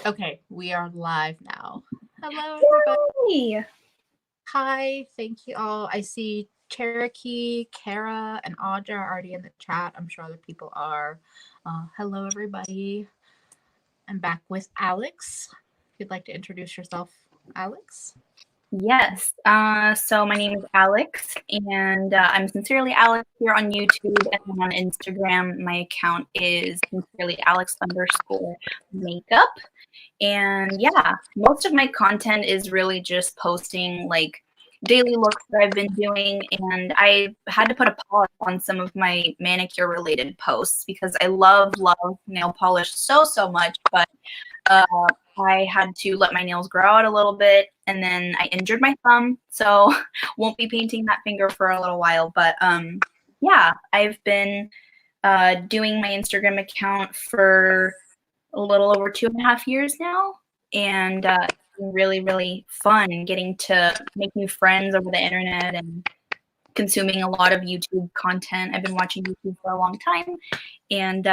Okay, we are live now. Hello, everybody. Yay! Hi, thank you all. I see Cherokee, Kara, and Audra are already in the chat. I'm sure other people are. Hello, everybody. I'm back with Alex. If you'd like to introduce yourself, Alex. Yes. So my name is Alex, and I'm Sincerely Alex here on YouTube, and then on Instagram, my account is Sincerely Alex _ makeup. And yeah, most of my content is really just posting like daily looks that I've been doing, and I had to put a pause on some of my manicure related posts because I love nail polish so much, but I had to let my nails grow out a little bit, and then I injured my thumb, so won't be painting that finger for a little while. But yeah, I've been doing my Instagram account for a little over 2.5 years now, and it's been really fun getting to make new friends over the internet and consuming a lot of YouTube content. I've been watching YouTube for a long time, and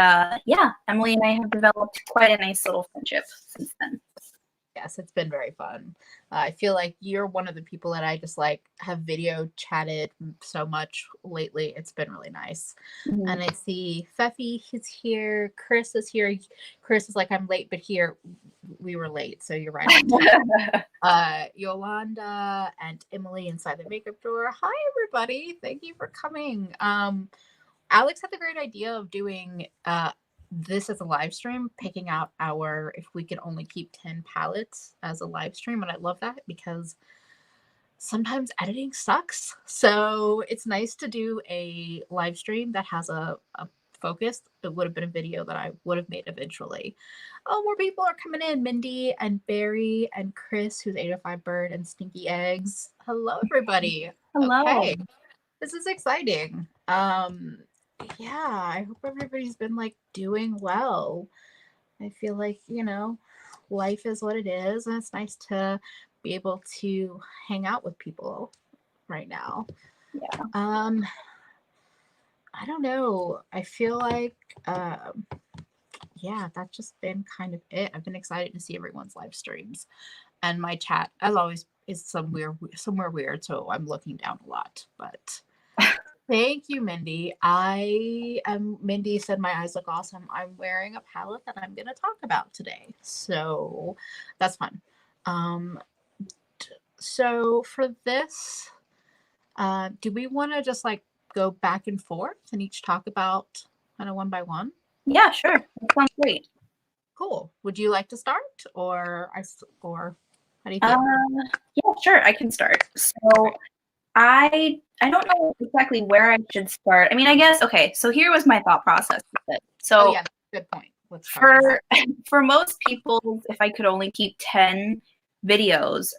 yeah, Emily and I have developed quite a nice little friendship since then. Yes, it's been very fun. I feel like you're one of the people that I just like have video chatted so much lately. It's been really nice. Mm-hmm. And I see Feffy is here. Chris is here. Chris is like, I'm late, but here we were late, so you're right on time. Yolanda and Emily inside the makeup drawer. Hi, everybody. Thank you for coming. Alex had the great idea of doing this as a live stream, picking out if we could only keep 10 palettes as a live stream. And I love that because sometimes editing sucks. So it's nice to do a live stream that has a focus. It would have been a video that I would have made eventually. Oh, more people are coming in. Mindy and Barry and Chris, who's 805 Bird, and Stinky Eggs. Hello, everybody. Hello. Okay. This is exciting. Yeah, I hope everybody's been like doing well. I feel like, life is what it is, and it's nice to be able to hang out with people right now. Yeah. I don't know. I feel like yeah, that's just been kind of it. I've been excited to see everyone's live streams. And my chat, as always, is somewhere weird, so I'm looking down a lot, but thank you, Mindy. Mindy said my eyes look awesome. I'm wearing a palette that I'm going to talk about today. So that's fun. So for this, do we want to just like go back and forth and each talk about kind of one by one? Yeah, sure. That sounds great. Cool. Would you like to start or how do you feel? Yeah, sure. I can start. So okay. I don't know exactly where I should start. I mean, I guess, okay, so here was my thought process with it. So yeah, good point. Let's start for most people, if I could only keep 10 videos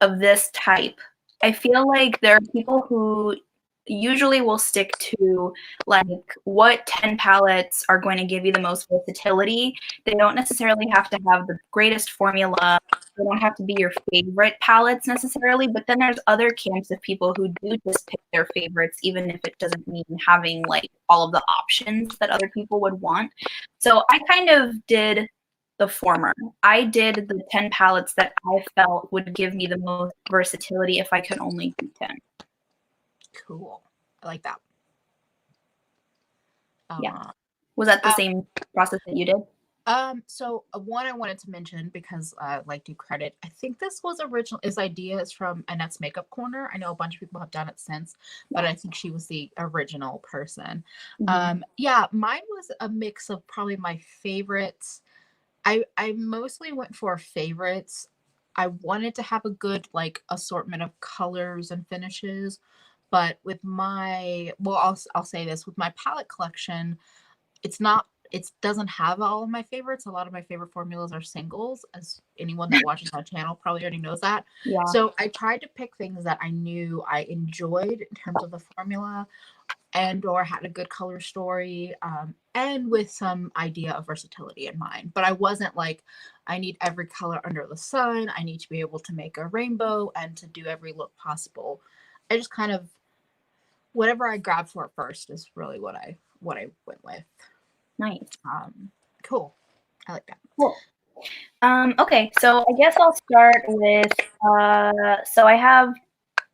of this type, I feel like there are people who usually will stick to like what 10 palettes are going to give you the most versatility. They don't necessarily have to have the greatest formula. They don't have to be your favorite palettes necessarily, but then there's other camps of people who do just pick their favorites, even if it doesn't mean having like all of the options that other people would want. So I kind of did the former. I did the 10 palettes that I felt would give me the most versatility if I could only do 10. Cool. I like that. Yeah. Was that the same process that you did? So one I wanted to mention because I like to credit. I think this idea is from Annette's Makeup Corner. I know a bunch of people have done it since, but I think she was the original person. Mm-hmm. Yeah, mine was a mix of probably my favorites. I mostly went for favorites. I wanted to have a good like assortment of colors and finishes, but with I'll say this, with my palette collection, it doesn't have all of my favorites. A lot of my favorite formulas are singles, as anyone that watches my channel probably already knows that. Yeah. So I tried to pick things that I knew I enjoyed in terms of the formula and or had a good color story, and with some idea of versatility in mind. But I wasn't like, I need every color under the sun. I need to be able to make a rainbow and to do every look possible. I just kind of, whatever I grabbed for first is really what I went with. Nice. Cool. I like that. Cool. Okay, so I guess I'll start with, so I have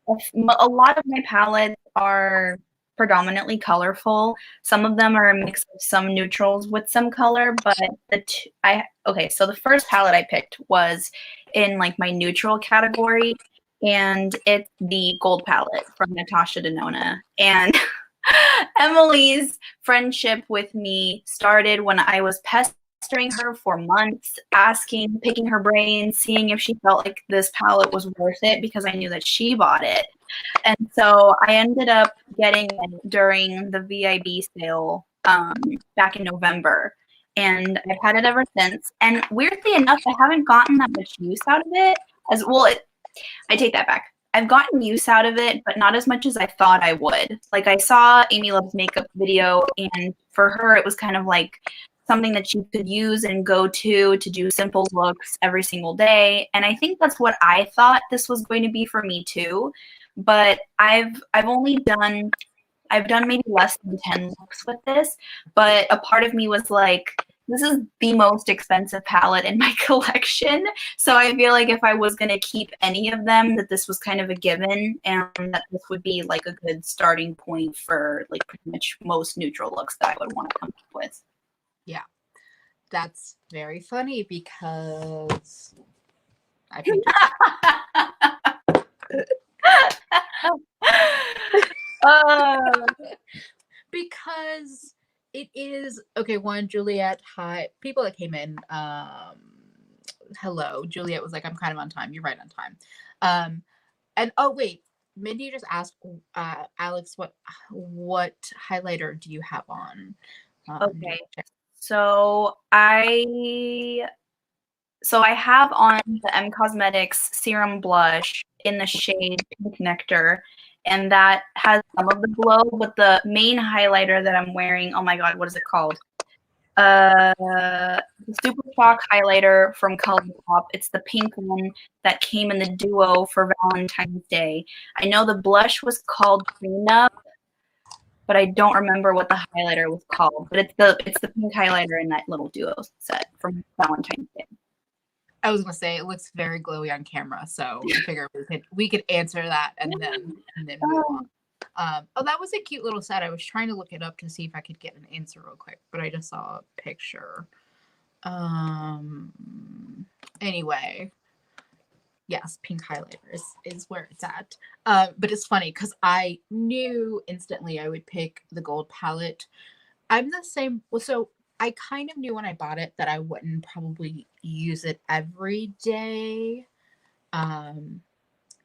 a lot of my palettes are predominantly colorful. Some of them are a mix of some neutrals with some color, but okay, so the first palette I picked was in like my neutral category, and it's the gold palette from Natasha Denona. And Emily's friendship with me started when I was pestering her for months, asking, picking her brain, seeing if she felt like this palette was worth it because I knew that she bought it. And so I ended up getting it during the VIB sale back in November. And I've had it ever since. And weirdly enough, I haven't gotten that much use out of it. As well, I take that back. I've gotten use out of it, but not as much as I thought I would. Like, I saw Amy Love's makeup video, and for her, it was kind of like something that she could use and go to do simple looks every single day. And I think that's what I thought this was going to be for me too. But I've done maybe less than 10 looks with this, but a part of me was like, this is the most expensive palette in my collection. So I feel like if I was going to keep any of them, that this was kind of a given, and that this would be like a good starting point for like pretty much most neutral looks that I would want to come up with. Yeah, that's very funny because I think because it is okay. One, Juliet, hi. People that came in, hello. Juliet was like, I'm kind of on time. You're right on time. And oh wait, Mindy just asked Alex, what highlighter do you have on? Okay, so I have on the M Cosmetics Serum Blush in the shade Pink Nectar, and that has some of the glow, but the main highlighter that I'm wearing, oh my god, what is it called? The Super Shock highlighter from ColourPop. It's the pink one that came in the duo for Valentine's Day. I know the blush was called Clean Up, but I don't remember what the highlighter was called. But it's the pink highlighter in that little duo set from Valentine's Day. I was gonna say it looks very glowy on camera, so I figure we could answer that and then move on. Oh, that was a cute little set. I was trying to look it up to see if I could get an answer real quick, but I just saw a picture. Anyway, yes, pink highlighter is where it's at. But it's funny because I knew instantly I would pick the gold palette. I'm the same. Well, so I kind of knew when I bought it that I wouldn't probably use it every day.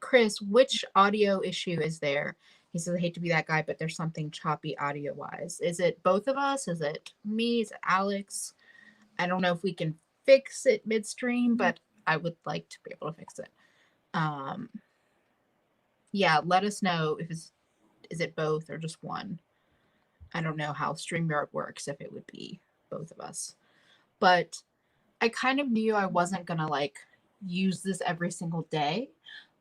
Chris, which audio issue is there? He says, I hate to be that guy, but there's something choppy audio-wise. Is it both of us? Is it me? Is it Alex? I don't know if we can fix it midstream, but I would like to be able to fix it. Yeah, let us know if is it both or just one. I don't know how StreamYard works, if it would be both of us. But I kind of knew I wasn't going to like use this every single day.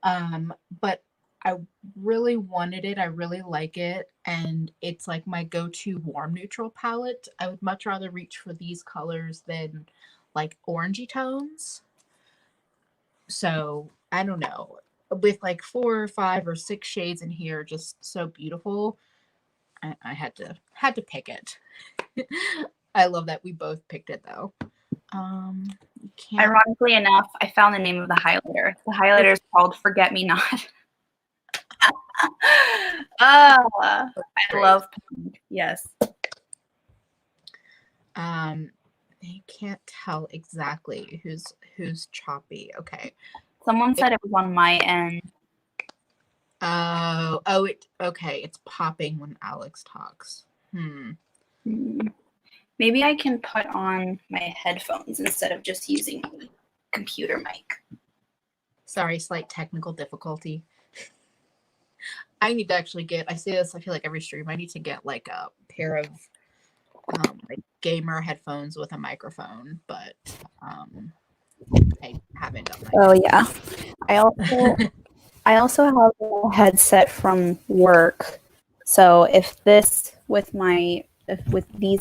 But I really wanted it. I really like it. And it's like my go-to warm neutral palette. I would much rather reach for these colors than like orangey tones. So I don't know. With like 4 or 5 or 6 shades in here, just so beautiful. I had to pick it. I love that we both picked it though. Ironically enough, I found the name of the highlighter. The highlighter is called Forget Me Not. I love pink. Yes. I can't tell exactly who's choppy. Okay. Someone said it was on my end. Okay. It's popping when Alex talks. Maybe I can put on my headphones instead of just using the computer mic. Sorry, slight technical difficulty. I need to actually I say this, I feel like every stream, I need to get like a pair of like gamer headphones with a microphone, but I haven't done that. Oh yeah. I also have a headset from work. So if these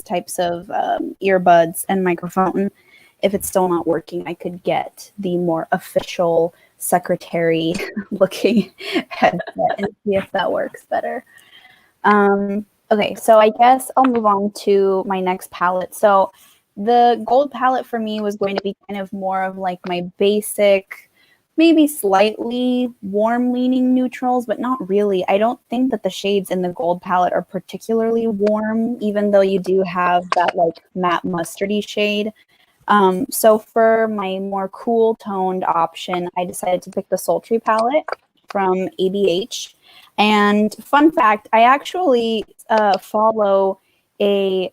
types of earbuds and microphone, if it's still not working, I could get the more official secretary looking headset and see if that works better. Okay, so I guess I'll move on to my next palette. So the gold palette for me was going to be kind of more of like my basic, maybe slightly warm leaning neutrals, but not really. I don't think that the shades in the gold palette are particularly warm, even though you do have that like matte mustardy shade. So for my more cool toned option, I decided to pick the Sultry palette from ABH. And fun fact, I actually follow an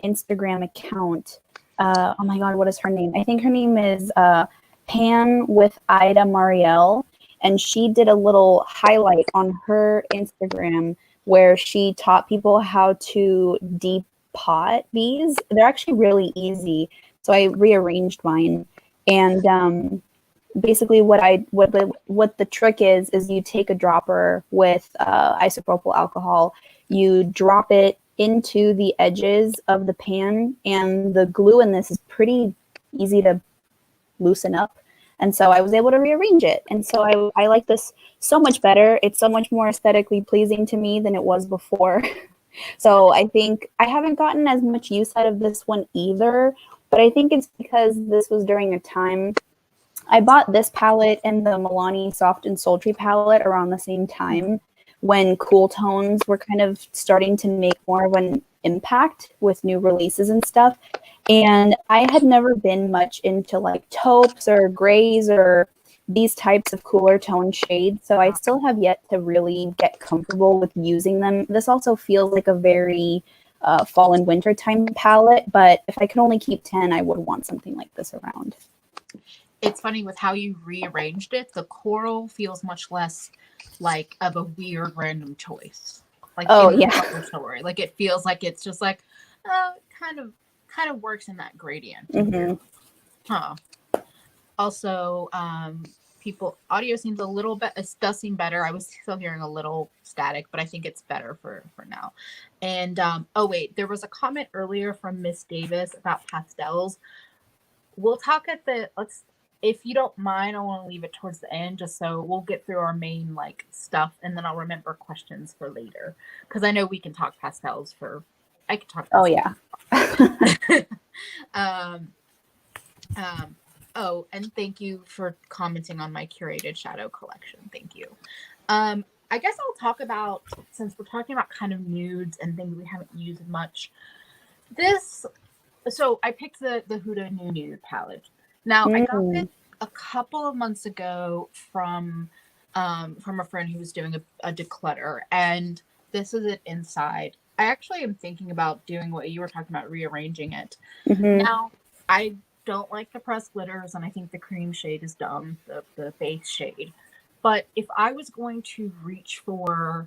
Instagram account. Oh my God, what is her name? I think her name is Pan with Ida Marielle. And she did a little highlight on her Instagram where she taught people how to depot these. They're actually really easy. So I rearranged mine, and basically what the trick is you take a dropper with isopropyl alcohol, you drop it into the edges of the pan, and the glue in this is pretty easy to loosen up. And so I was able to rearrange it. And so I like this so much better. It's so much more aesthetically pleasing to me than it was before. So I think I haven't gotten as much use out of this one either, but I think it's because this was during a time. I bought this palette and the Milani Soft and Sultry palette around the same time when cool tones were kind of starting to make more of an impact with new releases and stuff. And I had never been much into like taupes or grays or these types of cooler tone shades. So I still have yet to really get comfortable with using them. This also feels like a very fall and winter time palette, but if I could only keep 10, I would want something like this around. It's funny with how you rearranged it. The coral feels much less like of a weird random choice. Like story. Like it feels like it's just like kind of works in that gradient. Mm-hmm. Huh. Also, audio seems a little bit. It does seem better. I was still hearing a little static, but I think it's better for now. And oh wait, there was a comment earlier from Miss Davis about pastels. We'll talk if you don't mind, I want to leave it towards the end just so we'll get through our main like stuff, and then I'll remember questions for later because I know we can talk pastels for. I can talk. Oh yeah. Oh, and thank you for commenting on my curated shadow collection. Thank you. I guess I'll talk about, since we're talking about kind of nudes and things we haven't used much. So I picked the Huda New Nude palette. Now I got it a couple of months ago from a friend who was doing a declutter, and this is it inside. I actually am thinking about doing what you were talking about, rearranging it. Mm-hmm. Now I don't like the pressed glitters, and I think the cream shade is dumb, the base shade. But if I was going to reach for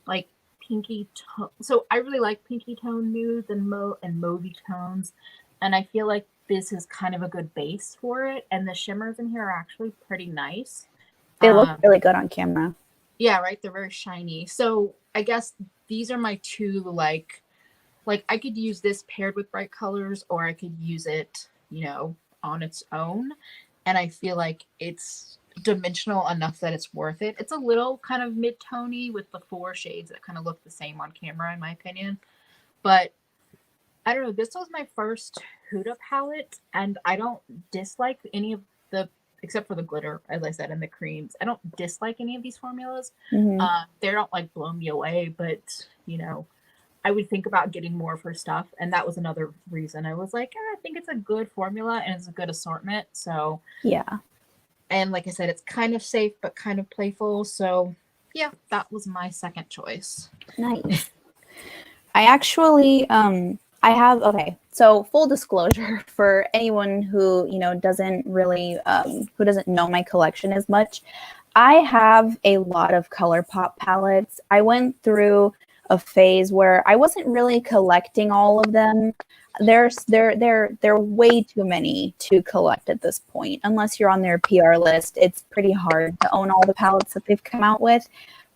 like pinky tone, so I really like pinky tone nudes and mauve tones, and I feel like this is kind of a good base for it. And the shimmers in here are actually pretty nice. They look really good on camera. Yeah, right. They're very shiny. So I guess these are my two like I could use this paired with bright colors, or I could use it, on its own. And I feel like it's dimensional enough that it's worth it. It's a little kind of mid-tony with the 4 shades that kind of look the same on camera, in my opinion. But I don't know. This was my first Huda palette, and I don't dislike any of except for the glitter, as I said, and the creams. I don't dislike any of these formulas. Mm-hmm. They don't like blow me away, but I would think about getting more of her stuff, and that was another reason I was like, I think it's a good formula and it's a good assortment. So yeah, and like I said, it's kind of safe but kind of playful. So yeah, that was my second choice. Nice. I actually so full disclosure for anyone who doesn't really who doesn't know my collection as much, I have a lot of ColourPop palettes. I went through a phase where I wasn't really collecting all of them. There are way too many to collect at this point. Unless you're on their PR list, it's pretty hard to own all the palettes that they've come out with.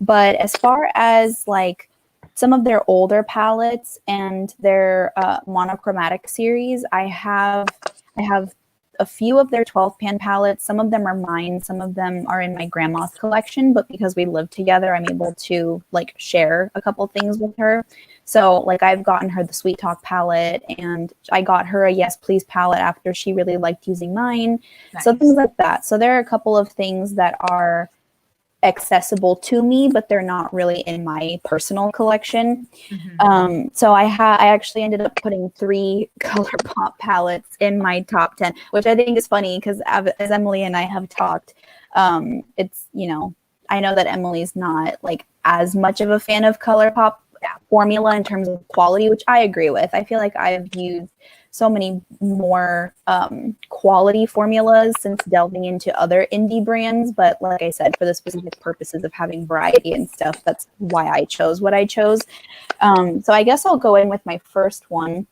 But as far as like some of their older palettes and their monochromatic series, I have I have a few of their 12 pan palettes. Some of them are mine, some of them are in my grandma's collection, but because we live together, I'm able to like share a couple things with her. So like I've gotten her the Sweet Talk palette, and I got her a Yes Please palette after she really liked using mine. Nice. So things like that. So there are a couple of things that are accessible to me, but they're not really in my personal collection. So I actually ended up putting 3 ColourPop palettes in my top 10, which I think is funny because as Emily and I have talked, it's, you know, I know that Emily's not like as much of a fan of ColourPop formula in terms of quality, which I agree with. I feel like I've used so many more quality formulas since delving into other indie brands. But like I said, for the specific purposes of having variety and stuff, that's why I chose what I chose. So I guess I'll go in with my first one.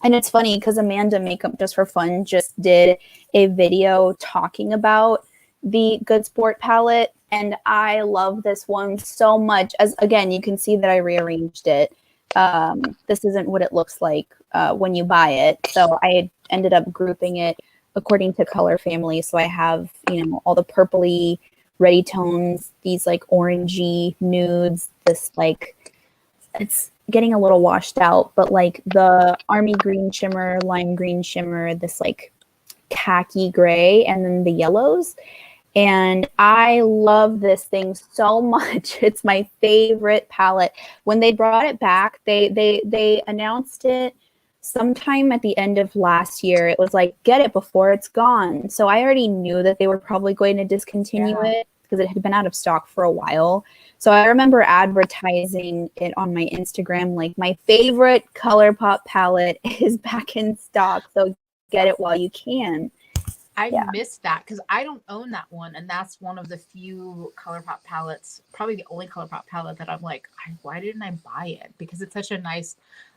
And it's funny because Amanda Makeup Just for Fun just did a video talking about the Good Sport palette. And I love this one so much. As again, you can see that I rearranged it. This isn't what it looks like when you buy it. So I ended up grouping it according to color family. So I have, you know, all the purpley ready tones, these like orangey nudes, this like, it's getting a little washed out, but like the army green shimmer, lime green shimmer, this like khaki gray, and then the yellows. And I love this thing so much. It's my favorite palette. When they brought it back, they announced it sometime at the end of last year. It was like, get it before it's gone. So I already knew that they were probably going to discontinue it because it had been out of stock for a while. So I remember advertising it on my Instagram, like my favorite ColourPop palette is back in stock. So get it while you can. I missed that because I don't own that one, and that's one of the few ColourPop palettes, probably the only ColourPop palette that I'm like, why didn't I buy it? Because it's such a nice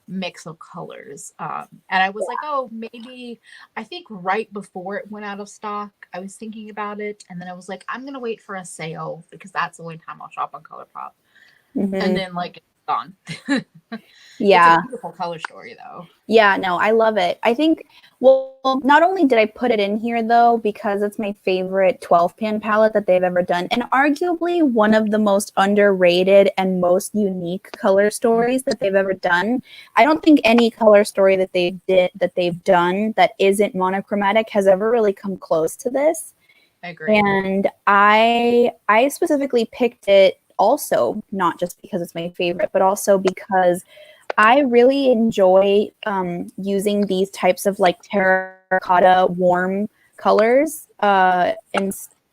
mix of colors. And I was like, oh, maybe, I think right before it went out of stock, I was thinking about it, and then I was like, I'm gonna wait for a sale because that's the only time I'll shop on ColourPop. And then like it's gone. Yeah. It's a beautiful color story though. Yeah, no, I love it. I think, well, not only did I put it in here though, because it's my favorite 12 pan palette that they've ever done, and arguably one of the most underrated and most unique color stories that they've ever done. I don't think any color story that they've done that isn't monochromatic has ever really come close to this. I agree. And I specifically picked it also not just because it's my favorite, but also because I really enjoy using these types of like terracotta warm colors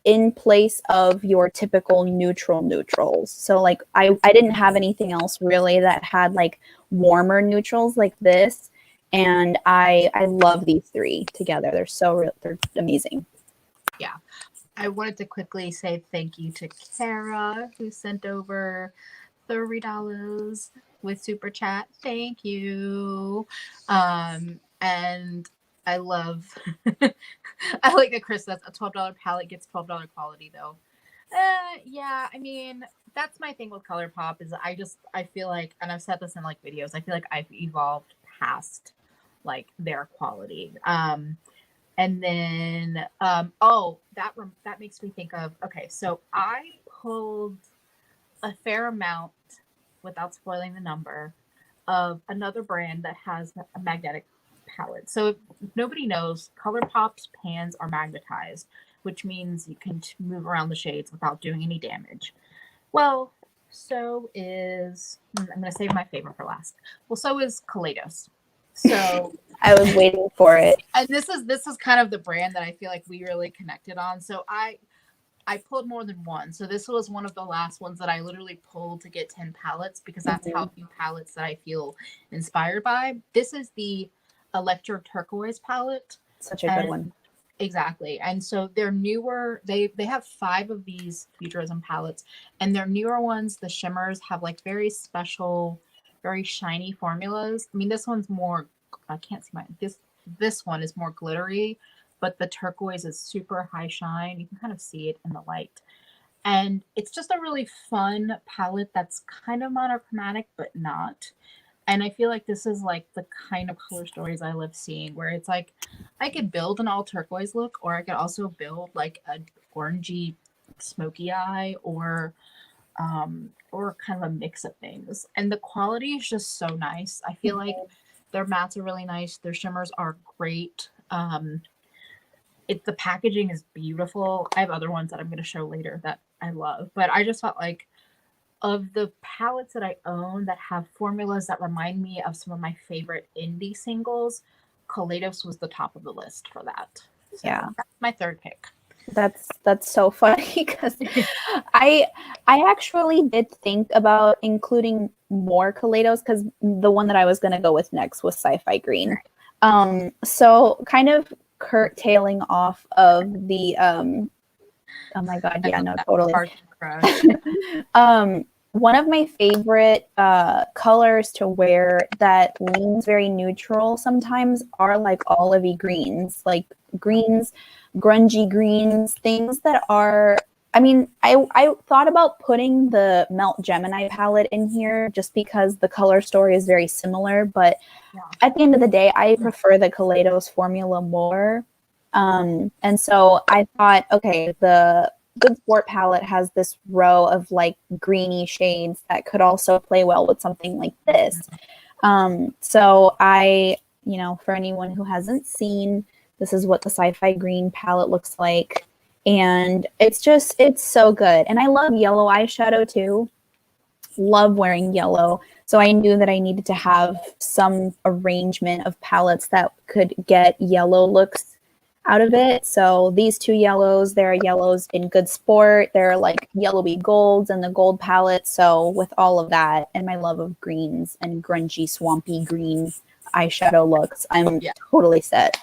in place of your typical neutrals. So like I didn't have anything else really that had like warmer neutrals like this. And I love these 3 together. They're amazing. Yeah. I wanted to quickly say thank you to Kara, who sent over $30 with super chat. Thank you. And I love I like that Chris says a $12 palette gets $12 quality though. Yeah, I mean, that's my thing with ColourPop is I feel like, and I've said this in like videos, I feel like I've evolved past like their quality. And then, that makes me think of, okay, so I pulled a fair amount, without spoiling the number, of another brand that has a magnetic palette. So if nobody knows, ColourPop's pans are magnetized, which means you can move around the shades without doing any damage. Well, so is, I'm going to save my favorite for last. Well, so is Colatos. So I was waiting for it. And this is kind of the brand that I feel like we really connected on. So I pulled more than one. So this was one of the last ones that I literally pulled to get 10 palettes because that's how few palettes that I feel inspired by. This is the Electro Turquoise palette. Such a good one. Exactly. And so they're newer. They have 5 of these Futurism palettes, and their newer ones, the shimmers, have like very special, very shiny formulas. I mean, this one's more, I can't see this one is more glittery, but the turquoise is super high shine. You can kind of see it in the light. And it's just a really fun palette that's kind of monochromatic, but not. And I feel like this is like the kind of color stories I love seeing, where it's like I could build an all turquoise look, or I could also build like a orangey smoky eye, or kind of a mix of things. And the quality is just so nice. I feel like their mattes are really nice. Their shimmers are great. The packaging is beautiful. I have other ones that I'm going to show later that I love, but I just felt like of the palettes that I own that have formulas that remind me of some of my favorite indie singles, Colatos was the top of the list for that. So Yeah, that's my third pick. That's so funny because I actually did think about including more Colatos because the one that I was going to go with next was Sci-Fi Green. So kind of curtailing off of the oh my god, yeah, no, totally. One of my favorite colors to wear that leans very neutral sometimes are like olivey greens, like greens, grungy greens, things that are, I mean, I thought about putting the Melt Gemini palette in here just because the color story is very similar, but at the end of the day, I prefer the Colatos formula more. And so I thought, okay, the Good Sport palette has this row of like greeny shades that could also play well with something like this. So I, you know, for anyone who hasn't seen, this is what the Sci-Fi Green palette looks like. And it's so good. And I love yellow eyeshadow too. Love wearing yellow. So I knew that I needed to have some arrangement of palettes that could get yellow looks out of it. So these two yellows, there are yellows in Good Sport. They're like yellowy golds in the gold palette. So with all of that and my love of greens and grungy, swampy green eyeshadow looks, I'm totally set.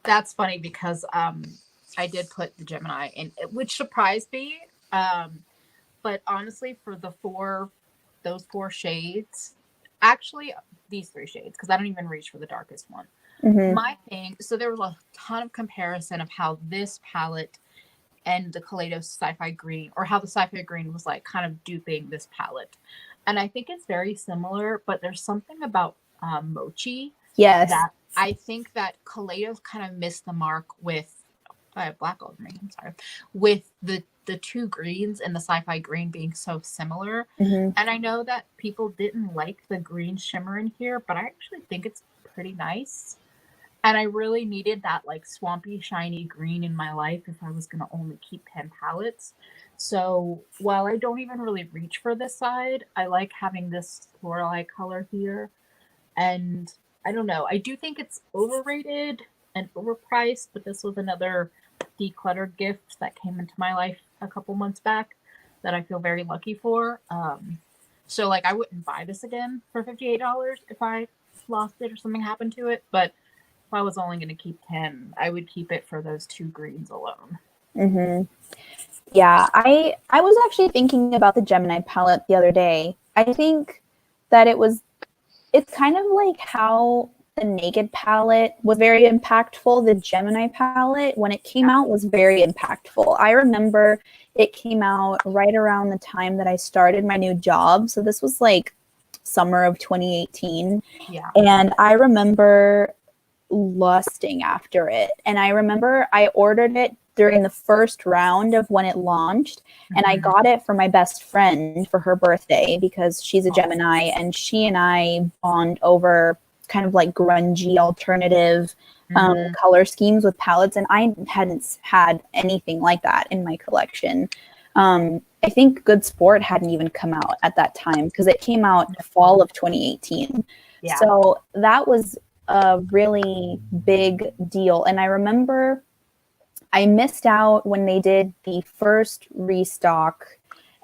That's funny because I did put the Gemini in, which surprised me. But honestly, for those four shades, actually these three shades, because I don't even reach for the darkest one. My thing, so there was a ton of comparison of how this palette and the Colatos Sci-Fi Green, or how the Sci-Fi Green was like kind of duping this palette. And I think it's very similar, but there's something about Mochi. Yes. That I think that Colatos kind of missed the mark with black over me. I'm sorry. With the two greens and the Sci-Fi Green being so similar. And I know that people didn't like the green shimmer in here, but I actually think it's pretty nice. And I really needed that like swampy, shiny green in my life if I was going to only keep 10 palettes. So while I don't even really reach for this side, I like having this Lorelei color here. And I don't know, I do think it's overrated and overpriced, but this was another decluttered gift that came into my life a couple months back that I feel very lucky for. So like I wouldn't buy this again for $58 if I lost it or something happened to it, but if I was only going to keep 10, I would keep it for those two greens alone. Yeah, I was actually thinking about the Gemini palette the other day. I think that it's kind of like how the Naked palette was very impactful. The Gemini palette, when it came out, was very impactful. I remember it came out right around the time that I started my new job. So this was like summer of 2018. And I remember lusting after it. And I remember I ordered it during the first round of when it launched, and I got it for my best friend for her birthday because she's a Gemini, and she and I bond over kind of like grungy alternative color schemes with palettes, and I hadn't had anything like that in my collection. I think Good Sport hadn't even come out at that time because it came out fall of 2018. So that was a really big deal. And I remember I missed out when they did the first restock,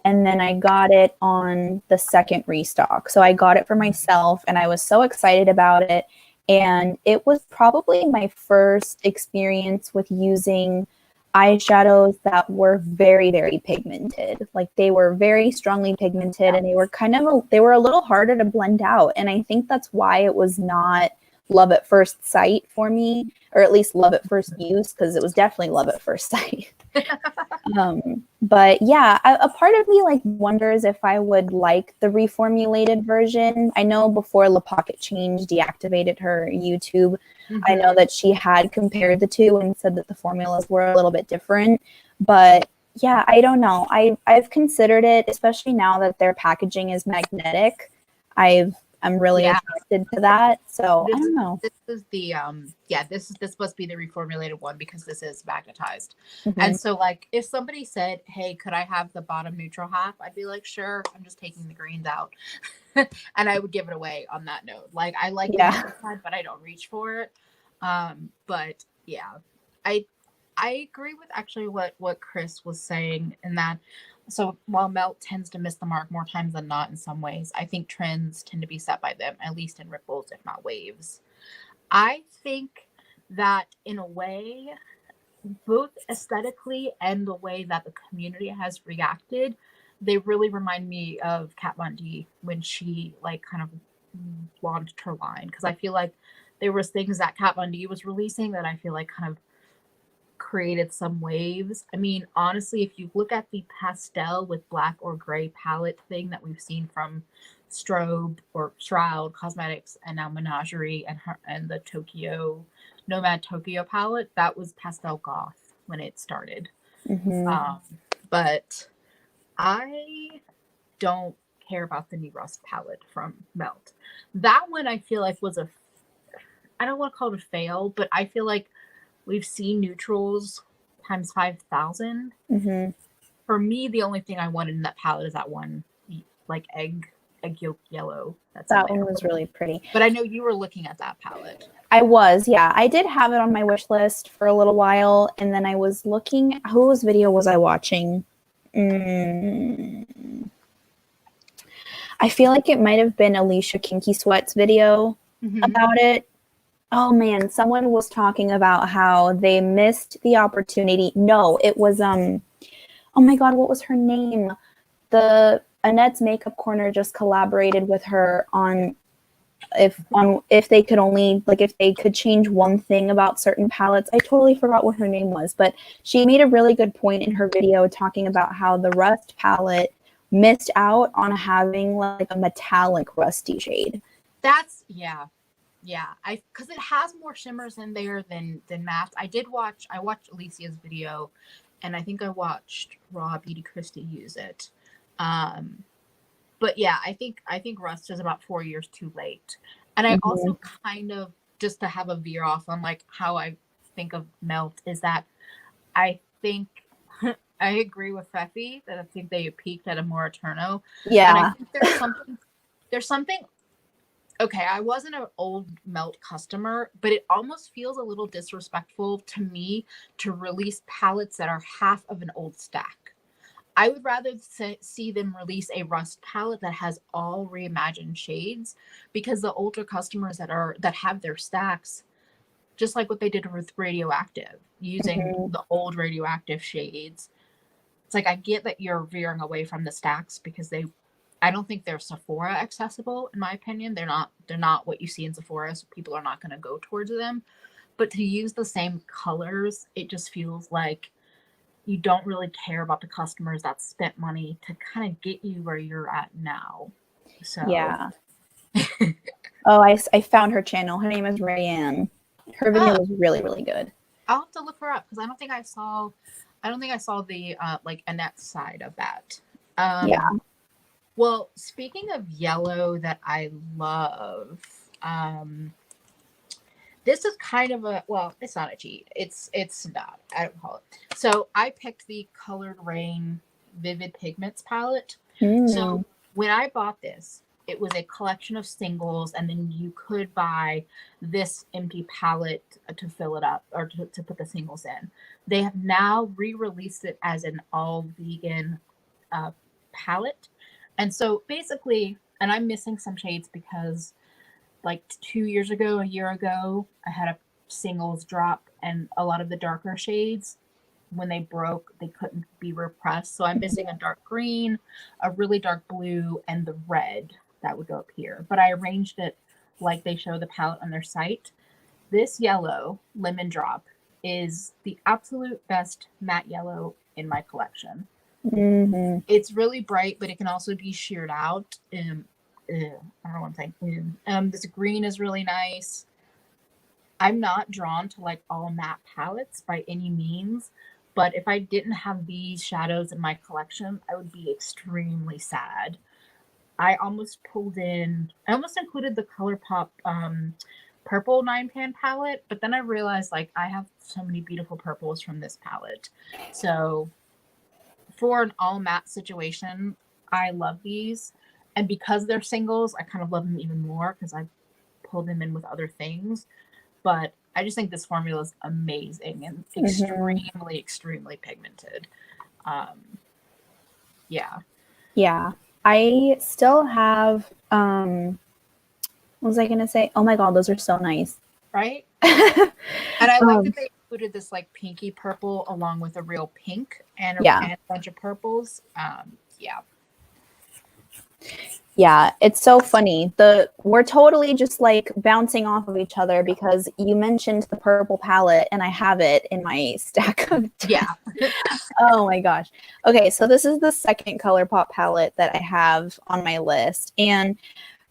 and then I got it on the second restock. So I got it for myself, and I was so excited about it. And it was probably my first experience with using eyeshadows that were very, very pigmented. Like they were very strongly pigmented, and they were they were a little harder to blend out. And I think that's why it was not love at first sight for me, or at least love at first use, because it was definitely love at first sight. But yeah, a part of me like wonders if I would like the reformulated version. I know before La Pocket Change deactivated her YouTube, I know that she had compared the two and said that the formulas were a little bit different. But yeah, I don't know. I've considered it, especially now that their packaging is magnetic. I'm really attracted to that. So I don't know. This is the this must be the reformulated one because this is magnetized. Mm-hmm. And so like if somebody said, hey, could I have the bottom neutral half? I'd be like, sure, I'm just taking the greens out. And I would give it away on that note. Like I like the other side, but I don't reach for it. But yeah, I agree with actually what Chris was saying in that. So while Melt tends to miss the mark more times than not in some ways, I think trends tend to be set by them, at least in ripples, if not waves. I think that in a way, both aesthetically and the way that the community has reacted, they really remind me of Kat Von D when she like kind of launched her line. Because I feel like there was things that Kat Von D was releasing that I feel like kind of created some waves. I mean, honestly, if you look at the pastel with black or gray palette thing that we've seen from Strobe or Shroud Cosmetics and now Menagerie and the Tokyo Nomad Tokyo palette, that was pastel goth when it started. But I don't care about the new Rust palette from Melt. That one I feel like was I don't want to call it a fail, but I feel like we've seen neutrals times 5,000. For me, the only thing I wanted in that palette is that one, like egg yolk yellow. That one was really pretty. But I know you were looking at that palette. I was, yeah. I did have it on my wish list for a little while, and then I was looking. Whose video was I watching? I feel like it might have been Alicia Kinky Sweat's video about it. Oh man, someone was talking about how they missed the opportunity. No, it was oh my god, what was her name? The Annette's Makeup Corner just collaborated with her on if they could only like if they could change one thing about certain palettes. I totally forgot what her name was, but she made a really good point in her video talking about how the Rust palette missed out on having like a metallic rusty shade. That's because it has more shimmers in there than matte. I watched Alicia's video, and I think I watched Raw Beauty Christie use it. But yeah, I think Rust is about 4 years too late. And I also kind of, just to have a veer off on like how I think of Melt, is that I think I agree with Fefi that I think they peaked at a more Eterno. Yeah. And I think there's something okay, I wasn't an old Melt customer, but it almost feels a little disrespectful to me to release palettes that are half of an old stack. I would rather see them release a Rust palette that has all reimagined shades, because the older customers that have their stacks, just like what they did with Radioactive, using the old Radioactive shades. It's like, I get that you're veering away from the stacks because I don't think they're Sephora accessible, in my opinion. They're not what you see in Sephora, so people are not going to go towards them. But to use the same colors, it just feels like you don't really care about the customers that spent money to kind of get you where you're at now. So yeah. Oh, I found her channel. Her name is Rayanne. Her video was really, really good. I'll have to look her up because I don't think I saw the like Annette side of that. Yeah. Well, speaking of yellow that I love, this is kind of it's not a cheat. It's not. I don't call it. So I picked the Colored Rain Vivid Pigments palette. So when I bought this, it was a collection of singles, and then you could buy this empty palette to fill it up or to put the singles in. They have now re-released it as an all-vegan palette. And so basically, and I'm missing some shades because like a year ago, I had a singles drop, and a lot of the darker shades, when they broke, they couldn't be repressed. So I'm missing a dark green, a really dark blue, and the red that would go up here. But I arranged it like they show the palette on their site. This yellow, Lemon Drop, is the absolute best matte yellow in my collection. Mm-hmm. It's really bright, but it can also be sheared out. I don't know what I'm saying. This green is really nice. I'm not drawn to like all matte palettes by any means, but if I didn't have these shadows in my collection, I would be extremely sad. I almost included the ColourPop purple 9-pan palette, but then I realized like I have so many beautiful purples from this palette. So for an all matte situation, I love these. And because they're singles, I kind of love them even more because I pulled them in with other things. But I just think this formula is amazing and extremely, extremely pigmented. Yeah. Yeah. I still have, what was I going to say? Oh my God, those are so nice. Right? And I like that they included this like pinky purple along with a real pink and a bunch of purples. Yeah. Yeah, it's so funny. We're totally just like bouncing off of each other because you mentioned the purple palette and I have it in my stack of Oh my gosh. Okay, so this is the second ColourPop palette that I have on my list. And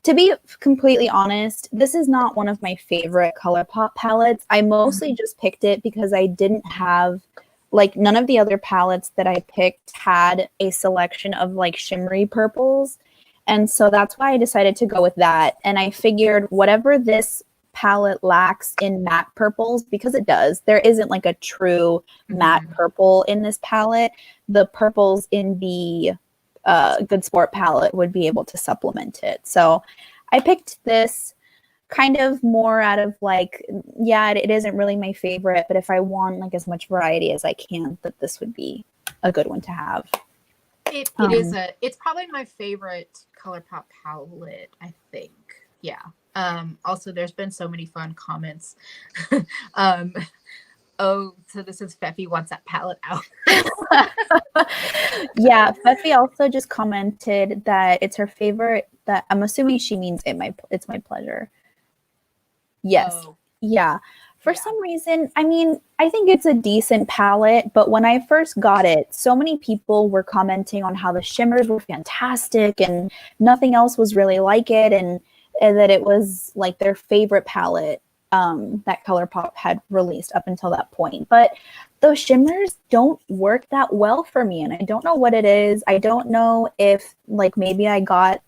to be completely honest, this is not one of my favorite ColourPop palettes. I mostly just picked it because I didn't have, like, none of the other palettes that I picked had a selection of like shimmery purples. And so that's why I decided to go with that. And I figured whatever this palette lacks in matte purples, because it does, there isn't like a true matte purple in this palette. The purples in the Good Sport palette would be able to supplement it. So I picked this kind of more out of like, yeah, it isn't really my favorite, but if I want like as much variety as I can, that this would be a good one to have. It's probably my favorite ColourPop palette, I think. Yeah. Also, there's been so many fun comments. So this is Fefi wants that palette out. Yeah, Fefi also just commented that it's her favorite. That I'm assuming she means it's my pleasure. Yes. Oh. Yeah. For some reason, I mean, I think it's a decent palette, but when I first got it, so many people were commenting on how the shimmers were fantastic and nothing else was really like it, and that it was like their favorite palette that ColourPop had released up until that point. But those shimmers don't work that well for me, and I don't know what it is. I don't know if like maybe I got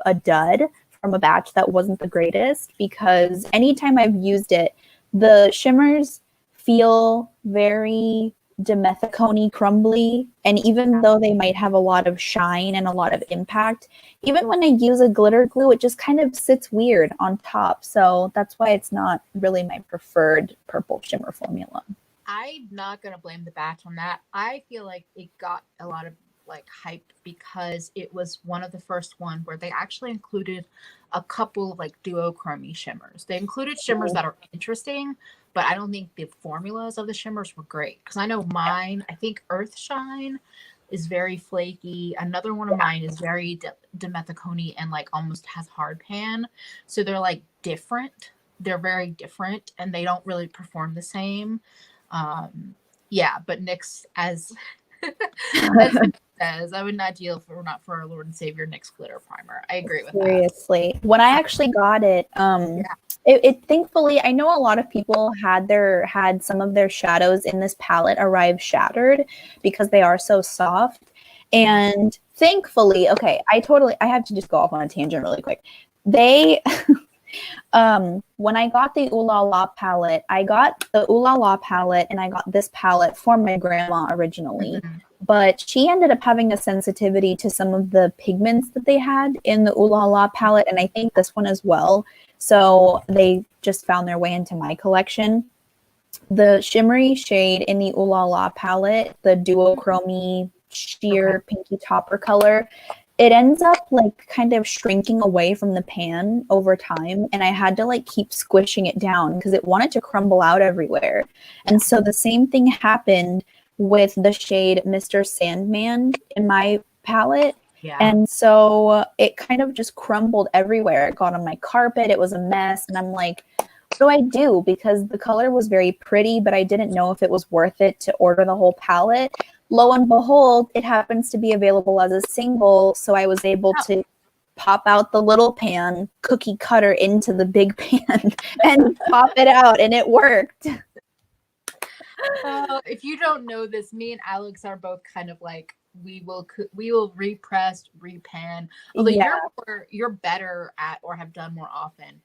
a dud from a batch that wasn't the greatest, because anytime I've used it, the shimmers feel very dimethicone crumbly, and even though they might have a lot of shine and a lot of impact, even when I use a glitter glue, it just kind of sits weird on top. So that's why it's not really my preferred purple shimmer formula. I'm not gonna blame the batch on that. I feel like it got a lot of like hype because it was one of the first one where they actually included a couple of like duochrome shimmers. They included shimmers that are interesting, but I don't think the formulas of the shimmers were great. Because I know mine, I think Earth Shine is very flaky. Another one of mine is very dimethicone and like almost has hard pan. So they're like different. They're very different and they don't really perform the same. Yeah, but NYX as says, I would not deal for not for our Lord and Savior NYX glitter primer. I agree with Seriously. When I actually got it, it thankfully, I know a lot of people had some of their shadows in this palette arrive shattered because they are so soft. And thankfully, okay, I have to just go off on a tangent really quick. They when I got the Ooh La La palette, I got the Ooh La La palette and I got this palette for my grandma originally. But she ended up having a sensitivity to some of the pigments that they had in the Ooh La La palette, and I think this one as well. So they just found their way into my collection. The shimmery shade in the Ooh La La palette, the duochrome sheer pinky topper color, it ends up like kind of shrinking away from the pan over time, and I had to like keep squishing it down because it wanted to crumble out everywhere. And so the same thing happened with the shade Mr. Sandman in my palette. And so it kind of just crumbled everywhere. It got on my carpet. It was a mess. And I'm like, what do I do? Because the color was very pretty, but I didn't know if it was worth it to order the whole palette. lo and behold, it happens to be available as a single. So I was able to pop out the little pan, cookie cutter into the big pan, and pop it out, and it worked. If you don't know this, me and Alex are both kind of like, we will repress, repan. Although you're better at, or have done more often,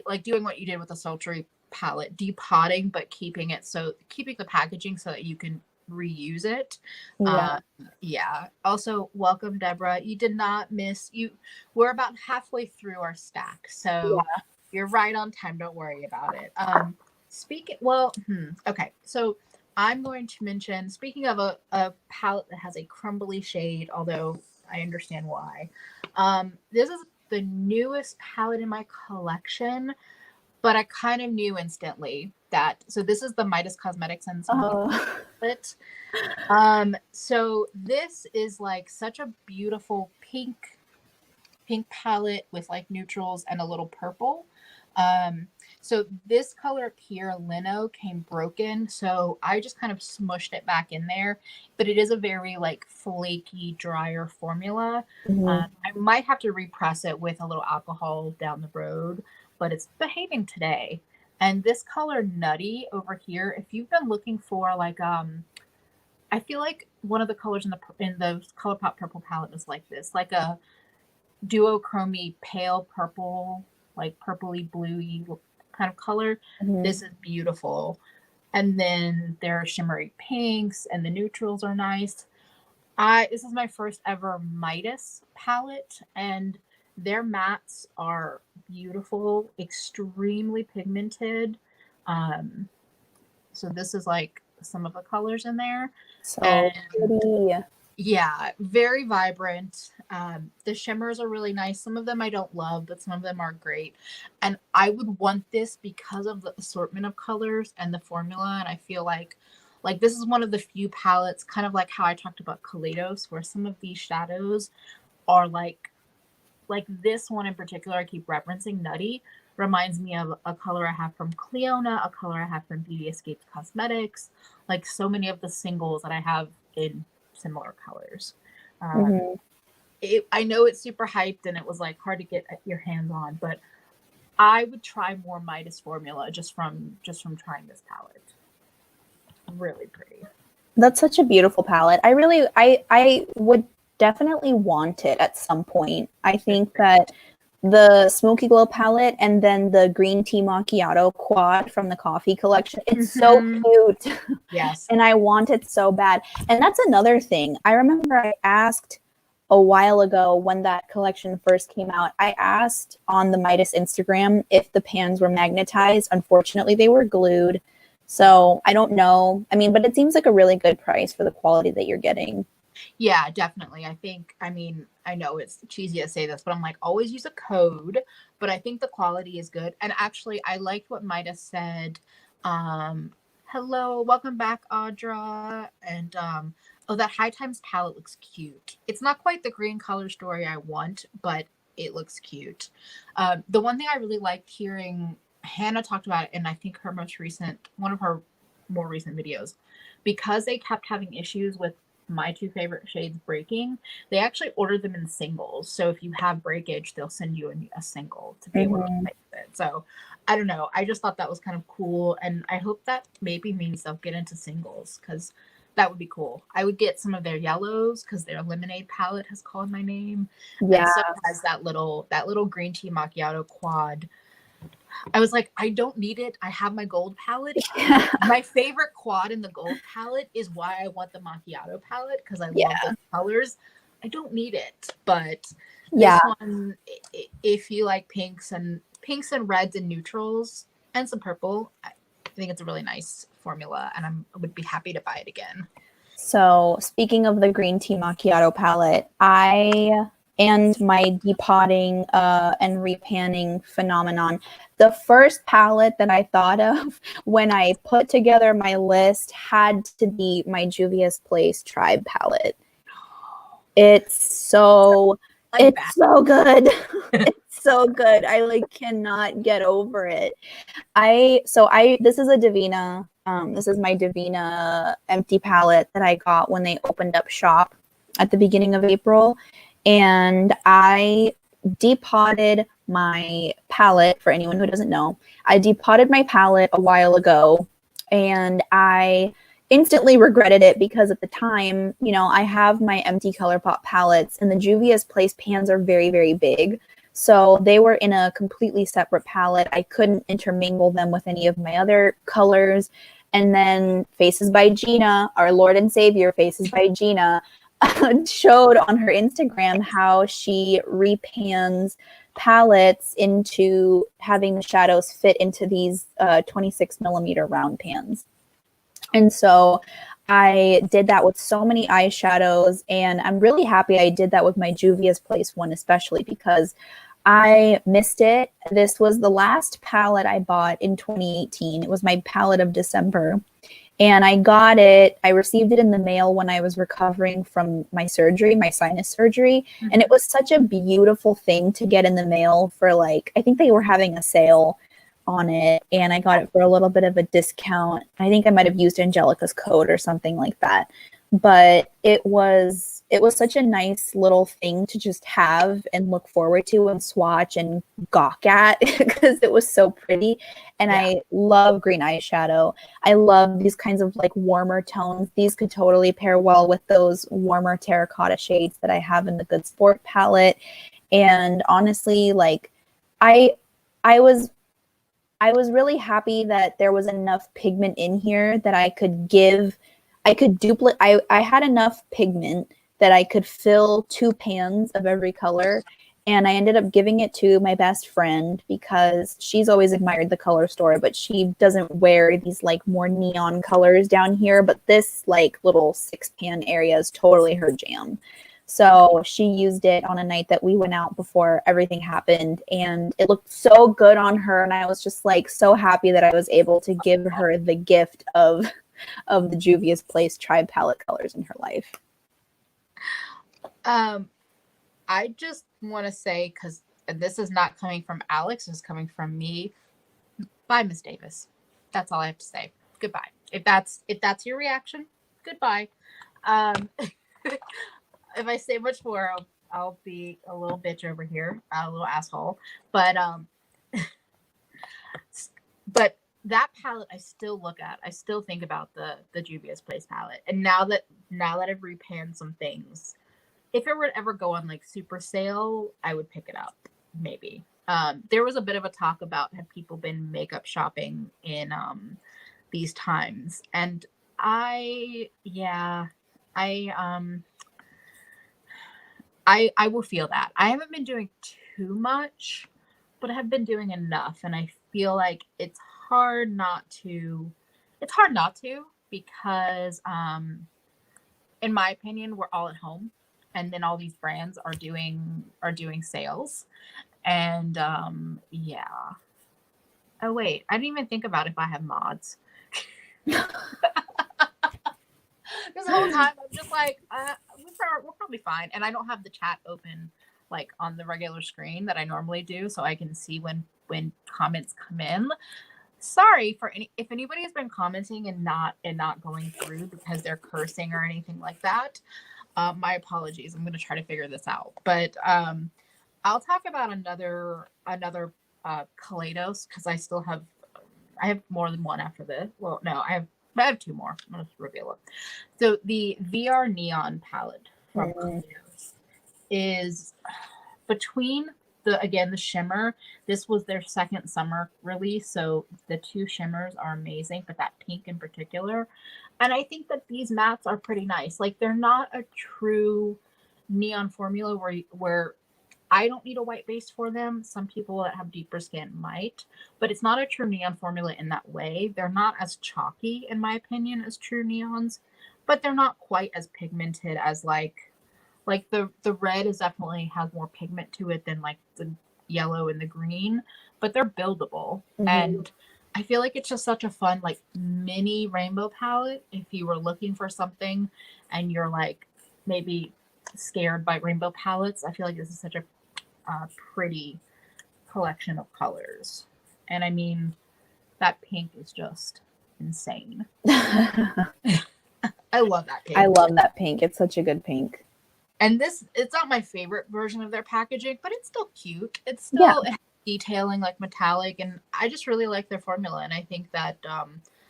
like doing what you did with the sultry palette, depotting, but keeping the packaging so that you can reuse it. Also, welcome, Deborah. You did not miss you. We're about halfway through our stack, so you're right on time. Don't worry about it. Okay, so I'm going to mention, speaking of a palette that has a crumbly shade, although I understand why. This is the newest palette in my collection, but I kind of knew instantly that. So this is the Midas Cosmetics and palette. So this is like such a beautiful pink palette with like neutrals and a little purple. So this color up here, Lino, came broken, so I just kind of smushed it back in there, but it is a very like flaky, drier formula. I might have to repress it with a little alcohol down the road, but it's behaving today. And this color Nutty over here, if you've been looking for like I feel like one of the colors in the ColourPop purple palette is like this, like a duochrome pale purple, like purpley bluey kind of color. This is beautiful. And then there are shimmery pinks, and the neutrals are nice. This is my first ever Midas palette, and their mattes are beautiful, extremely pigmented. So this is like some of the colors in there. So pretty. Yeah, very vibrant. The shimmers are really nice. Some of them I don't love, but some of them are great. And I would want this because of the assortment of colors and the formula. And I feel like this is one of the few palettes, kind of like how I talked about Colatos, where some of these shadows are like this one in particular, I keep referencing, Nutty, reminds me of a color I have from Cleona, a color I have from Beauty Escapes Cosmetics, like so many of the singles that I have in similar colors. I know it's super hyped and it was like hard to get your hands on, but I would try more Midas formula just from trying this palette. Really pretty. That's such a beautiful palette. I would definitely want it at some point. I think that the Smoky Glow palette and then the Green Tea Macchiato quad from the Coffee collection, it's so cute. Yes. And I want it so bad. And that's another thing. I remember I asked a while ago when that collection first came out, I asked on the Midas Instagram if the pans were magnetized. Unfortunately, they were glued. So I don't know. I mean, but it seems like a really good price for the quality that you're getting. Yeah, definitely. I know it's cheesy to say this, but I'm like, always use a code, but I think the quality is good. And actually, I liked what Midas said. Hello, welcome back, Audra. And that High Times palette looks cute. It's not quite the green color story I want, but it looks cute. The one thing I really liked hearing Hannah talked about it, and I think one of her more recent videos, because they kept having issues with my two favorite shades breaking, they actually ordered them in singles. So if you have breakage, they'll send you a single to be able to fix it. So I don't know. I just thought that was kind of cool. And I hope that maybe means they'll get into singles, because that would be cool. I would get some of their yellows because their lemonade palette has called my name. Yeah. And so it has that little green tea macchiato quad. I was like, I don't need it. I have my gold palette. Yeah. My favorite quad in the gold palette is why I want the macchiato palette, because I love those colors. I don't need it, but this one, if you like pinks and reds and neutrals and some purple, I think it's a really nice formula, and I would be happy to buy it again. So speaking of the green tea macchiato palette, and my depotting and repanning phenomenon, the first palette that I thought of when I put together my list had to be my Juvia's Place Tribe palette. It's so good. It's so good. I cannot get over it. This is a Divina This is my Divina empty palette that I got when they opened up shop at the beginning of April. And I depotted my palette, for anyone who doesn't know. I depotted my palette a while ago, and I instantly regretted it because at the time, you know, I have my empty ColourPop palettes, and the Juvia's Place pans are very, very big. So they were in a completely separate palette. I couldn't intermingle them with any of my other colors. And then Faces by Gina, our Lord and Savior, Faces by Gina, showed on her Instagram how she repans palettes into having the shadows fit into these 26 millimeter round pans. And so I did that with so many eyeshadows, and I'm really happy I did that with my Juvia's Place one, especially because I missed it. This was the last palette I bought in 2018. It was my palette of December. And I got it, I received it in the mail when I was recovering from my surgery, my sinus surgery. Mm-hmm. And it was such a beautiful thing to get in the mail for, like, I think they were having a sale on it, and I got it for a little bit of a discount. I think I might have used Angelica's code or something like that. But it was such a nice little thing to just have and look forward to and swatch and gawk at because it was so pretty. And yeah. I love green eyeshadow. I love these kinds of like warmer tones. These could totally pair well with those warmer terracotta shades that I have in the Good Sport palette. And honestly, like I was really happy that there was enough pigment in here that I could duplicate. I had enough pigment that I could fill 2 pans of every color. And I ended up giving it to my best friend because she's always admired the color store, but she doesn't wear these like more neon colors down here. But this like little 6-pan area is totally her jam. So she used it on a night that we went out before everything happened, and it looked so good on her. And I was just like so happy that I was able to give her the gift of the Juvia's Place Tribe palette colors in her life. I just want to say, because this is not coming from Alex, it's coming from me. Bye, Miss Davis. That's all I have to say. Goodbye. If that's your reaction, goodbye. If I say much more, I'll be a little bitch over here, a little asshole. But but that palette I still look at. I still think about the Juvia's Place palette. And now that I've repanned some things, if it were to ever go on like super sale, I would pick it up. Maybe. There was a bit of a talk about have people been makeup shopping in these times. And I will feel that. I haven't been doing too much, but I have been doing enough. And I feel like it's hard not to because in my opinion, we're all at home, and then all these brands are doing sales. And yeah. Oh wait, I didn't even think about if I have mods. This whole time I'm just like, we're probably fine. And I don't have the chat open like on the regular screen that I normally do, so I can see when comments come in. Sorry if anybody has been commenting and not going through because they're cursing or anything like that. My apologies. I'm gonna try to figure this out. But I'll talk about another Colatos because I have more than one after this. Well, no, I have 2 more. I'm gonna reveal it. So the VR Neon palette from Colatos is between the shimmer. This was their second summer release, so the 2 shimmers are amazing, but that pink in particular. And I think that these mattes are pretty nice. Like they're not a true neon formula where I don't need a white base for them. Some people that have deeper skin might, but it's not a true neon formula in that way. They're not as chalky, in my opinion, as true neons, but they're not quite as pigmented as like the red is definitely has more pigment to it than like the yellow and the green, but they're buildable. Mm-hmm. And I feel like it's just such a fun like mini rainbow palette if you were looking for something and you're like maybe scared by rainbow palettes. I feel like this is such a pretty collection of colors. And I mean, that pink is just insane. I love that pink. I love that pink. It's such a good pink. And this, it's not my favorite version of their packaging, but it's still cute. It's still it has detailing like metallic, and I just really like their formula. And I think that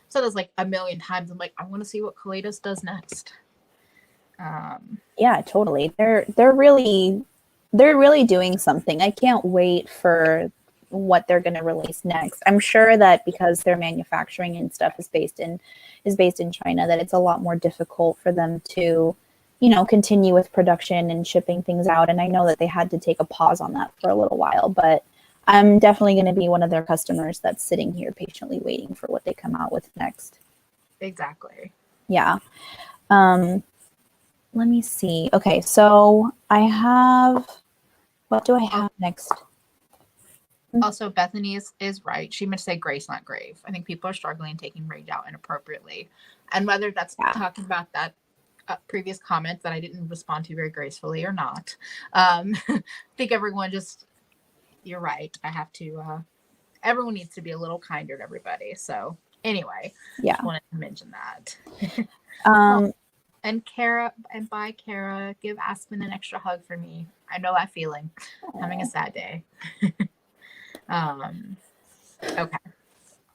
so there's like a million times I'm like, I want to see what Colatos does next. Yeah, totally. They're really doing something. I can't wait for what they're going to release next. I'm sure that because their manufacturing and stuff is based in China, that it's a lot more difficult for them to, you know, continue with production and shipping things out. And I know that they had to take a pause on that for a little while, but I'm definitely going to be one of their customers that's sitting here patiently waiting for what they come out with next. Exactly. Yeah. Let me see. Okay, so I have, what do I have next? Also, Bethany is right. She meant to say grace, not grave. I think people are struggling taking rage out inappropriately. And whether that's talking about that previous comment that I didn't respond to very gracefully or not, I think everyone just, you're right. I have to, everyone needs to be a little kinder to everybody. So anyway, just wanted to mention that. And Kara, and bye, Kara. Give Aspen an extra hug for me. I know that feeling. I'm having a sad day.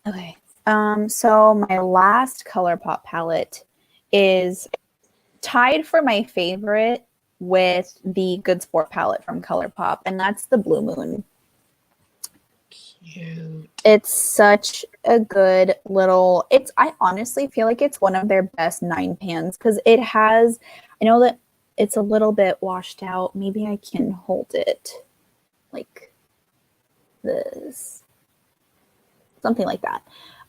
Okay. So my last ColourPop palette is tied for my favorite with the Good Sport palette from ColourPop, and that's the Blue Moon. Cute. It's such a good little, I honestly feel like it's one of their best 9 pans because it has, I know that it's a little bit washed out. Maybe I can hold it like this, something like that.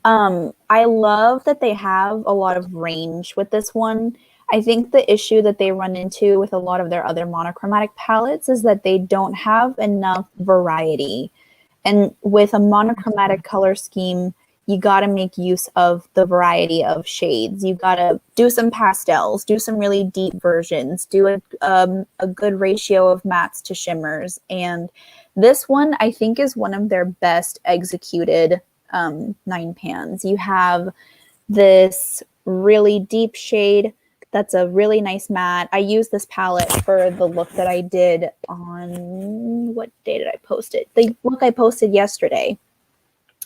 I love that they have a lot of range with this one. I think the issue that they run into with a lot of their other monochromatic palettes is that they don't have enough variety. And with a monochromatic color scheme, you got to make use of the variety of shades. You got to do some pastels, do some really deep versions, do a good ratio of mattes to shimmers. And this one, I think, is one of their best executed 9 pans. You have this really deep shade that's a really nice matte. I used this palette for the look that I did on, what day did I post it? The look I posted yesterday.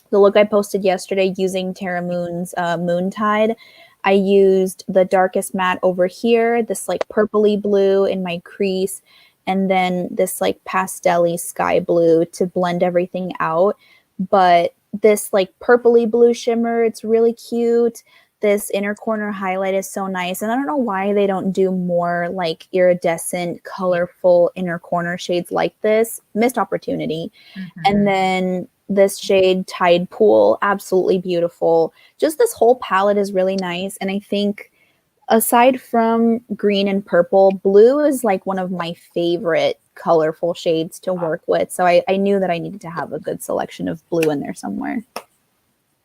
The look I posted yesterday using Tara Moon's Moontide. I used the darkest matte over here, this like purpley blue in my crease, and then this like pastel-y sky blue to blend everything out. But this like purpley blue shimmer, it's really cute. This inner corner highlight is so nice. And I don't know why they don't do more like iridescent, colorful inner corner shades like this. Missed opportunity. Mm-hmm. And then this shade, Tide Pool, absolutely beautiful. Just this whole palette is really nice. And I think aside from green and purple, blue is like one of my favorite colorful shades to work with. So I knew that I needed to have a good selection of blue in there somewhere.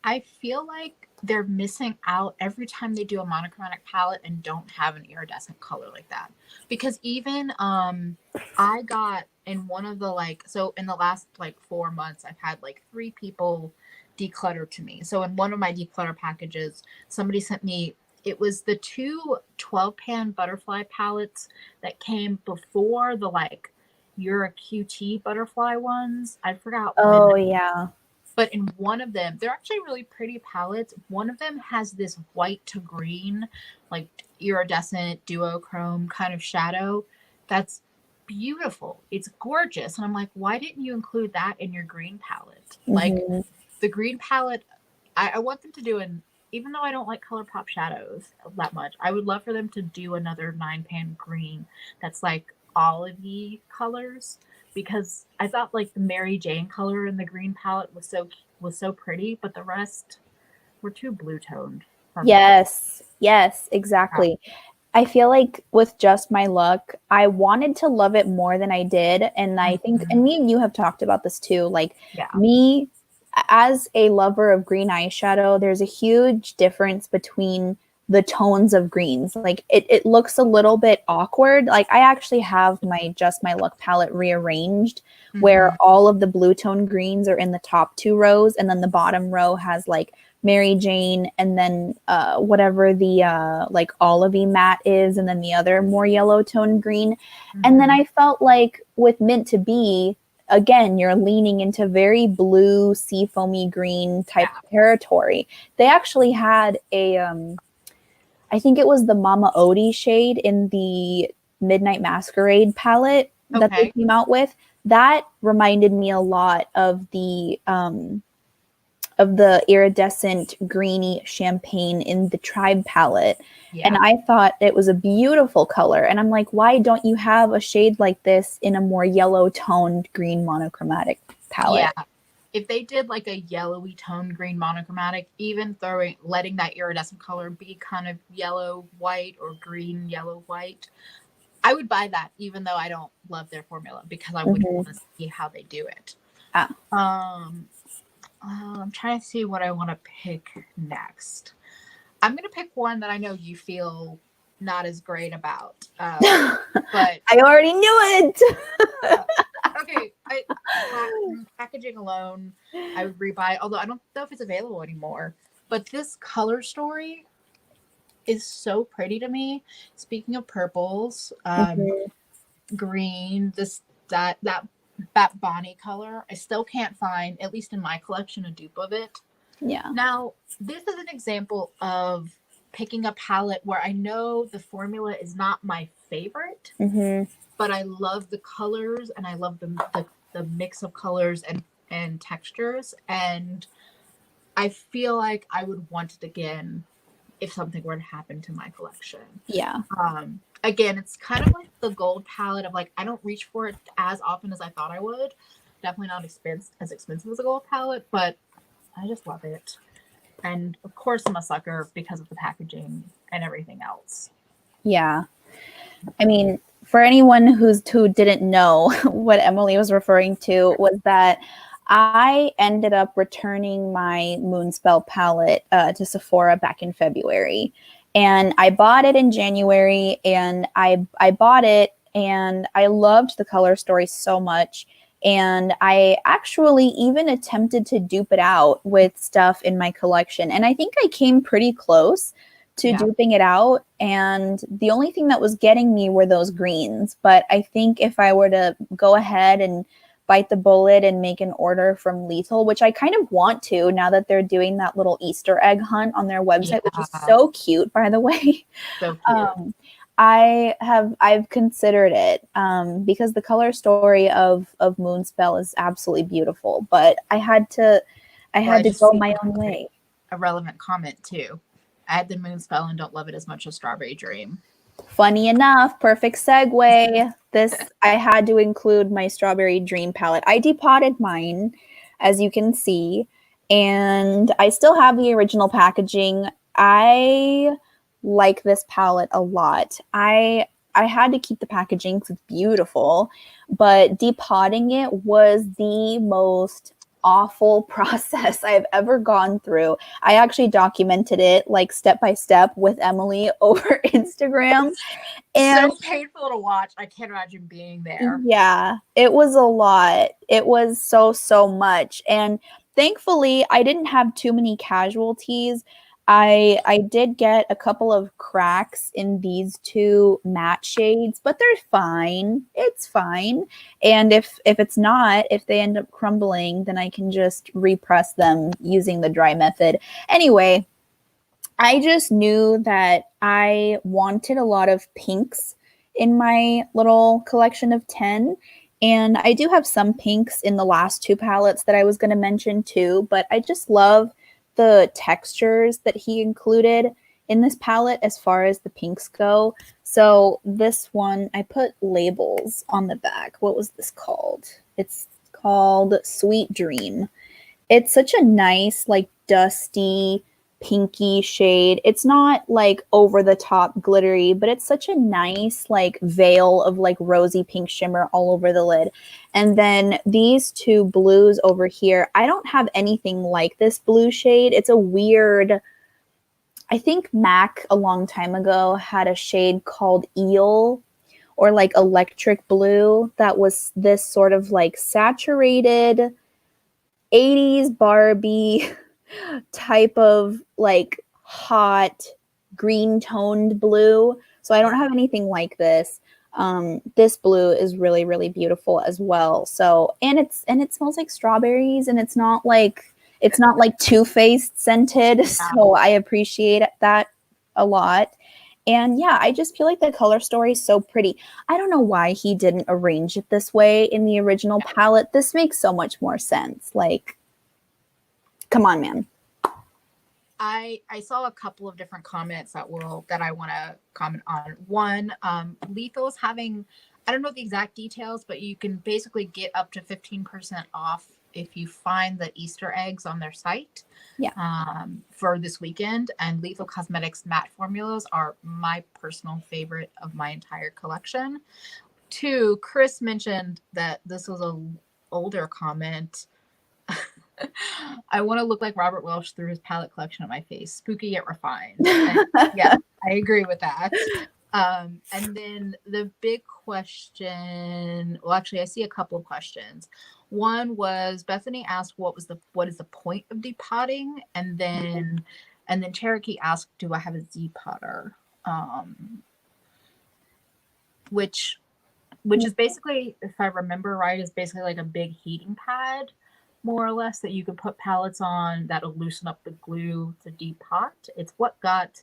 I feel like they're missing out every time they do a monochromatic palette and don't have an iridescent color like that. Because even I got in one of the so in the last 4 months, I've had 3 people declutter to me. So in one of my declutter packages, somebody sent me, it was the 2 12-pan butterfly palettes that came before the You're a QT butterfly ones. I forgot. Oh, yeah. But in one of them, they're actually really pretty palettes. One of them has this white to green, iridescent duochrome kind of shadow. That's beautiful. It's gorgeous. And I'm like, why didn't you include that in your green palette? Mm-hmm. The green palette, I want them to do even though I don't like ColourPop shadows that much, I would love for them to do another 9-pan green that's olive-y colors. Because I thought the Mary Jane color in the green palette was so pretty, but the rest were too blue toned. Yes, exactly. Yeah. I feel like with Just My Luck, I wanted to love it more than I did. And I think, and me and you have talked about this too, me as a lover of green eyeshadow, there's a huge difference between the tones of greens. It looks a little bit awkward. I actually have my Just My Luck palette rearranged where all of the blue tone greens are in the top 2 rows, and then the bottom row has Mary Jane, and then whatever the like olivey matte is, and then the other more yellow tone green. Mm-hmm. And then I felt like with Mint to Be, again, you're leaning into very blue, seafoamy green type territory. They actually had a, I think it was the Mama Odie shade in the Midnight Masquerade palette that they came out with. That reminded me a lot of the iridescent greeny champagne in the Tribe palette. Yeah. And I thought it was a beautiful color. And I'm like, why don't you have a shade like this in a more yellow toned green monochromatic palette? Yeah. If they did like a yellowy toned green monochromatic, even letting that iridescent color be kind of yellow white or green yellow white, I would buy that, even though I don't love their formula, because I would want to see how they do it. I'm trying to see what I want to pick next. I'm going to pick one that I know you feel not as great about, but I already knew it. Okay, packaging alone, I would rebuy, although I don't know if it's available anymore. But this color story is so pretty to me. Speaking of purples, green, that Bonnie color, I still can't find, at least in my collection, a dupe of it. Yeah. Now, this is an example of picking a palette where I know the formula is not my favorite, but I love the colors and I love the mix of colors and textures, and I feel like I would want it again if something were to happen to my collection. Yeah. Again, it's kind of like the gold palette of like, I don't reach for it as often as I thought I would. Definitely not as expensive as a gold palette, but I just love it. And of course I'm a sucker because of the packaging and everything else. Yeah. I mean, for anyone who didn't know, what Emily was referring to was that I ended up returning my Moonspell palette to Sephora back in February. And I bought it in January, and I bought it and I loved the color story so much. And I actually even attempted to dupe it out with stuff in my collection. And I think I came pretty close to duping it out. And the only thing that was getting me were those greens. But I think if I were to go ahead and bite the bullet and make an order from Lethal, which I kind of want to now that they're doing that little Easter egg hunt on their website, which is so cute, by the way. So cute. I've considered it because the color story of Moonspell is absolutely beautiful, but I had to go my own way. A relevant comment too. I had the Moonspell and don't love it as much as Strawberry Dream. Funny enough, perfect segue. I had to include my Strawberry Dream palette. I depotted mine, as you can see, and I still have the original packaging. I like this palette a lot. I had to keep the packaging because it's beautiful, but depotting it was the most awful process I've ever gone through. I actually documented it like step by step with Emily over Instagram. And so painful to watch. I can't imagine being there. Yeah, it was a lot. It was so much. And thankfully, I didn't have too many casualties. I did get a couple of cracks in these two matte shades, but they're fine. It's fine. And if they end up crumbling, then I can just repress them using the dry method. Anyway, I just knew that I wanted a lot of pinks in my little collection of 10. And I do have some pinks in the last two palettes that I was going to mention too, but I just love the textures that he included in this palette as far as the pinks go. So this one, I put labels on the back. What was this called? It's called Sweet Dream. It's such a nice, like, dusty, pinky shade. It's not like over the top glittery, but it's such a nice like veil of like rosy pink shimmer all over the lid. And then these two blues over here, I don't have anything like this blue shade. It's a weird, I think MAC a long time ago had a shade called Eel or like electric blue that was this sort of like saturated 80s Barbie type of like hot green toned blue. So I don't have anything like this. This blue is really, really beautiful as well. So, and it smells like strawberries, and it's not like Too Faced scented. Yeah. So I appreciate that a lot. And yeah, I just feel like the color story is so pretty. I don't know why he didn't arrange it this way in the original palette. This makes so much more sense. Like, come on, man. I saw a couple of different comments that I want to comment on. One, Lethal is having, I don't know the exact details, but you can basically get up to 15% off if you find the Easter eggs on their site. Yeah. For this weekend. And Lethal Cosmetics matte formulas are my personal favorite of my entire collection. Two, Chris mentioned that this was an older comment. I want to look like Robert Welsh through his palette collection at my face. Spooky yet refined. And yeah, I agree with that. And then the big question, well, actually, I see a couple of questions. One was Bethany asked, what is the point of depotting? And then Cherokee asked, do I have a Z-potter? Which is basically, if I remember right, is basically like a big heating pad, more or less, that you could put palettes on that'll loosen up the glue to depot. It's what got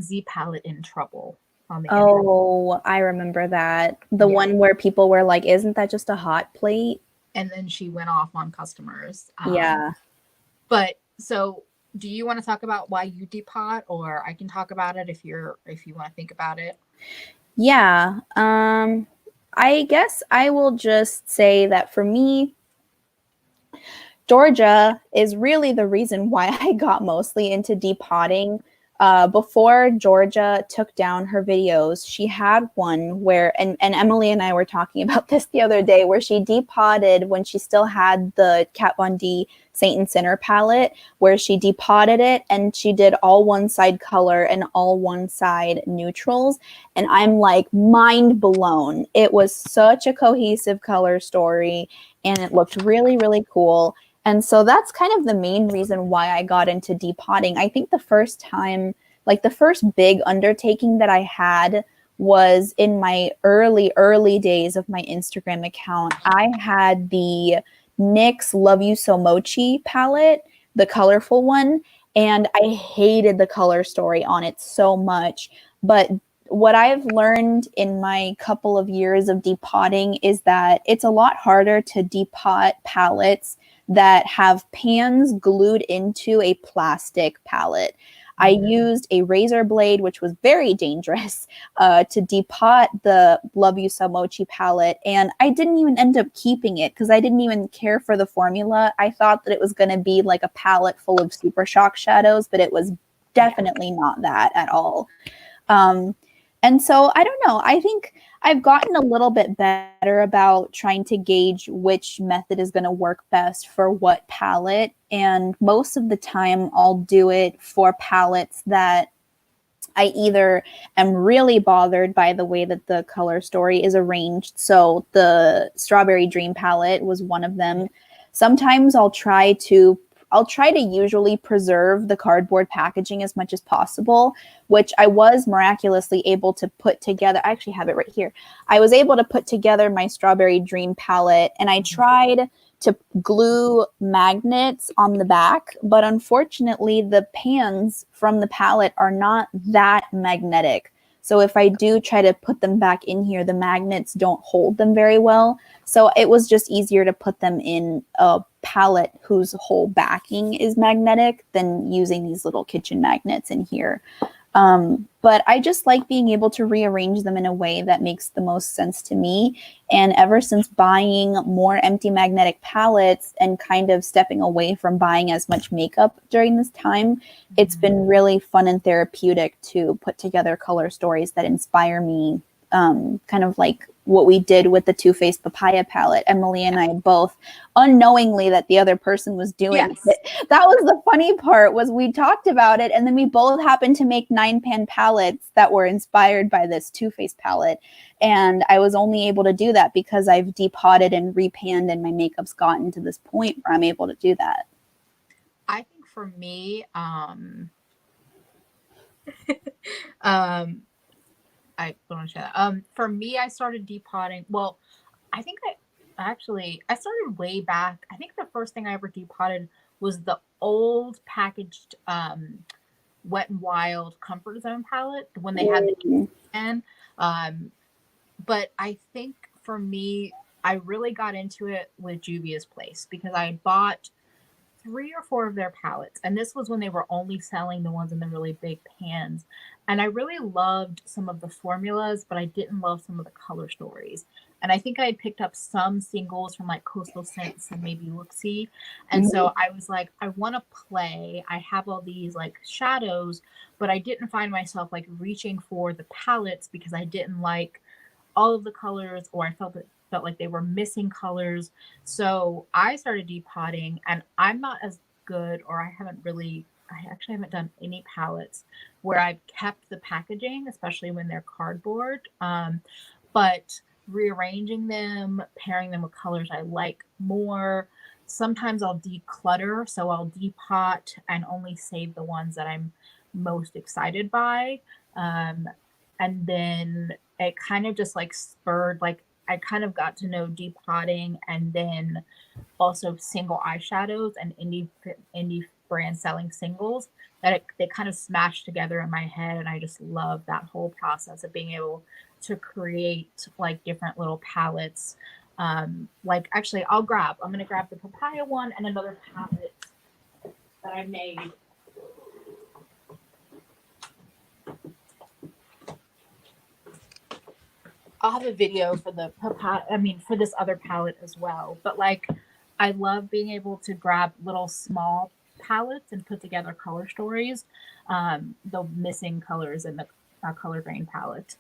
Z Palette in trouble on the internet. Oh, I remember that. The one where people were like, isn't that just a hot plate? And then she went off on customers. Yeah. But so do you want to talk about why you depot, or I can talk about it if you want to think about it? Yeah. I guess I will just say that for me, Georgia is really the reason why I got mostly into depotting. Before Georgia took down her videos, she had one where, and Emily and I were talking about this the other day, where she depotted when she still had the Kat Von D Saint and Sinner palette, where she depotted it and she did all one side color and all one side neutrals. And I'm like mind blown. It was such a cohesive color story and it looked really, really cool. And so that's kind of the main reason why I got into depotting. I think the first time, like the first big undertaking that I had was in my early days of my Instagram account. I had the NYX Love You So Mochi palette, the colorful one, and I hated the color story on it so much. But what I've learned in my couple of years of depotting is that it's a lot harder to depot palettes that have pans glued into a plastic palette. I used a razor blade, which was very dangerous, to depot the Love You So Mochi palette. And I didn't even end up keeping it because I didn't even care for the formula. I thought that it was going to be like a palette full of Super Shock shadows, but it was definitely not that at all. And so I don't know. I think I've gotten a little bit better about trying to gauge which method is going to work best for what palette. And most of the time I'll do it for palettes that I either am really bothered by the way that the color story is arranged. So the Strawberry Dream palette was one of them. Sometimes I'll try to usually preserve the cardboard packaging as much as possible, which I was miraculously able to put together. I actually have it right here. I was able to put together my Strawberry Dream palette, and I tried to glue magnets on the back, but unfortunately the pans from the palette are not that magnetic. So if I do try to put them back in here, the magnets don't hold them very well. So it was just easier to put them in a palette whose whole backing is magnetic than using these little kitchen magnets in here. But I just like being able to rearrange them in a way that makes the most sense to me. And ever since buying more empty magnetic palettes and kind of stepping away from buying as much makeup during this time, it's been really fun and therapeutic to put together color stories that inspire me, kind of like what we did with the Too Faced Papaya palette. Emily and I both, unknowingly that the other person was doing it. That was the funny part, was we talked about it and then we both happened to make 9-pan palettes that were inspired by this Too Faced palette. And I was only able to do that because I've depotted and repanned and my makeup's gotten to this point where I'm able to do that. I think for me, um, I don't want to share that. For me, I started depotting. Well, I think I started way back. I think the first thing I ever depotted was the old packaged Wet and Wild Comfort Zone palette when they had the and but I think for me, I really got into it with Juvia's Place because I had bought 3 or 4 of their palettes, and this was when they were only selling the ones in the really big pans. And I really loved some of the formulas, but I didn't love some of the color stories. And I think I had picked up some singles from like Coastal Scents and maybe Looksy. And so I was like, I want to play. I have all these like shadows, but I didn't find myself like reaching for the palettes because I didn't like all of the colors, or I felt like they were missing colors. So I started depotting, and I'm not as good, or I actually haven't done any palettes where I've kept the packaging, especially when they're cardboard. But rearranging them, pairing them with colors I like more. Sometimes I'll declutter, so I'll depot and only save the ones that I'm most excited by. And then it kind of just like spurred, like I kind of got to know depotting, and then also single eyeshadows and indie brand selling singles that they kind of smashed together in my head. And I just love that whole process of being able to create like different little palettes. Like actually I'm gonna grab the papaya one and another palette that I made. I'll have a video for the papaya, for this other palette as well. But like, I love being able to grab little small palettes and put together color stories, the missing colors in the color grain palette.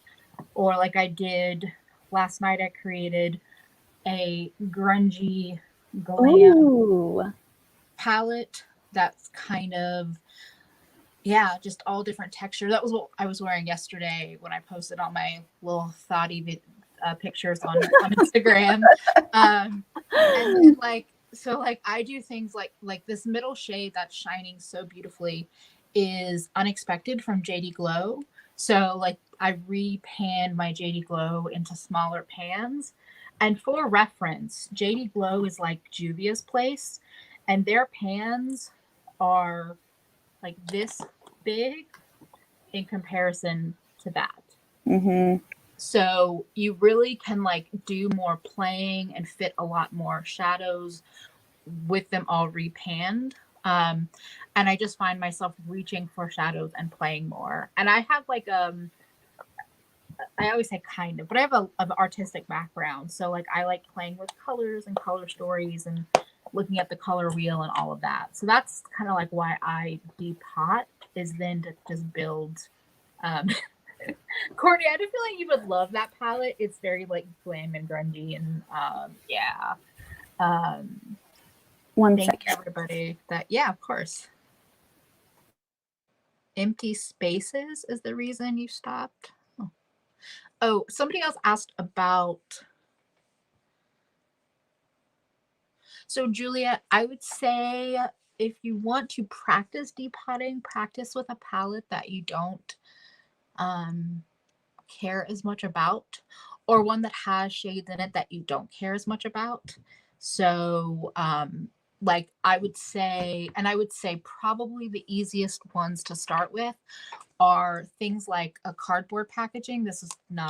Or like I did last night, I created a grungy glam palette that's kind of, yeah, just all different texture. That was what I was wearing yesterday when I posted all my little thoughty pictures on Instagram. And then like I do things like this middle shade that's shining so beautifully is Unexpected from JD Glow. So like I repanned my JD Glow into smaller pans. And for reference, JD Glow is like Juvia's Place, and their pans are like this big in comparison to that. Mm-hmm. So you really can like do more playing and fit a lot more shadows with them all repanned. And I just find myself reaching for shadows and playing more. And I have like I always say kind of, but I have an artistic background. So like I like playing with colors and color stories and looking at the color wheel and all of that. So that's kind of like why I depot, is then to just build. Courtney, I do feel like you would love that palette. It's very like glam and grungy, and yeah. One Thank second. you everybody. Yeah, of course. Empty spaces is the reason you stopped. Oh, somebody else asked about. So Julia, I would say if you want to practice depotting, practice with a palette that you don't care as much about, or one that has shades in it that you don't care as much about. So like I would say probably the easiest ones to start with are things like a cardboard packaging. This is a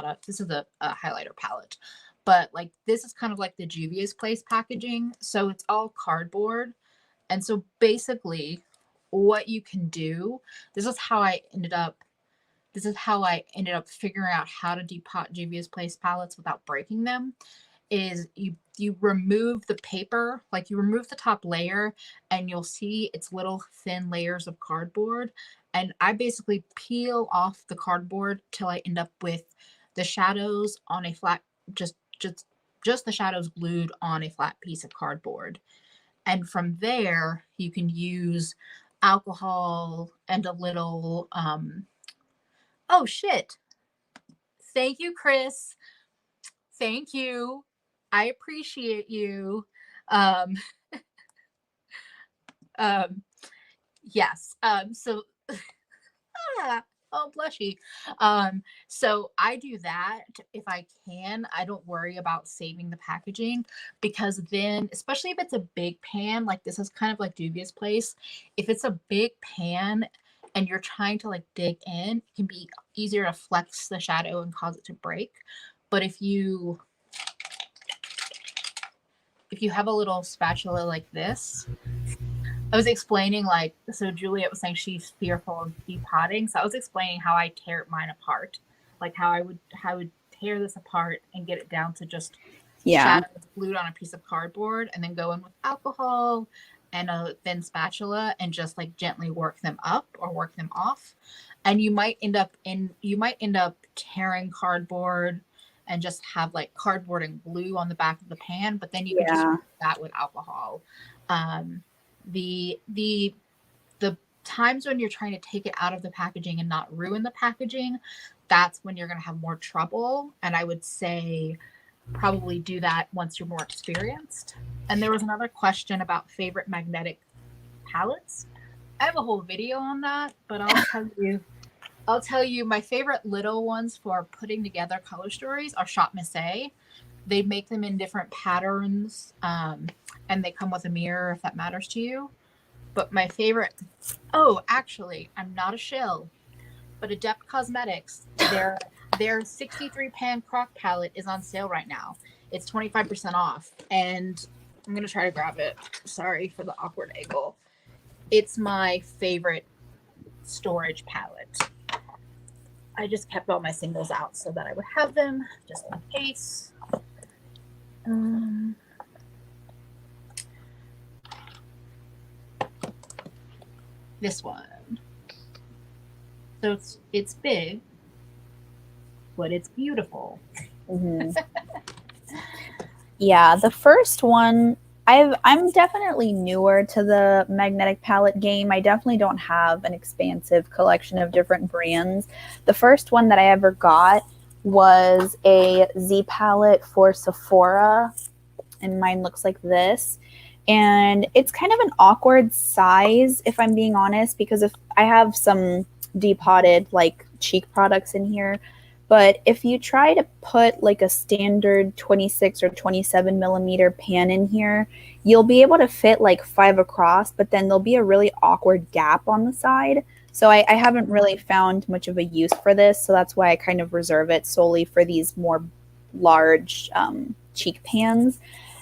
highlighter palette, but like this is kind of like the Juvia's Place packaging. So it's all cardboard. And so basically what you can do, this is how I ended up figuring out how to depot Juvia's Place palettes without breaking them, is you remove the paper, like you remove the top layer, and you'll see it's little thin layers of cardboard. And I basically peel off the cardboard till I end up with the shadows on a flat, just the shadows glued on a flat piece of cardboard. And from there, you can use alcohol and a little, oh shit. Thank you, Chris. Thank you. I appreciate you. Um, yes. So oh, blushy. So I do that if I can. I don't worry about saving the packaging because then, especially if it's a big pan, like this is kind of like Juvia's place. If it's a big pan and you're trying to like dig in, it can be easier to flex the shadow and cause it to break. But if you have a little spatula like this, I was explaining like, so Juliet was saying she's fearful of depotting. So I was explaining how I tear mine apart, like how I would tear this apart and get it down to just shadows glued on a piece of cardboard, and then go in with alcohol and a thin spatula and just like gently work them up or work them off. And you might end up tearing cardboard and just have like cardboard and glue on the back of the pan, but then you can just work that with alcohol. The times when you're trying to take it out of the packaging and not ruin the packaging, that's when you're going to have more trouble. And I would say probably do that once you're more experienced. And there was another question about favorite magnetic palettes. I have a whole video on that, but I'll tell you my favorite little ones for putting together color stories are Shop Missy. They make them in different patterns, and they come with a mirror if that matters to you. But my favorite, actually, I'm not a shill, but Adept Cosmetics, their 63 pan crock palette is on sale right now. It's 25% off, and I'm gonna try to grab it. Sorry for the awkward angle. It's my favorite storage palette. I just kept all my singles out so that I would have them just in case. This one. So it's big, but it's beautiful. Mm-hmm. Yeah, the first one, I'm definitely newer to the magnetic palette game. I definitely don't have an expansive collection of different brands. The first one that I ever got was a Z palette for Sephora, and mine looks like this. And it's kind of an awkward size, if I'm being honest, because if I have some depotted like cheek products in here, but if you try to put like a standard 26 or 27 millimeter pan in here, you'll be able to fit like 5 across, but then there'll be a really awkward gap on the side. So I haven't really found much of a use for this. So that's why I kind of reserve it solely for these more large cheek pans.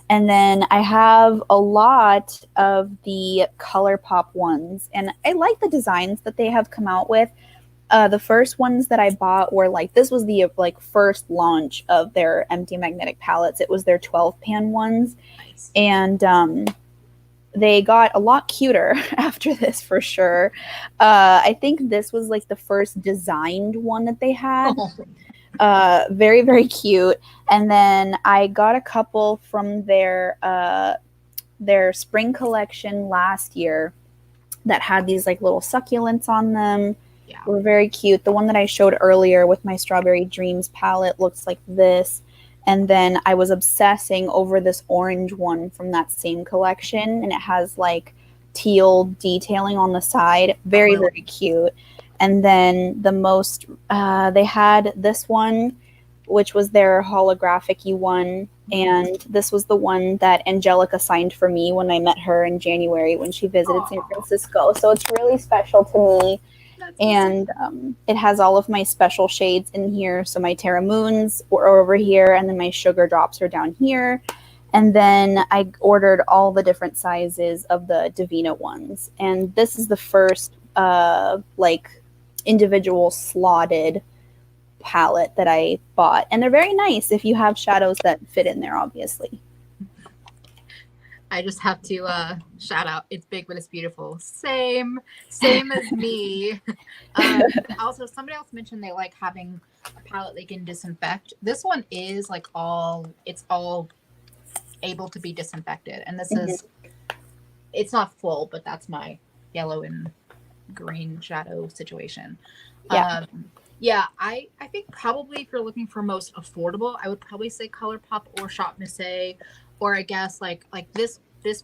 And then I have a lot of the ColourPop ones, and I like the designs that they have come out with. The first ones that I bought were like, this was the like first launch of their empty magnetic palettes. It was their 12 pan ones. Nice. And they got a lot cuter after this for sure. I think this was like the first designed one that they had. Very, very cute. And then I got a couple from their spring collection last year that had these like little succulents on them. Yeah. Were very cute. The one that I showed earlier with my Strawberry Dreams palette looks like this. And then I was obsessing over this orange one from that same collection, and it has like teal detailing on the side. Very, very cute. And then the most, they had this one, which was their holographic-y one. And this was the one that Angelica signed for me when I met her in January when she visited San Francisco. So it's really special to me. And it has all of my special shades in here. So my Terra Moons are over here, and then my Sugar Drops are down here. And then I ordered all the different sizes of the Divina ones. And this is the first like individual slotted palette that I bought. And they're very nice if you have shadows that fit in there, obviously. I just have to shout out, it's big but it's beautiful. Same as me. Also, somebody else mentioned they like having a palette they can disinfect. This one is like it's all able to be disinfected, and this is, it's not full, but that's my yellow and green shadow situation. Yeah. I think probably if you're looking for most affordable, I would probably say ColourPop or Shop Missy, or I guess like this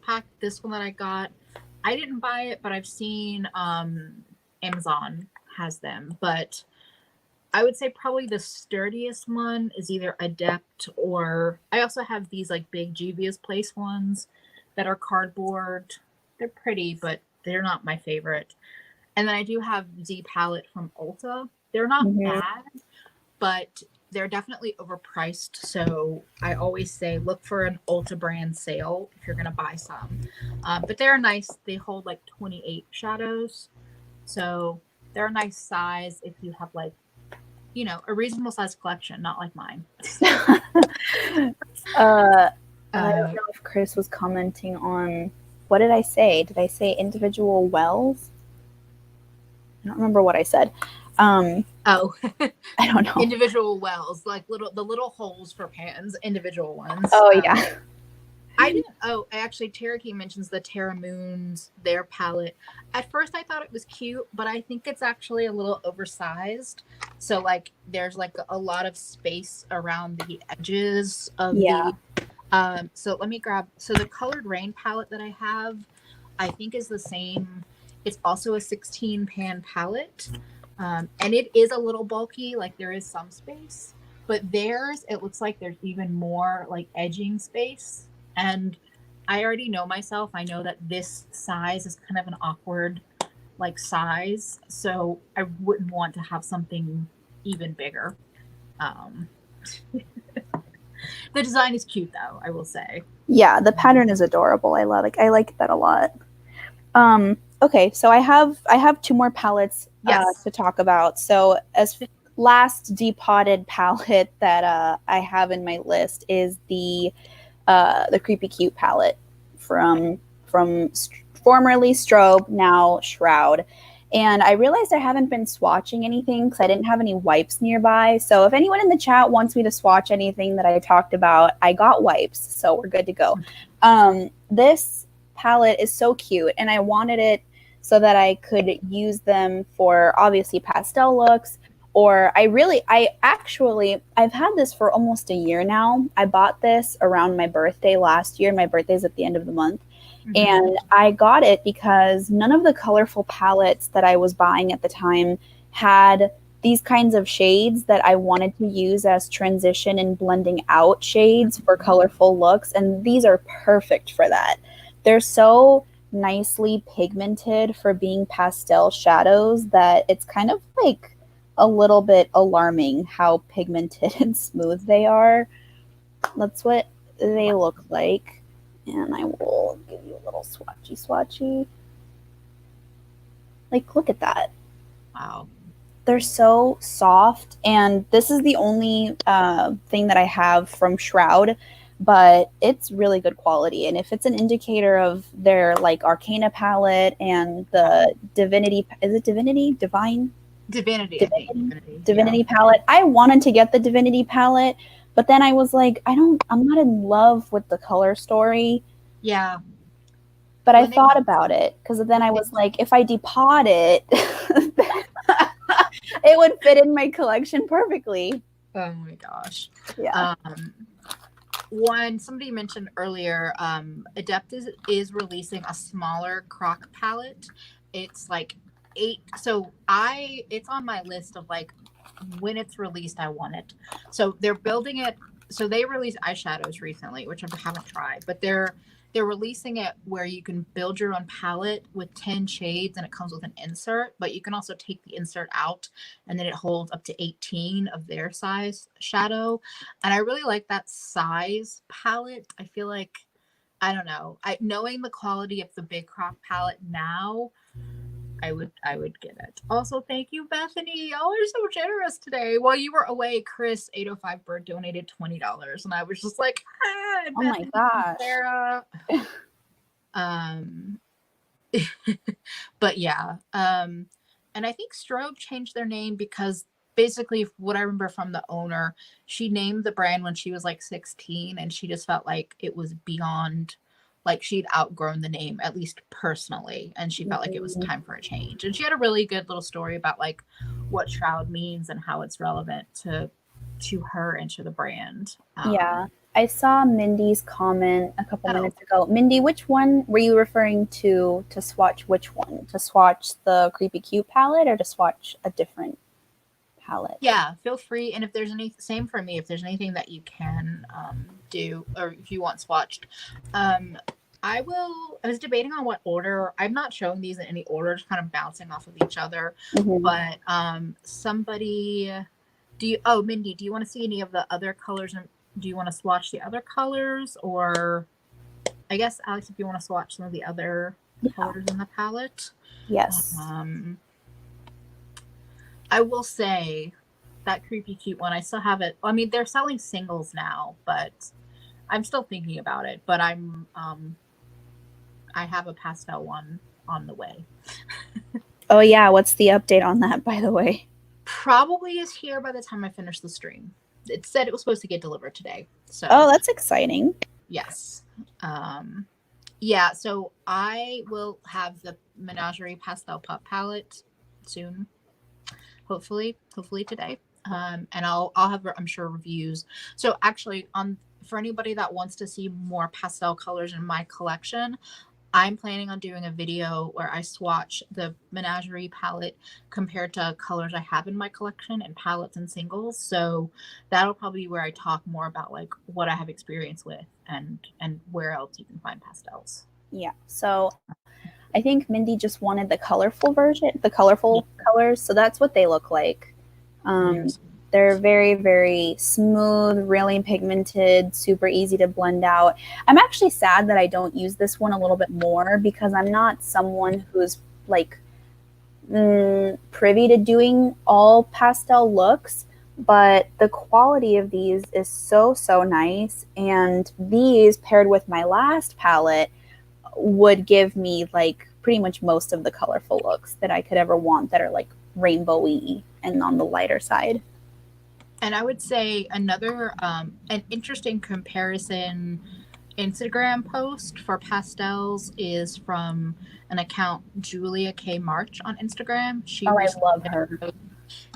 pack, this one that I got, I didn't buy it, but I've seen Amazon has them. But I would say probably the sturdiest one is either Adept, or I also have these like big Juvia's Place ones that are cardboard. They're pretty, but they're not my favorite. And then I do have Z Palette from Ulta. They're not bad, but they're definitely overpriced. So I always say look for an Ulta brand sale if you're going to buy some. But they're nice. They hold like 28 shadows. So they're a nice size if you have like, you know, a reasonable size collection, not like mine. I don't know if Chris was commenting on, what did I say? Did I say individual wells? I don't remember what I said. I don't know. Individual wells, like the little holes for pans, individual ones. Oh, yeah. I didn't. Oh, actually, Cherokee mentions the Terra Moons, their palette. At first, I thought it was cute, but I think it's actually a little oversized. So, like, there's like a lot of space around the edges of the. So let me grab. So the Colored Rain palette that I have, I think is the same. It's also a 16 pan palette, and it is a little bulky. Like there is some space, but theirs it looks like there's even more like edging space. And I already know myself. I know that this size is kind of an awkward like size. So I wouldn't want to have something even bigger. The design is cute though, I will say. Yeah, the pattern is adorable. I like that a lot. Okay, so I have two more palettes to talk about. So as last depotted palette that I have in my list is the Creepy Cute palette from formerly Strobe, now Shroud. And I realized I haven't been swatching anything because I didn't have any wipes nearby. So if anyone in the chat wants me to swatch anything that I talked about, I got wipes, so we're good to go. This palette is so cute, and I wanted it so that I could use them for obviously pastel looks. Or I've had this for almost a year now. I bought this around my birthday last year. My birthday's at the end of the month. And I got it because none of the colorful palettes that I was buying at the time had these kinds of shades that I wanted to use as transition and blending out shades for colorful looks. And these are perfect for that. They're so nicely pigmented for being pastel shadows that it's kind of like a little bit alarming how pigmented and smooth they are. That's what they look like. And I will give you a little swatchy. Like, look at that. Wow. They're so soft. And this is the only thing that I have from Shroud, but it's really good quality. And if it's an indicator of their, like, Arcana palette and the Divinity, is it Divinity? Divinity palette. I wanted to get the Divinity palette, but then I was like, I'm not in love with the color story. Yeah. But I thought about it because then I was like, if I depot it, it would fit in my collection perfectly. Oh my gosh. Yeah. Somebody mentioned earlier, Adept is releasing a smaller croc palette. It's like 8. So it's on my list of like when it's released, I want it. So they're building it. So they released eyeshadows recently, which I haven't tried, but they're releasing it where you can build your own palette with 10 shades and it comes with an insert, but you can also take the insert out and then it holds up to 18 of their size shadow. And I really like that size palette. I feel like, I don't know, knowing the quality of the Big Croc palette now, I would get it. Also, thank you, Bethany. Y'all are so generous today. While you were away, Chris 805 Bird donated $20, and I was just like, oh my gosh, Sarah. But yeah, and I think Strobe changed their name because basically, what I remember from the owner, she named the brand when she was like 16, and she just felt like it was beyond. Like she'd outgrown the name, at least personally, and she felt like it was time for a change. And she had a really good little story about like what Shroud means and how it's relevant to to her and to the brand. Yeah. I saw Mindy's comment a couple Oh. minutes ago. Mindy, which one were you referring to swatch which one? To swatch the Creepy Cute palette or to swatch a different palette? Yeah, feel free. And if there's any, same for me, if there's anything that you can do, or if you want swatched, I was debating on what order. I'm not showing these in any order, just kind of bouncing off of each other. Mhm. But Mindy, do you want to see any of the other colors? And do you want to swatch the other colors? Or I guess, Alex, if you want to swatch some of the other colors in the palette. Yes. I will say that Creepy Cute one, I still have it. I mean, they're selling singles now, but I'm still thinking about it. But I have a pastel one on the way. Oh yeah, what's the update on that, by the way? Probably is here by the time I finish the stream. It said it was supposed to get delivered today. So Oh, that's exciting. yes. Yeah, so I will have the Menagerie Pastel Pup palette soon. Hopefully today. And I'll have, I'm sure, reviews. So actually, for anybody that wants to see more pastel colors in my collection, I'm planning on doing a video where I swatch the Menagerie palette compared to colors I have in my collection and palettes and singles. So that'll probably be where I talk more about like what I have experience with and where else you can find pastels. Yeah. So I think Mindy just wanted the colorful version, the colorful colors. So that's what they look like. They're very, very smooth, really pigmented, super easy to blend out. I'm actually sad that I don't use this one a little bit more because I'm not someone who's like privy to doing all pastel looks, but the quality of these is so, so nice. And these paired with my last palette would give me like pretty much most of the colorful looks that I could ever want that are like rainbowy and on the lighter side. And I would say another an interesting comparison Instagram post for pastels is from an account, Julia K. March on Instagram. I love her.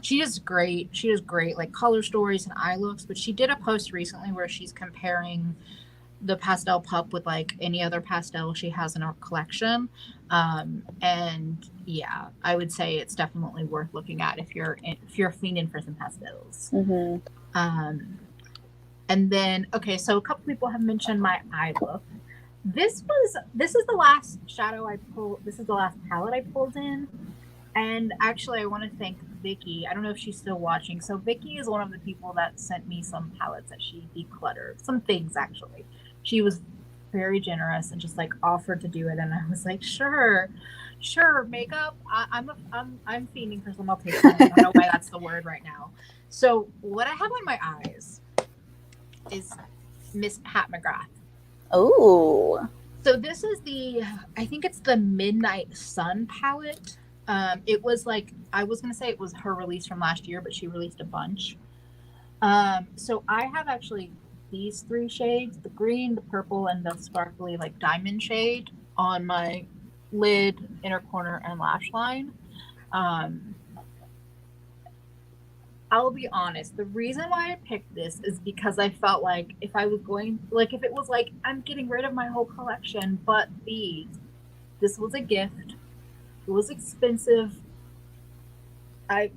She is great. She does great like color stories and eye looks, but she did a post recently where she's comparing the pastel pup with like any other pastel she has in her collection. And yeah, I would say it's definitely worth looking at if you're fiending for some pastels. And then, okay, so a couple people have mentioned my eye look. This is the last shadow I pulled. This is the last palette I pulled in. And actually, I want to thank Vicky. I don't know if she's still watching. So Vicky is one of the people that sent me some palettes that she decluttered. Some things, actually. She was very generous and just like offered to do it. And I was like, sure, makeup. I'm fiending for some. I'll take some. I don't know why that's the word right now. So what I have on my eyes is Miss Pat McGrath. Oh. So this is I think it's the Midnight Sun palette. It was like, I was going to say it was her release from last year, but she released a bunch. So I have actually these three shades, the green, the purple, and the sparkly like diamond shade on my lid, inner corner, and lash line. I'll be honest, the reason why I picked this is because I felt like if it was like, I'm getting rid of my whole collection, but this was a gift. It was expensive. Yeah,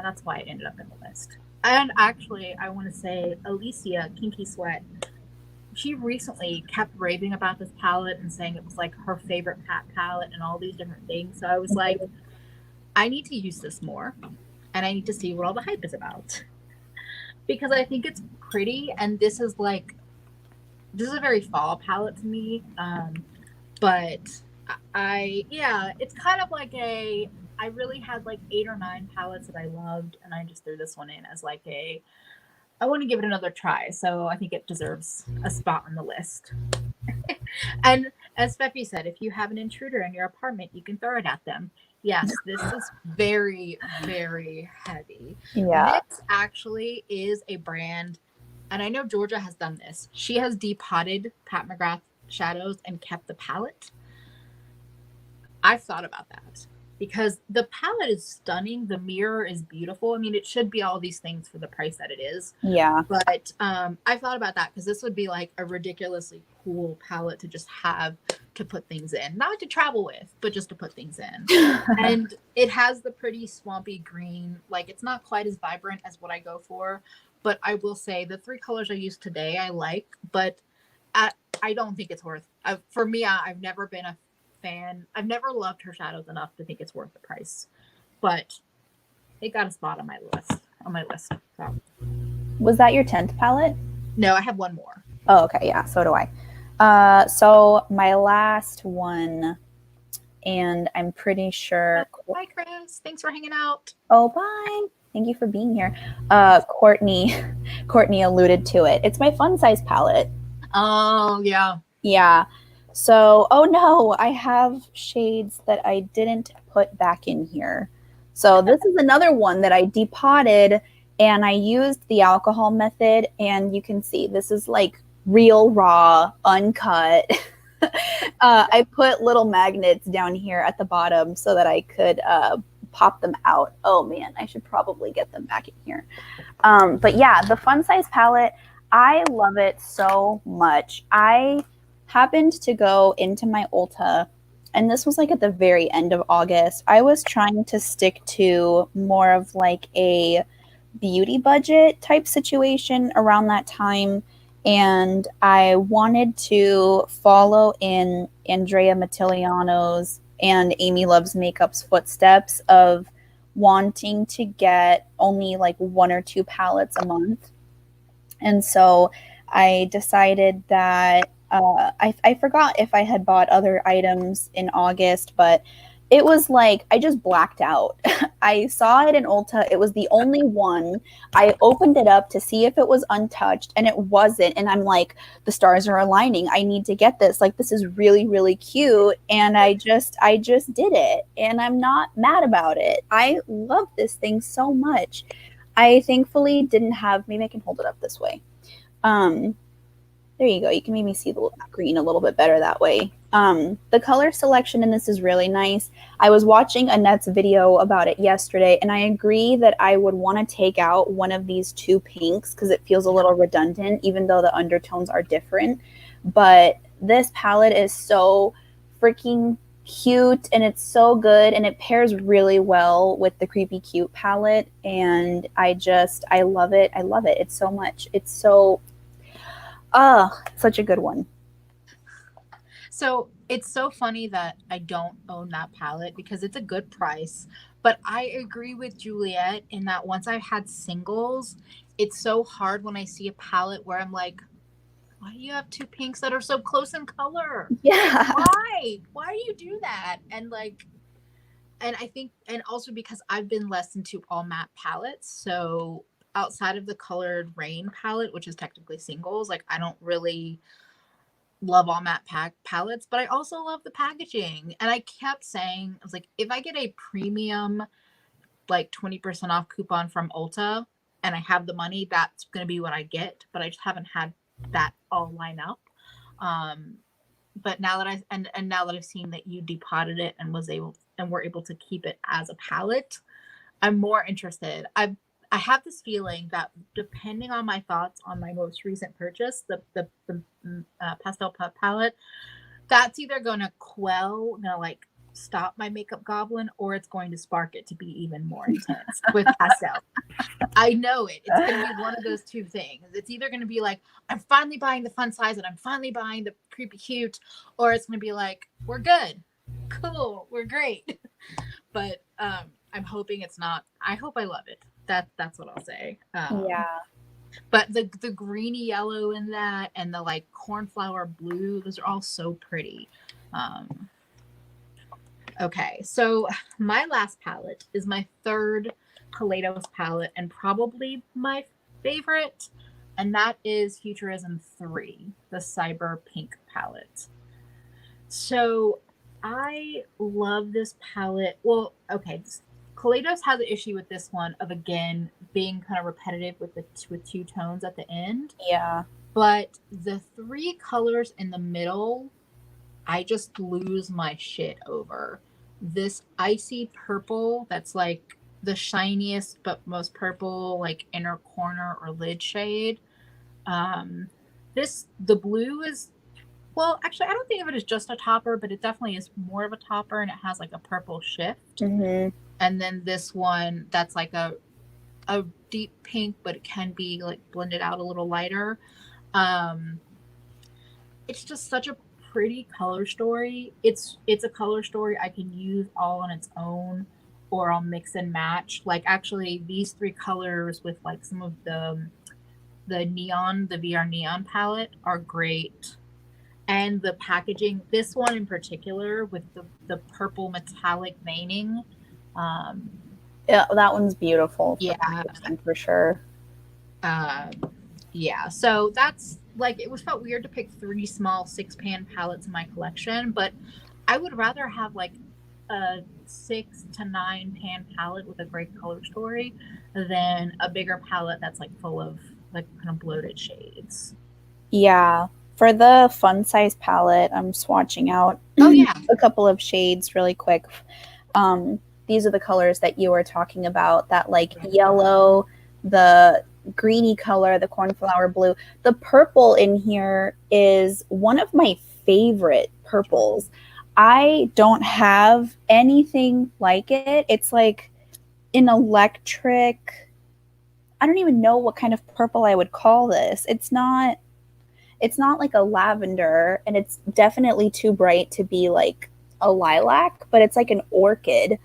that's why it ended up in the list. And actually, I want to say Alicia, Kinky Sweat, she recently kept raving about this palette and saying it was like her favorite Pat palette and all these different things. So I was like, I need to use this more. And I need to see what all the hype is about. Because I think it's pretty. And this is a very fall palette to me. But it's kind of like I really had like 8 or 9 palettes that I loved. And I just threw this one in as like I want to give it another try. So I think it deserves a spot on the list. And as Peppy said, if you have an intruder in your apartment, you can throw it at them. Yes, this is very, very heavy. Yeah. This actually is a brand, and I know Georgia has done this. She has depotted Pat McGrath shadows and kept the palette. I've thought about that. because the palette is stunning. The mirror is beautiful. I mean, it should be all these things for the price that it is. Yeah. But I thought about that because this would be like a ridiculously cool palette to just have to put things in. Not to travel with, but just to put things in. And it has the pretty swampy green. Like, it's not quite as vibrant as what I go for. But I will say the 3 colors I used today I like. But I don't think it's worth. For me, I've never been a fan. I've never loved her shadows enough to think it's worth the price. But it got a spot on my list. So. Was that your 10th palette? No, I have one more. Oh, okay. Yeah, so do I. So my last one, and I'm pretty sure. Bye, Chris. Thanks for hanging out. Oh, bye. Thank you for being here. Courtney alluded to it. It's my fun size palette. Oh, yeah. Yeah. So, oh no, I have shades that I didn't put back in here. So this is another one that I depotted, and I used the alcohol method, and you can see this is like real raw, uncut. I put little magnets down here at the bottom so that I could pop them out. Oh man, I should probably get them back in here. But yeah, the fun size palette, I love it so much. I happened to go into my Ulta, and this was like at the very end of August. I was trying to stick to more of like a beauty budget type situation around that time, and I wanted to follow in Andrea Mattiliano's and Amy Loves Makeup's footsteps of wanting to get only like 1 or 2 palettes a month. And so I decided that I forgot if I had bought other items in August, but it was like I just blacked out. I saw it in Ulta. It was the only one. I opened it up to see if it was untouched, and it wasn't. And I'm like, the stars are aligning. I need to get this. Like, this is really, really cute. And I just did it, and I'm not mad about it. I love this thing so much. I thankfully didn't have. Maybe I can hold it up this way. There you go. You can maybe see the green a little bit better that way. The color selection in this is really nice. I was watching Annette's video about it yesterday, and I agree that I would want to take out one of these 2 pinks because it feels a little redundant, even though the undertones are different. But this palette is so freaking cute, and it's so good, and it pairs really well with the Creepy Cute palette, and I love it. I love it. It's so much. It's so... such a good one. So it's so funny that I don't own that palette because it's a good price. But I agree with Juliet in that once I've had singles, it's so hard when I see a palette where I'm like, why do you have 2 pinks that are so close in color? Yeah. Why do you do that? And I think, and also because I've been less into all matte palettes, so outside of the Colored Rain palette, which is technically singles, like I don't really love all matte palettes, but I also love the packaging. And I kept saying, I was like, if I get a premium like 20% off coupon from Ulta and I have the money, that's going to be what I get. But I just haven't had that all line up. But now that now that I've seen that you depotted it and were able to keep it as a palette, I'm more interested. I have this feeling that depending on my thoughts on my most recent purchase, the Pastel Puff palette, that's either going to like stop my makeup goblin, or it's going to spark it to be even more intense with Pastel. I know it. It's going to be one of those 2 things. It's either going to be like, I'm finally buying the fun size and I'm finally buying the Creepy Cute, or it's going to be like, we're good. Cool. We're great. But I'm hoping it's not. I hope I love it. That's what I'll say. Yeah. But the greeny yellow in that and the like cornflower blue, those are all so pretty. Okay, so my last palette is my 3rd Colatos palette and probably my favorite, and that is Futurism 3, the Cyber Pink palette. So I love this palette. Well, okay, Colatos has an issue with this one of, again, being kind of repetitive with 2 tones at the end. Yeah. But the 3 colors in the middle, I just lose my shit over. this icy purple that's like the shiniest but most purple like inner corner or lid shade. The blue is, well, actually I don't think of it as just a topper, but it definitely is more of a topper, and it has like a purple shift. Mm-hmm. And then this one that's like a deep pink, but it can be like blended out a little lighter. It's just such a pretty color story. It's a color story I can use all on its own, or I'll mix and match. Like actually these three colors with like some of the neon, the VR neon palette are great. And the packaging, this one in particular with the purple metallic veining. Yeah, that one's beautiful. Yeah. For sure. Yeah, so that's like, it was felt weird to pick 3 small 6-pan palettes in my collection, but I would rather have like a 6 to 9 pan palette with a great color story than a bigger palette that's like full of like kind of bloated shades. Yeah. For the fun size palette, I'm swatching out a couple of shades really quick. These are the colors that you were talking about, that like yellow, the greeny color, the cornflower blue. The purple in here is one of my favorite purples. I don't have anything like it. It's like an electric, I don't even know what kind of purple I would call this. It's not like a lavender, and it's definitely too bright to be like a lilac, but it's like an orchid.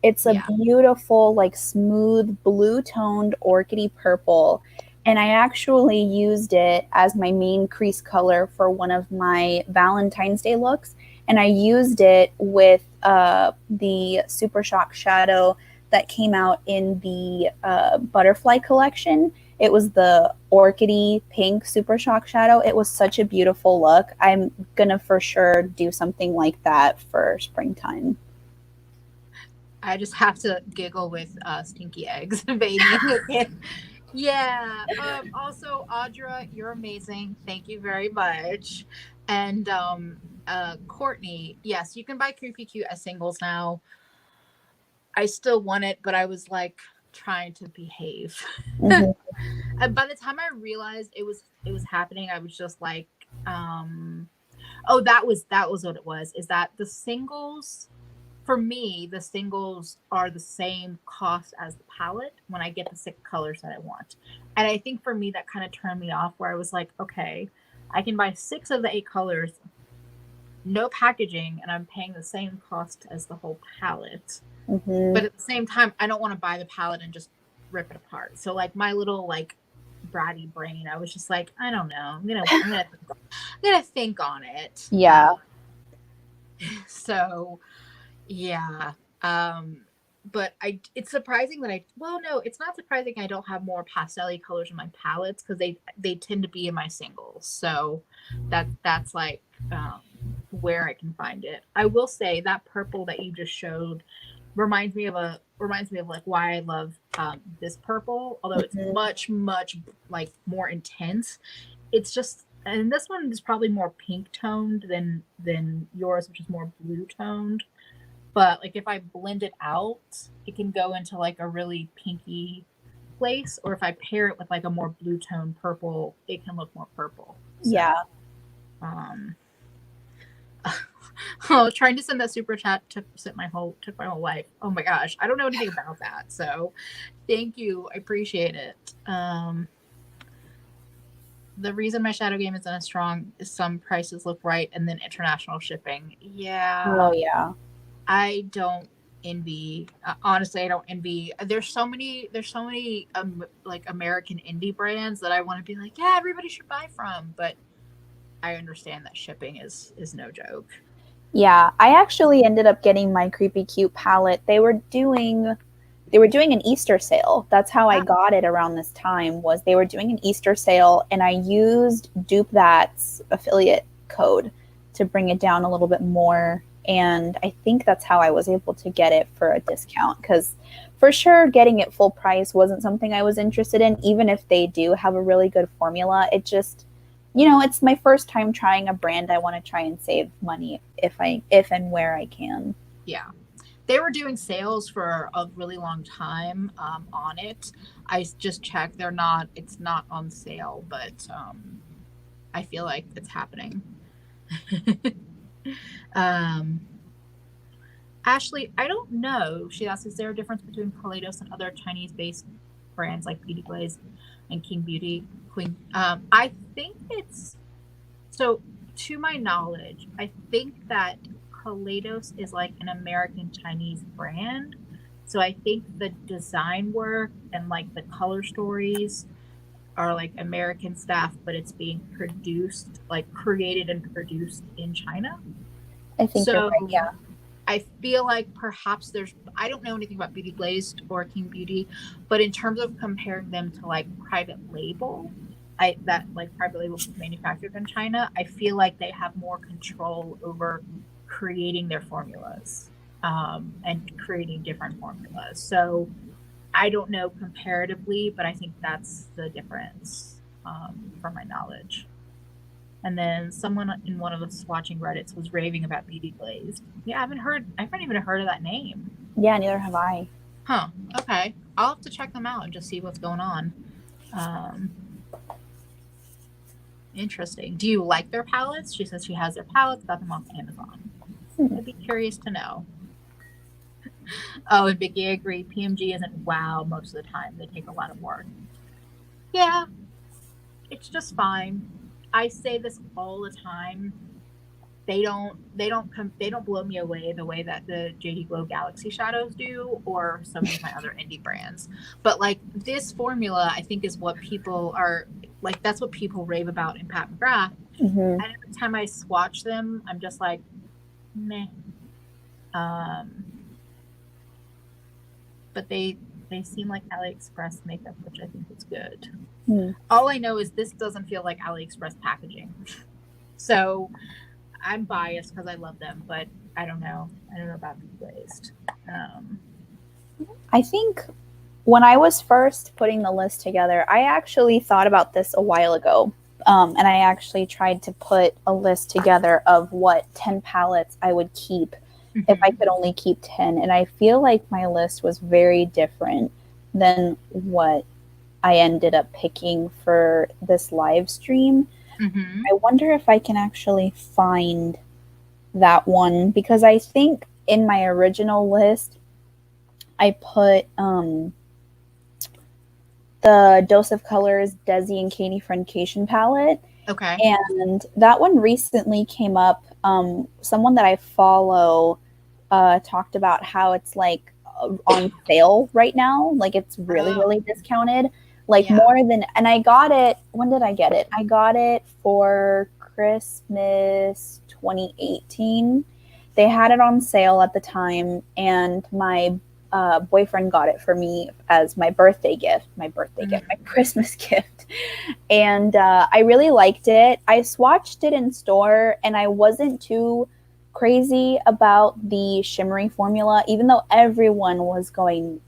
It's a beautiful, like smooth blue toned orchidy purple. And I actually used it as my main crease color for one of my Valentine's Day looks. And I used it with the Super Shock shadow that came out in the Butterfly collection. It was the orchidy pink Super Shock shadow. It was such a beautiful look. I'm going to for sure do something like that for springtime. I just have to giggle with stinky eggs baby. Yeah. Also, Audra, you're amazing. Thank you very much. And Courtney, yes, you can buy Creepy Cute as singles now. I still want it, but I was like trying to behave. Mm-hmm. And by the time I realized it was happening, I was just like, oh, that was what it was. Is that the singles? For me, the singles are the same cost as the palette when I get the 6 colors that I want. And I think for me, that kind of turned me off, where I was like, okay, I can buy 6 of the 8 colors, no packaging, and I'm paying the same cost as the whole palette. Mm-hmm. But at the same time, I don't want to buy the palette and just rip it apart. So like my little like bratty brain, I was just like, I don't know. I'm gonna think on it. Yeah. So yeah. But it's surprising that it's not surprising I don't have more pastel-y colors in my palettes, because they tend to be in my singles. So that's like where I can find it. I will say that purple that you just showed reminds me of like why I love this purple, although it's much like more intense. It's just, and this one is probably more pink toned than yours, which is more blue toned. But like if I blend it out, it can go into like a really pinky place, or if I pair it with like a more blue tone purple, it can look more purple. So, yeah. Oh, trying to send that super chat took my whole life. Oh my gosh, I don't know anything about that. So, thank you, I appreciate it. The reason my shadow game isn't as strong is some prices look right, and then international shipping. Yeah. Oh yeah. I don't envy. Honestly, I don't envy. There's so many like American indie brands that I want to be like, yeah, everybody should buy from, but I understand that shipping is no joke. Yeah, I actually ended up getting my Creepy Cute palette. They were doing an Easter sale. That's how I got it around this time. Was they were doing an Easter sale, and I used Dupe That's affiliate code to bring it down a little bit more. And I think that's how I was able to get it for a discount, because for sure getting it full price wasn't something I was interested in, even if they do have a really good formula. It just, it's my first time trying a brand. I want to try and save money if and where I can. Yeah. they were doing sales for a really long time on it. I just checked. It's not on sale, but I feel like it's happening. Ashley, I don't know. She asks, is there a difference between Colatos and other Chinese-based brands like Beauty Glaze and King Beauty Queen? I think it's, so to my knowledge, I think that Colatos is like an American Chinese brand. So I think the design work and like the color stories are like American stuff, but it's being produced, like created and produced in China. I think So you're right, yeah. I feel like perhaps I don't know anything about Beauty Glazed or King Beauty, but in terms of comparing them to like private label, private label manufactured in China, I feel like they have more control over creating their formulas and creating different formulas. So I don't know comparatively, but I think that's the difference from my knowledge. And then someone in one of the swatching Reddits was raving about Beauty Glazed. Yeah, I haven't even heard of that name. Yeah, neither have I. Huh. Okay. I'll have to check them out and just see what's going on. Interesting. Do you like their palettes? She says she has their palettes, got them off Amazon. I'd be curious to know. Oh, and Vicky, I agree. PMG isn't wow most of the time. They take a lot of work. Yeah, it's just fine. I say this all the time. They don't blow me away the way that the JD Glow Galaxy shadows do, or some of my other indie brands. But like this formula, I think is what people are like. That's what people rave about in Pat McGrath. Mm-hmm. And every time I swatch them, I'm just like, meh. But they seem like AliExpress makeup, which I think is good. All I know is this doesn't feel like AliExpress packaging. So I'm biased because I love them, but I don't know. I don't know about Beauty Glazed. I think when I was first putting the list together, I actually thought about this a while ago. And I actually tried to put a list together of what 10 palettes I would keep if I could only keep 10. And I feel like my list was very different than what I ended up picking for this live stream. I wonder if I can actually find that one, because I think in my original list, I put the Dose of Colors Desi and Katie Friendcation palette. Okay. And that one recently came up. Someone that I follow talked about how it's like on sale right now. Like it's really, really discounted. Like more than, and I got it, when did I get it? I got it for Christmas 2018. They had it on sale at the time, and my boyfriend got it for me as my birthday gift, my Christmas gift. And I really liked it. I swatched it in store, and I wasn't too crazy about the shimmery formula, even though everyone was going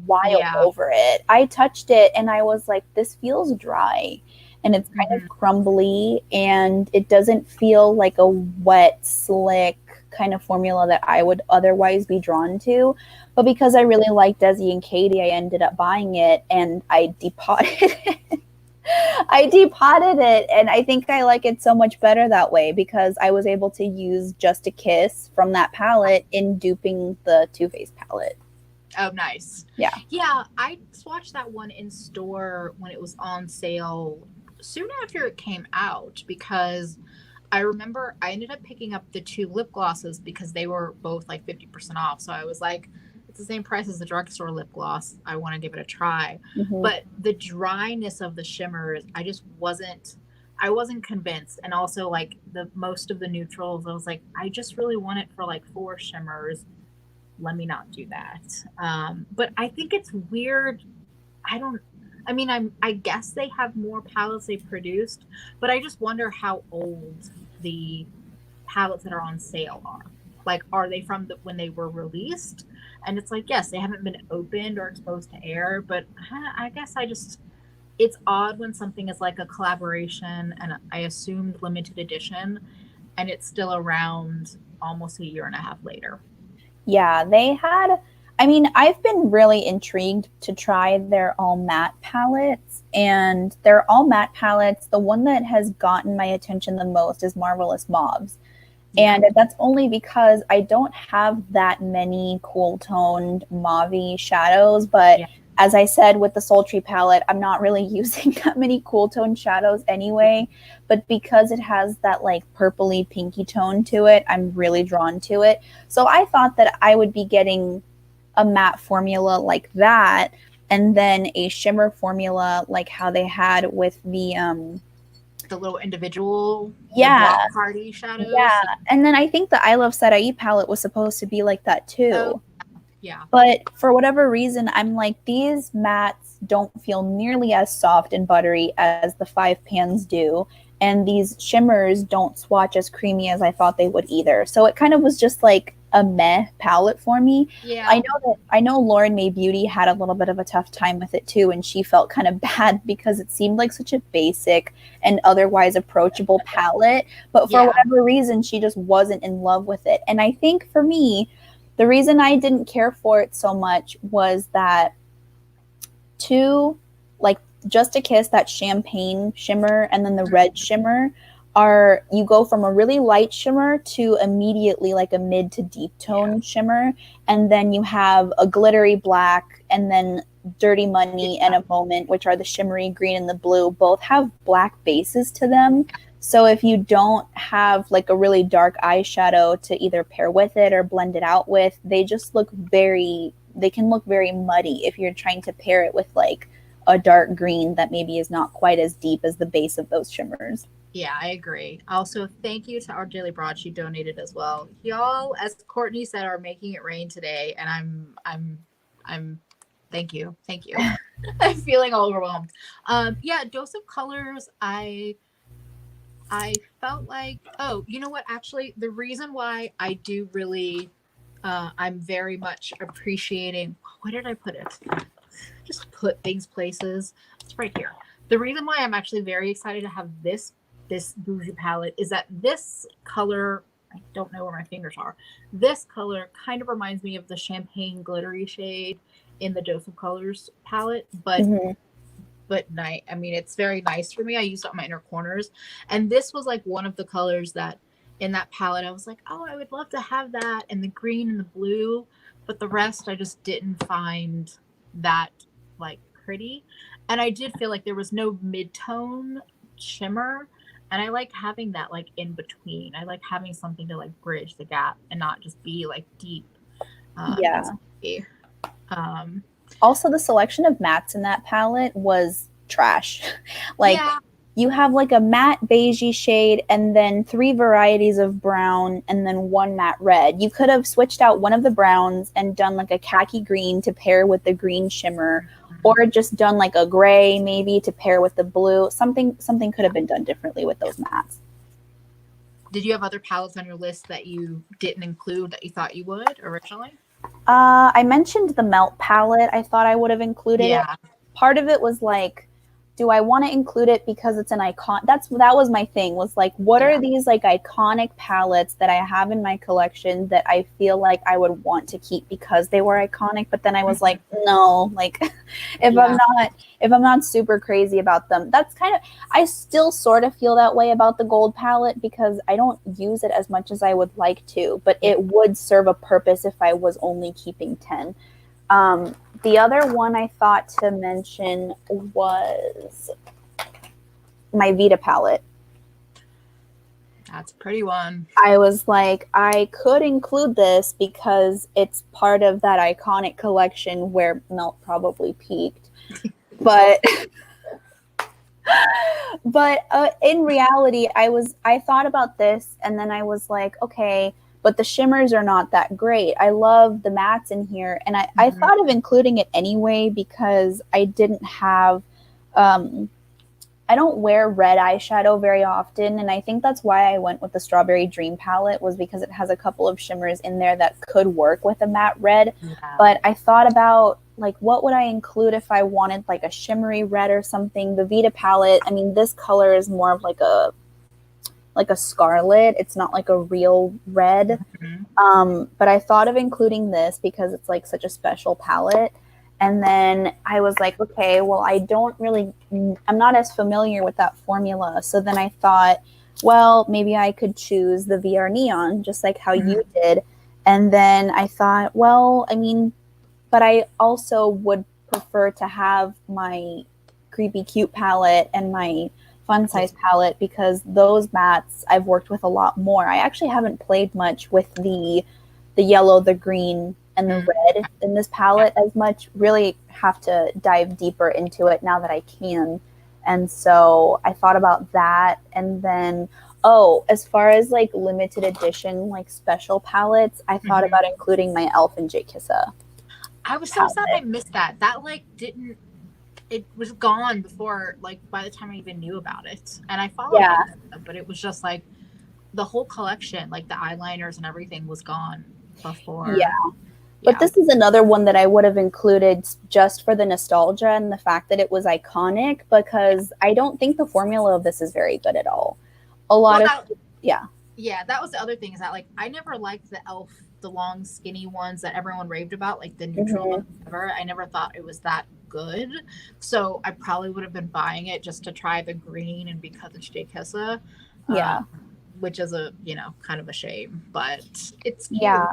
wild over it. I touched it and I was like, this feels dry and it's kind of crumbly, and it doesn't feel like a wet, slick kind of formula that I would otherwise be drawn to. But because I really like Desi and Katie, I ended up buying it and I depotted it. I depotted it, and I think I like it so much better that way because I was able to use Just a Kiss from that palette in duping the Too Faced palette. Oh, nice. Yeah. Yeah, I swatched that one in store when it was on sale soon after it came out, because I remember I ended up picking up the 2 lip glosses because they were both like 50% off. So I was like, it's the same price as the drugstore lip gloss. I want to give it a try. But the dryness of the shimmers, I wasn't convinced. And also like most of the neutrals, I was like, I just really want it for like 4 shimmers. Let me not do that. But I think it's weird. I guess they have more palettes they produced, but I just wonder how old the palettes that are on sale are. Like, are they from when they were released? And it's like, yes, they haven't been opened or exposed to air, but I guess it's odd when something is like a collaboration and I assumed limited edition and it's still around almost a year and a half later. Yeah, they had, I mean, I've been really intrigued to try their all matte palettes, and their all matte palettes, the one that has gotten my attention the most is Marvelous Mauves. Yeah. And that's only because I don't have that many cool toned mauve shadows, but Yeah. as I said with the Sultry palette, I'm not really using that many cool toned shadows anyway, but because it has that like purpley pinky tone to it, I'm really drawn to it. So I thought that I would be getting a matte formula like that, and then a shimmer formula like how they had with The little individual yeah, block party shadows. yeah. And then I think the I Love FYI palette was supposed to be like that too. Oh, yeah. But for whatever reason, I'm like, these mattes don't feel nearly as soft and buttery as the 5 pans do. And these shimmers don't swatch as creamy as I thought they would either. So it kind of was just like a meh palette for me. Yeah. I know Lauren May Beauty had a little bit of a tough time with it too, and she felt kind of bad because it seemed like such a basic and otherwise approachable palette. But for whatever reason, she just wasn't in love with it. And I think for me, the reason I didn't care for it so much was that like Just a Kiss, that champagne shimmer, and then the red shimmer are, you go from a really light shimmer to immediately like a mid to deep tone shimmer. And then you have a glittery black, and then Dirty Money and A Moment, which are the shimmery green and the blue, both have black bases to them. So if you don't have like a really dark eyeshadow to either pair with it or blend it out with, they just look they can look very muddy if you're trying to pair it with like a dark green that maybe is not quite as deep as the base of those shimmers. Yeah, I agree. Also, thank you to our Daily Broad. She donated as well. Y'all, as Courtney said, are making it rain today, and I'm thank you. I'm feeling all overwhelmed. Yeah, Dose of Colors, I felt like, oh, you know what? Actually, the reason why I do really, I'm very much appreciating, where did I put it? Just put things places. It's right here. The reason why I'm actually very excited to have this bougie palette is that this color, I don't know where my fingers are. This color kind of reminds me of the champagne glittery shade in the Dose of Colors palette, but I mean, it's very nice for me. I used it on my inner corners, and this was like one of the colors that in that palette I was like, oh, I would love to have that, and the green and the blue, but the rest I just didn't find that like pretty. And I did feel like there was no mid-tone shimmer, and I like having that like in between. I like having something to like bridge the gap and not just be like deep. Also, the selection of mattes in that palette was trash. Like, you have like a matte beigey shade and then 3 varieties of brown and then 1 matte red. You could have switched out one of the browns and done like a khaki green to pair with the green shimmer, or just done like a gray maybe to pair with the blue. Something could have been done differently with those mattes. Did you have other palettes on your list that you didn't include that you thought you would originally? I mentioned the Melt palette. I thought I would have included it. Part of it was like, do I want to include it because it's an icon? That was my thing, was like, what are these like iconic palettes that I have in my collection that I feel like I would want to keep because they were iconic? But then I was like, no, like if I'm not super crazy about them, that's kind of, I still sort of feel that way about the gold palette because I don't use it as much as I would like to, but it would serve a purpose if I was only keeping 10. The other one I thought to mention was my Vita palette. That's a pretty one. I was like, I could include this because it's part of that iconic collection where Melt probably peaked. But in reality, I thought about this and then I was like, okay, but the shimmers are not that great. I love the mattes in here. And I thought of including it anyway because I didn't have, I don't wear red eyeshadow very often. And I think that's why I went with the Strawberry Dream palette, was because it has a couple of shimmers in there that could work with a matte red. But I thought about like, what would I include if I wanted like a shimmery red or something? The Vita palette, I mean, this color is more of like a like a scarlet. It's not like a real red. But I thought of including this because it's like such a special palette. And then I was like, okay, well, I'm not as familiar with that formula. So then I thought, well, maybe I could choose the VR Neon, just like how you did. And then I thought, well, I mean, but I also would prefer to have my Creepy Cute palette and my Fun Size palette because those mattes I've worked with a lot more. I actually haven't played much with the yellow, the green, and the red in this palette as much. Really have to dive deeper into it now that I can. And so I thought about that. And then, as far as like limited edition, like special palettes, I thought about including my Elf and J Kissa. I was so sad I missed that. That like it was gone before, like by the time I even knew about it. And I followed it, but it was just like the whole collection, like the eyeliners and everything was gone before. Yeah. But this is another one that I would have included just for the nostalgia and the fact that it was iconic, because I don't think the formula of this is very good at all. Yeah, that was the other thing, is that like I never liked the Elf, the long skinny ones that everyone raved about, like the neutral whatever. I never thought it was that good. So I probably would have been buying it just to try the green and because it's J Kissa. Which is a, kind of a shame, but it's cute. Yeah.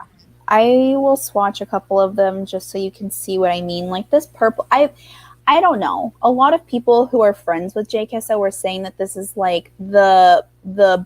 I will swatch a couple of them just so you can see what I mean. Like this purple, I don't know. A lot of people who are friends with J Kissa were saying that this is like the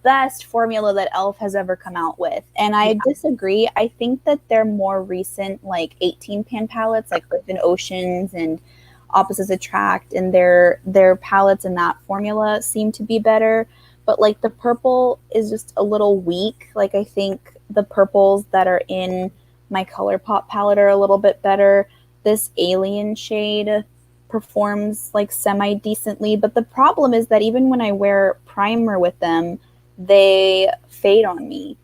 best formula that Elf has ever come out with. And I disagree. I think that their more recent like 18 pan palettes, like Earth and Oceans and Opposites Attract, and their palettes in that formula seem to be better. But like the purple is just a little weak. Like I think the purples that are in my ColourPop palette are a little bit better. This alien shade performs like semi-decently, but the problem is that even when I wear primer with them, they fade on me.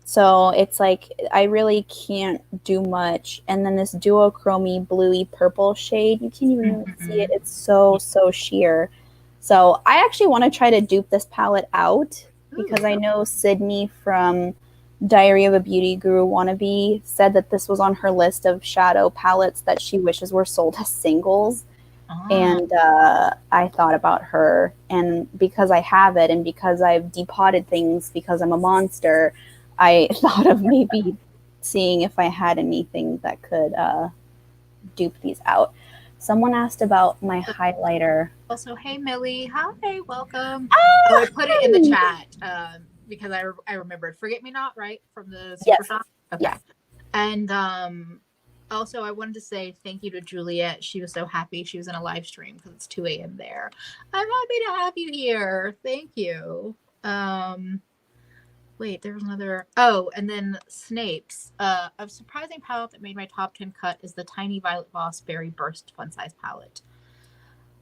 So it's like I really can't do much. And then this duochromy bluey purple shade, you can't even really see it. It's so sheer. So I actually want to try to dupe this palette out because I know Sydney from Diary of a Beauty Guru Wannabe said that this was on her list of shadow palettes that she wishes were sold as singles. And I thought about her, and because I have it and because I've depotted things because I'm a monster, I thought of maybe seeing if I had anything that could dupe these out. Someone asked about my highlighter. Also, hey Millie, hi, welcome. I put it in the chat because I remembered Forget Me Not, right, from the Super Shop. Okay. Yeah. And also, I wanted to say thank you to Juliet. She was so happy she was in a live stream because it's 2 a.m. there. I'm happy to have you here. Thank you. Wait, there was another. Oh, and then Snape's. A surprising palette that made my top 10 cut is the Tiny Violet Voss Berry Burst Fun Size palette.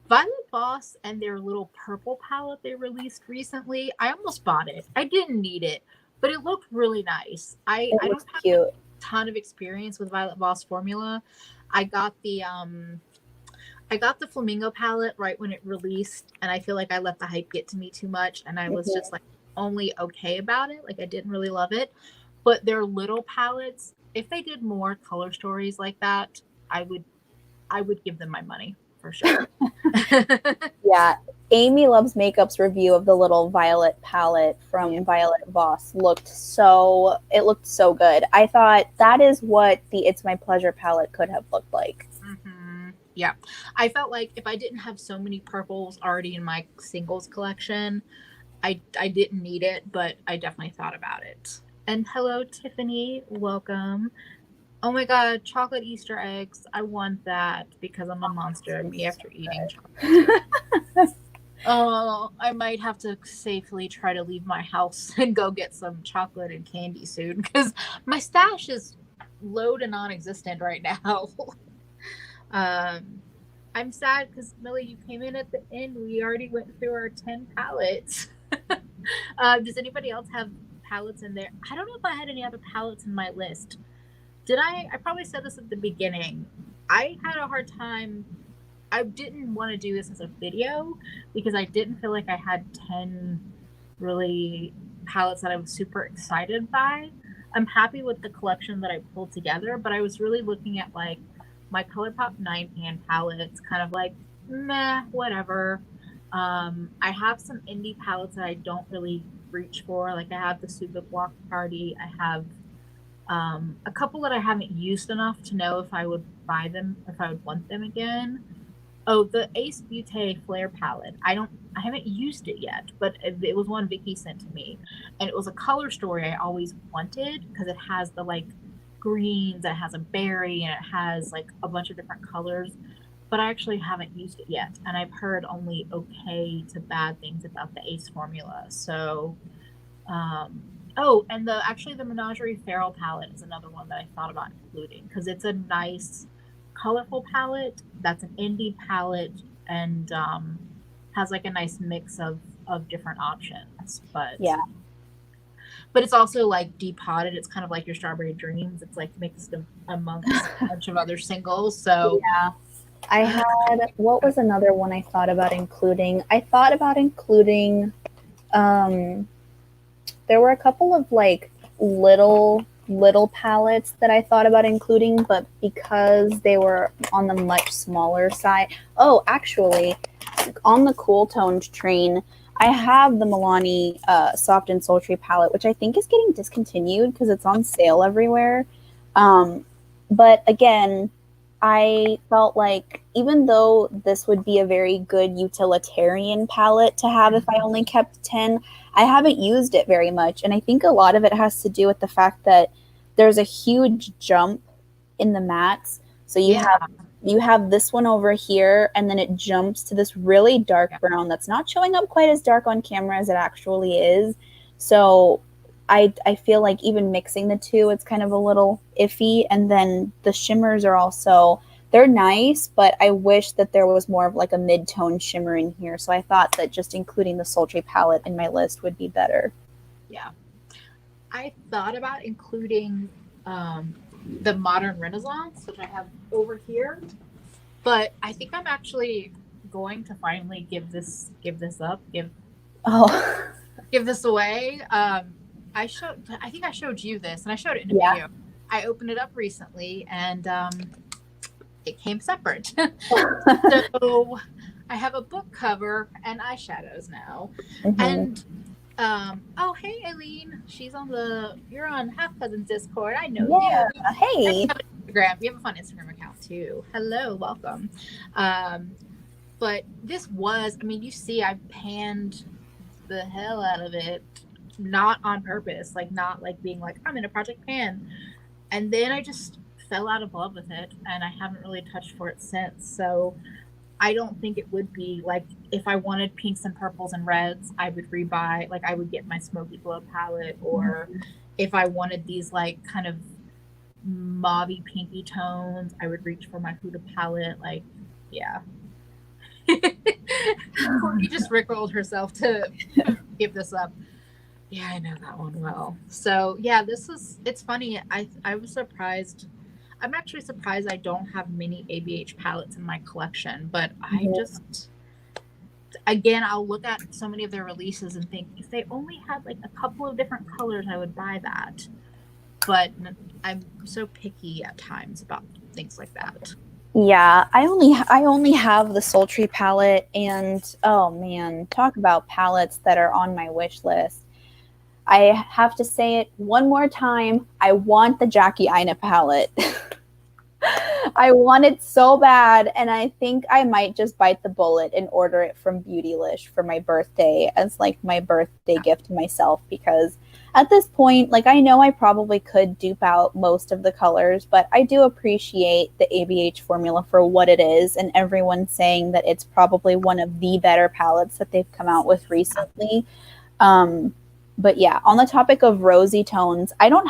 Violet Voss and their little purple palette they released recently, I almost bought it. I didn't need it, but it looked really nice. I don't have a ton of experience with Violet Voss formula. I got the Flamingo palette right when it released, and I feel like I let the hype get to me too much, and I was just like only okay about it. Like I didn't really love it. But their little palettes, if they did more color stories like that, I would give them my money for sure. Yeah. Amy Loves Makeup's review of the little violet palette from Violet Voss looked so good. I thought that is what the It's My Pleasure palette could have looked like. Yeah. I felt like if I didn't have so many purples already in my singles collection, I didn't need it, but I definitely thought about it. And hello, Tiffany. Welcome. Oh my god, chocolate Easter eggs. I want that because I'm a monster. Me after eating chocolate. Oh, I might have to safely try to leave my house and go get some chocolate and candy soon because my stash is low to non-existent right now. I'm sad because Millie, you came in at the end. We already went through our 10 palettes. Does anybody else have palettes in there? I don't know if I had any other palettes in my list. Did I? I probably said this at the beginning. I had a hard time. I didn't want to do this as a video because I didn't feel like I had 10 really palettes that I was super excited by. I'm happy with the collection that I pulled together, but I was really looking at like my ColourPop 9-pan palettes, kind of like meh, whatever. I have some indie palettes that I don't really reach for. Like I have the Suga Block Party. I have a couple that I haven't used enough to know if I would buy them, if I would want them again. Oh, the Ace Beauté Flare palette. I haven't used it yet, but it was one Vicky sent to me, and it was a color story I always wanted because it has the like greens, it has a berry, and it has like a bunch of different colors. But I actually haven't used it yet, and I've heard only okay to bad things about the Ace formula. So, oh, and the Menagerie Feral palette is another one that I thought about including because it's a nice colorful palette that's an indie palette and has like a nice mix of different options, but it's also like depotted. It's kind of like your Strawberry Dreams. It's like mixed amongst a bunch of other singles. So yeah, I had, what was another one I thought about including? I thought about including there were a couple of like little palettes that I thought about including, but because they were on the much smaller side. Oh, actually, on the cool toned train, I have the Milani Soft and Sultry palette, which I think is getting discontinued because it's on sale everywhere. But again, I felt like even though this would be a very good utilitarian palette to have if I only kept 10, I haven't used it very much. And I think a lot of it has to do with the fact that there's a huge jump in the mattes. So you have this one over here, and then it jumps to this really dark brown that's not showing up quite as dark on camera as it actually is. So I feel like even mixing the two, it's kind of a little iffy. And then the shimmers are also, they're nice, but I wish that there was more of like a mid-tone shimmer in here. So I thought that just including the Sultry palette in my list would be better. Yeah. I thought about including the Modern Renaissance, which I have over here, but I think I'm actually going to finally give this away. I think I showed you this, and I showed it in a video. I opened it up recently, and it came separate. So I have a book cover and eyeshadows now. Mm-hmm. And oh, hey, Aileen. You're on Half Cousins Discord. I know you. Hey. You have Instagram. You have a fun Instagram account, too. Hello, welcome. But this was, you see, I panned the hell out of it. Not on purpose, like not like being like I'm in a project pan, and then I just fell out of love with it, and I haven't really touched for it since. So I don't think it would be like if I wanted pinks and purples and reds, I would rebuy, like I would get my Smoky Glow palette, or if I wanted these like kind of mauvey pinky tones, I would reach for my Huda palette. Like, yeah. Courtney just rickrolled herself to give this up. Yeah, I know that one well. So yeah, it's funny. I was surprised. I'm actually surprised I don't have many ABH palettes in my collection, but I just, again, I'll look at so many of their releases and think if they only had like a couple of different colors, I would buy that. But I'm so picky at times about things like that. Yeah, I only have the Sultry palette, and oh man, talk about palettes that are on my wish list. I have to say it one more time. I want the Jackie Aina palette. I want it so bad, and I think I might just bite the bullet and order it from Beautylish for my birthday as like my birthday gift to myself, because at this point, like I know I probably could dupe out most of the colors, but I do appreciate the ABH formula for what it is, and everyone's saying that it's probably one of the better palettes that they've come out with recently. But yeah, on the topic of rosy tones, I don't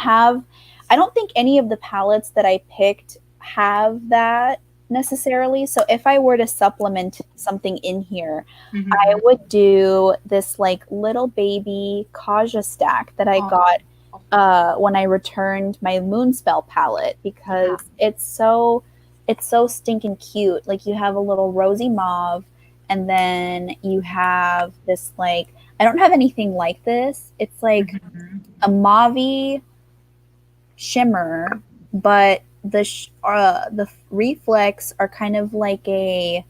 think any of the palettes that I picked have that necessarily. So if I were to supplement something in here, I would do this like little baby Kaja stack that I got when I returned my Moonspell palette, because it's so stinking cute. Like you have a little rosy mauve, and then you have this like, I don't have anything like this. It's like a mauve shimmer, but the reflex are kind of like a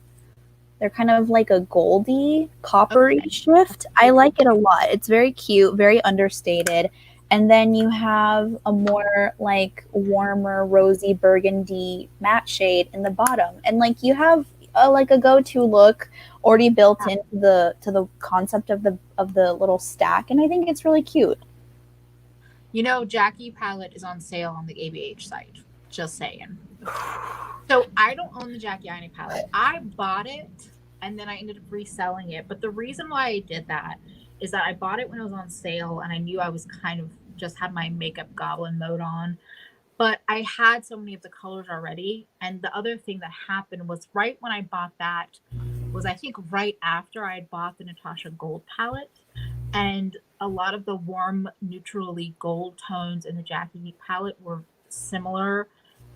goldy, coppery shift. I like it a lot. It's very cute, very understated. And then you have a more like warmer, rosy burgundy matte shade in the bottom. And like you have like a go-to look already built into the concept of the little stack. And I think it's really cute. You know, Jackie palette is on sale on the ABH site. Just saying. So I don't own the Jackie I palette. I bought it and then I ended up reselling it. But the reason why I did that is that I bought it when it was on sale and I knew I was kind of just had my makeup goblin mode on. But I had so many of the colors already. And the other thing that happened was right when I bought that was I think right after I had bought the Natasha Gold palette. And a lot of the warm, neutrally gold tones in the Jackie palette were similar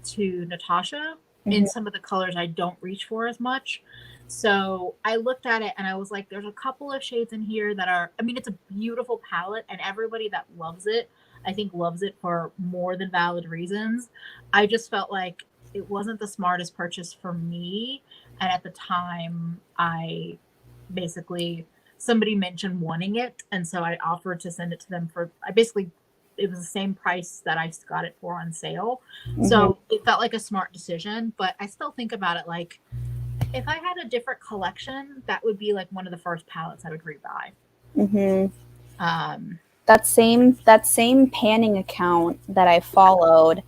to Natasha. In some of the colors I don't reach for as much. So I looked at it and I was like, there's a couple of shades in here that are, I mean, it's a beautiful palette and everybody that loves it, I think loves it for more than valid reasons. I just felt like it wasn't the smartest purchase for me. And at the time, I basically, somebody mentioned wanting it. And so I offered to send it to them for, it was the same price that I got it for on sale. So it felt like a smart decision, but I still think about it like, if I had a different collection, that would be like one of the first palettes I would rebuy. That same panning account that I followed,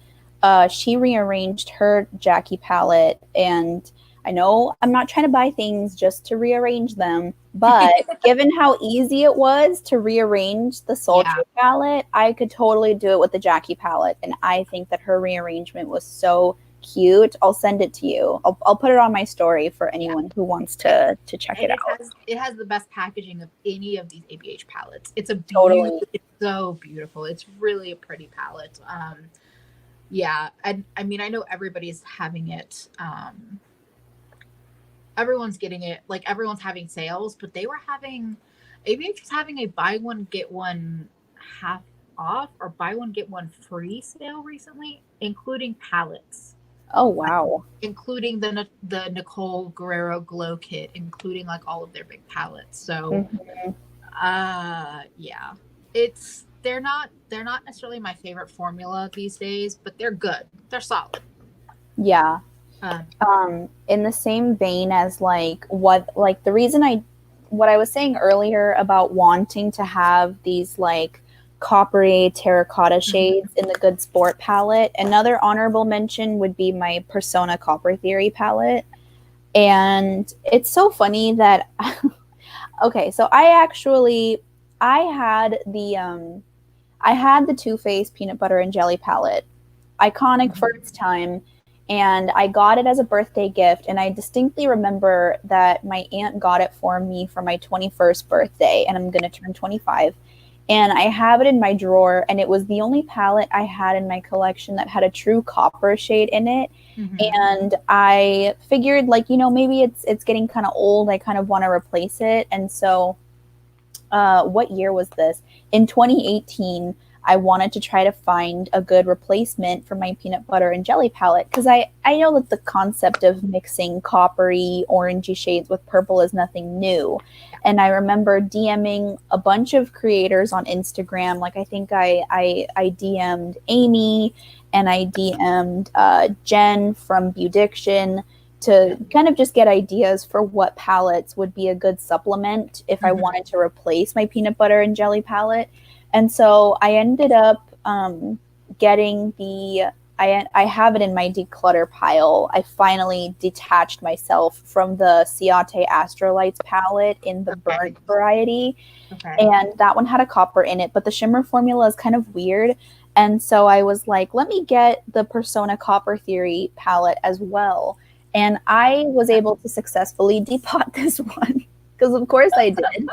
she rearranged her Jackie palette, and I know I'm not trying to buy things just to rearrange them, but given how easy it was to rearrange the Sultry palette, I could totally do it with the Jackie palette, and I think that her rearrangement was so cute. I'll send it to you. I'll put it on my story for anyone who wants to check it out. It has the best packaging of any of these ABH palettes. It's it's so beautiful. It's really a pretty palette. Yeah, and I mean, I know everybody's having it. Everyone's getting it. Like everyone's having sales, but ABH was having a buy one get one half off or buy one get one free sale recently, including palettes. Oh wow! Including the Nicole Guerrero Glow Kit, including like all of their big palettes. So, yeah, they're not necessarily my favorite formula these days, but they're good. They're solid. Yeah. In the same vein as what I was saying earlier about wanting to have these like coppery terracotta shades in the Good Sport palette. Another honorable mention would be my Persona Copper Theory palette. And it's so funny that okay, so I had the Too Faced Peanut Butter and Jelly palette, iconic for its time, and I got it as a birthday gift, and I distinctly remember that my aunt got it for me for my 21st birthday, and I'm going to turn 25. And I have it in my drawer, and it was the only palette I had in my collection that had a true copper shade in it. And I figured, like, you know, maybe it's getting kind of old. I kind of want to replace it. And so what year was this? In 2018, I wanted to try to find a good replacement for my peanut butter and jelly palette, because I know that the concept of mixing coppery, orangey shades with purple is nothing new. And I remember DMing a bunch of creators on Instagram. Like I think I DM'd Amy and I DM'd Jen from Beaudiction to kind of just get ideas for what palettes would be a good supplement if I wanted to replace my peanut butter and jelly palette. And so I ended up getting I have it in my declutter pile. I finally detached myself from the Ciate Astrolights palette in the burnt variety. And that one had a copper in it, but the shimmer formula is kind of weird. And so I was like, let me get the Persona Copper Theory palette as well. And I was able to successfully depot this one, because of course I did.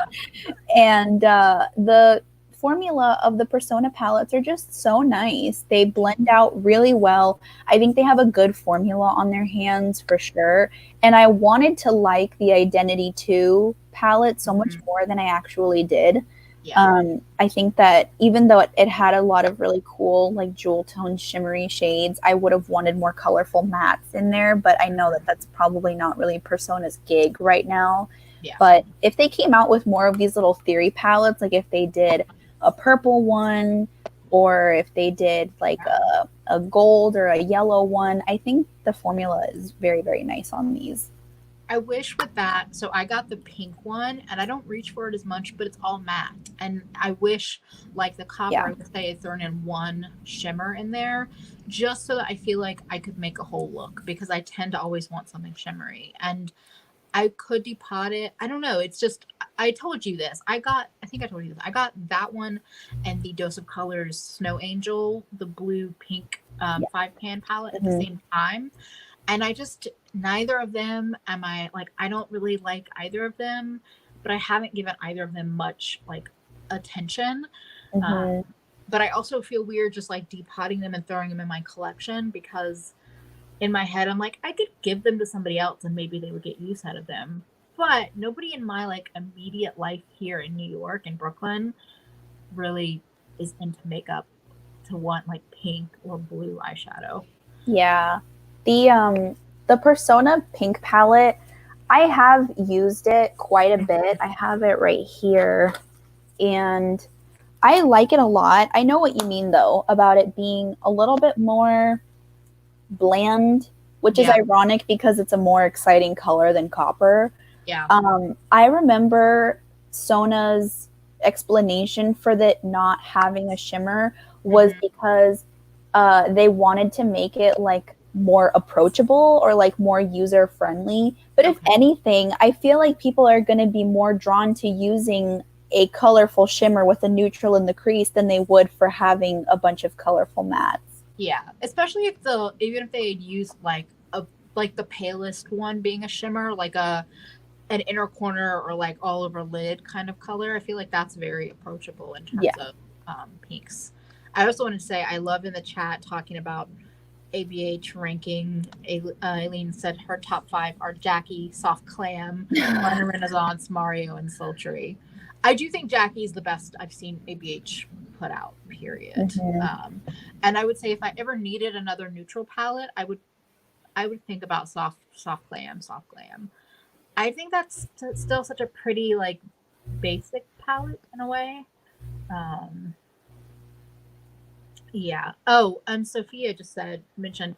And the formula of the Persona palettes are just so nice. They blend out really well. I think they have a good formula on their hands for sure. And I wanted to like the Identity 2 palette so much more than I actually did. Yeah. I think that even though it had a lot of really cool, like jewel tone shimmery shades, I would have wanted more colorful mattes in there. But I know that that's probably not really Persona's gig right now. Yeah. But if they came out with more of these little theory palettes, like if they did a purple one, or if they did like a gold or a yellow one, I think the formula is very, very nice on these. I wish with that, so I got the pink one, and I don't reach for it as much, but it's all matte. And I wish, like the copper, I wish they had thrown in one shimmer in there, just so that I feel like I could make a whole look, because I tend to always want something shimmery. And I could depot it. I don't know. It's just, I told you this. I think I told you this. I got that one and the Dose of Colors Snow Angel, the blue pink 5-pan palette at the same time. And I just, neither of them am I, like, I don't really like either of them, but I haven't given either of them much, like, attention. But I also feel weird just, like, depotting them and throwing them in my collection, because in my head, I'm like, I could give them to somebody else and maybe they would get use out of them. But nobody in my, like, immediate life here in New York and Brooklyn really is into makeup to want, like, pink or blue eyeshadow. Yeah. The Persona pink palette, I have used it quite a bit. I have it right here, and I like it a lot. I know what you mean, though, about it being a little bit more bland, which is ironic because it's a more exciting color than copper. Yeah. I remember Sona's explanation for that not having a shimmer was because they wanted to make it like more approachable or like more user friendly. But if anything, I feel like people are going to be more drawn to using a colorful shimmer with a neutral in the crease than they would for having a bunch of colorful mattes. Yeah, especially if even if they had used like the palest one being a shimmer, like an inner corner or like all over lid kind of color. I feel like that's very approachable in terms of pinks. I also want to say I love in the chat talking about ABH ranking. Aileen said her top 5 are Jackie, Soft Clam, Minor Renaissance, Mario, and Sultry. I do think Jackie is the best I've seen ABH put out, period. And I would say if I ever needed another neutral palette, I would think about soft glam. I think that's still such a pretty, like, basic palette in a way. Yeah. Oh, and Sophia just mentioned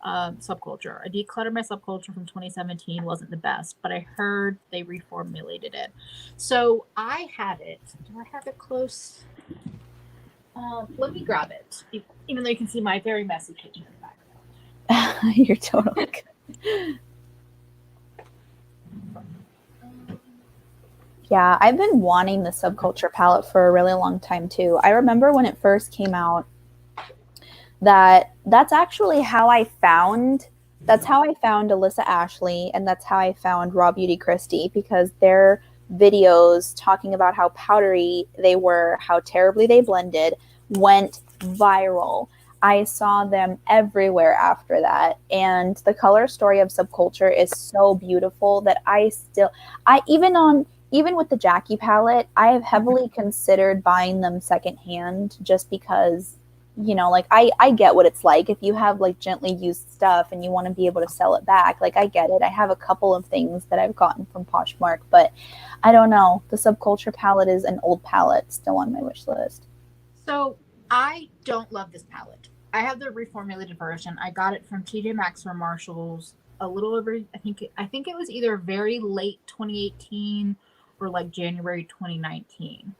Subculture. I decluttered my Subculture from 2017. Wasn't the best, but I heard they reformulated it. So I had it. Do I have it close? Let me grab it. Even though you can see my very messy kitchen in the background. You're totally good. Yeah, I've been wanting the Subculture palette for a really long time too. I remember when it first came out, that's actually how I found Alyssa Ashley, and that's how I found Raw Beauty Christie, because their videos talking about how powdery they were, how terribly they blended, went viral. I saw them everywhere after that, and the color story of Subculture is so beautiful that even with the Jackie palette, I have heavily considered buying them secondhand, just because, you know, like I get what it's like if you have like gently used stuff and you want to be able to sell it back. Like, I get it. I have a couple of things that I've gotten from Poshmark, but I don't know. The Subculture palette is an old palette still on my wish list. So I don't love this palette. I have the reformulated version. I got it from TJ Maxx or Marshalls a little over, I think it was either very late 2018 or like January 2019.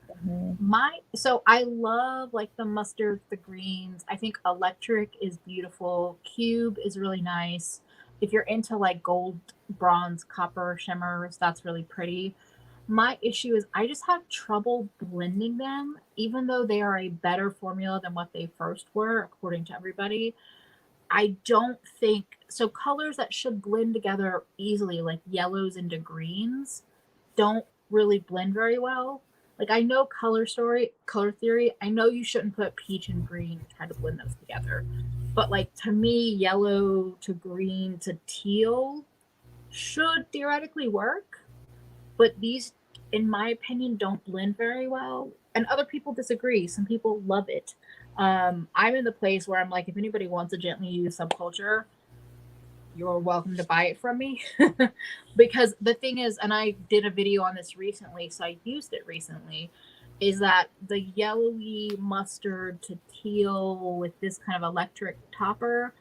So I love like the mustard, the greens. I think Electric is beautiful. Cube is really nice. If you're into like gold, bronze, copper shimmers, that's really pretty. My issue is I just have trouble blending them, even though they are a better formula than what they first were, according to everybody. I don't think so. Colors that should blend together easily, like yellows into greens, don't really blend very well. Like, I know color theory. I know you shouldn't put peach and green and try to blend those together. But, like, to me, yellow to green to teal should theoretically work. But these, in my opinion, don't blend very well. And other people disagree. Some people love it. I'm in the place where I'm like, if anybody wants a gently used subculture, you're welcome to buy it from me. Because the thing is, and I did a video on this recently, so I used it recently, is that the yellowy mustard to teal with this kind of electric topper,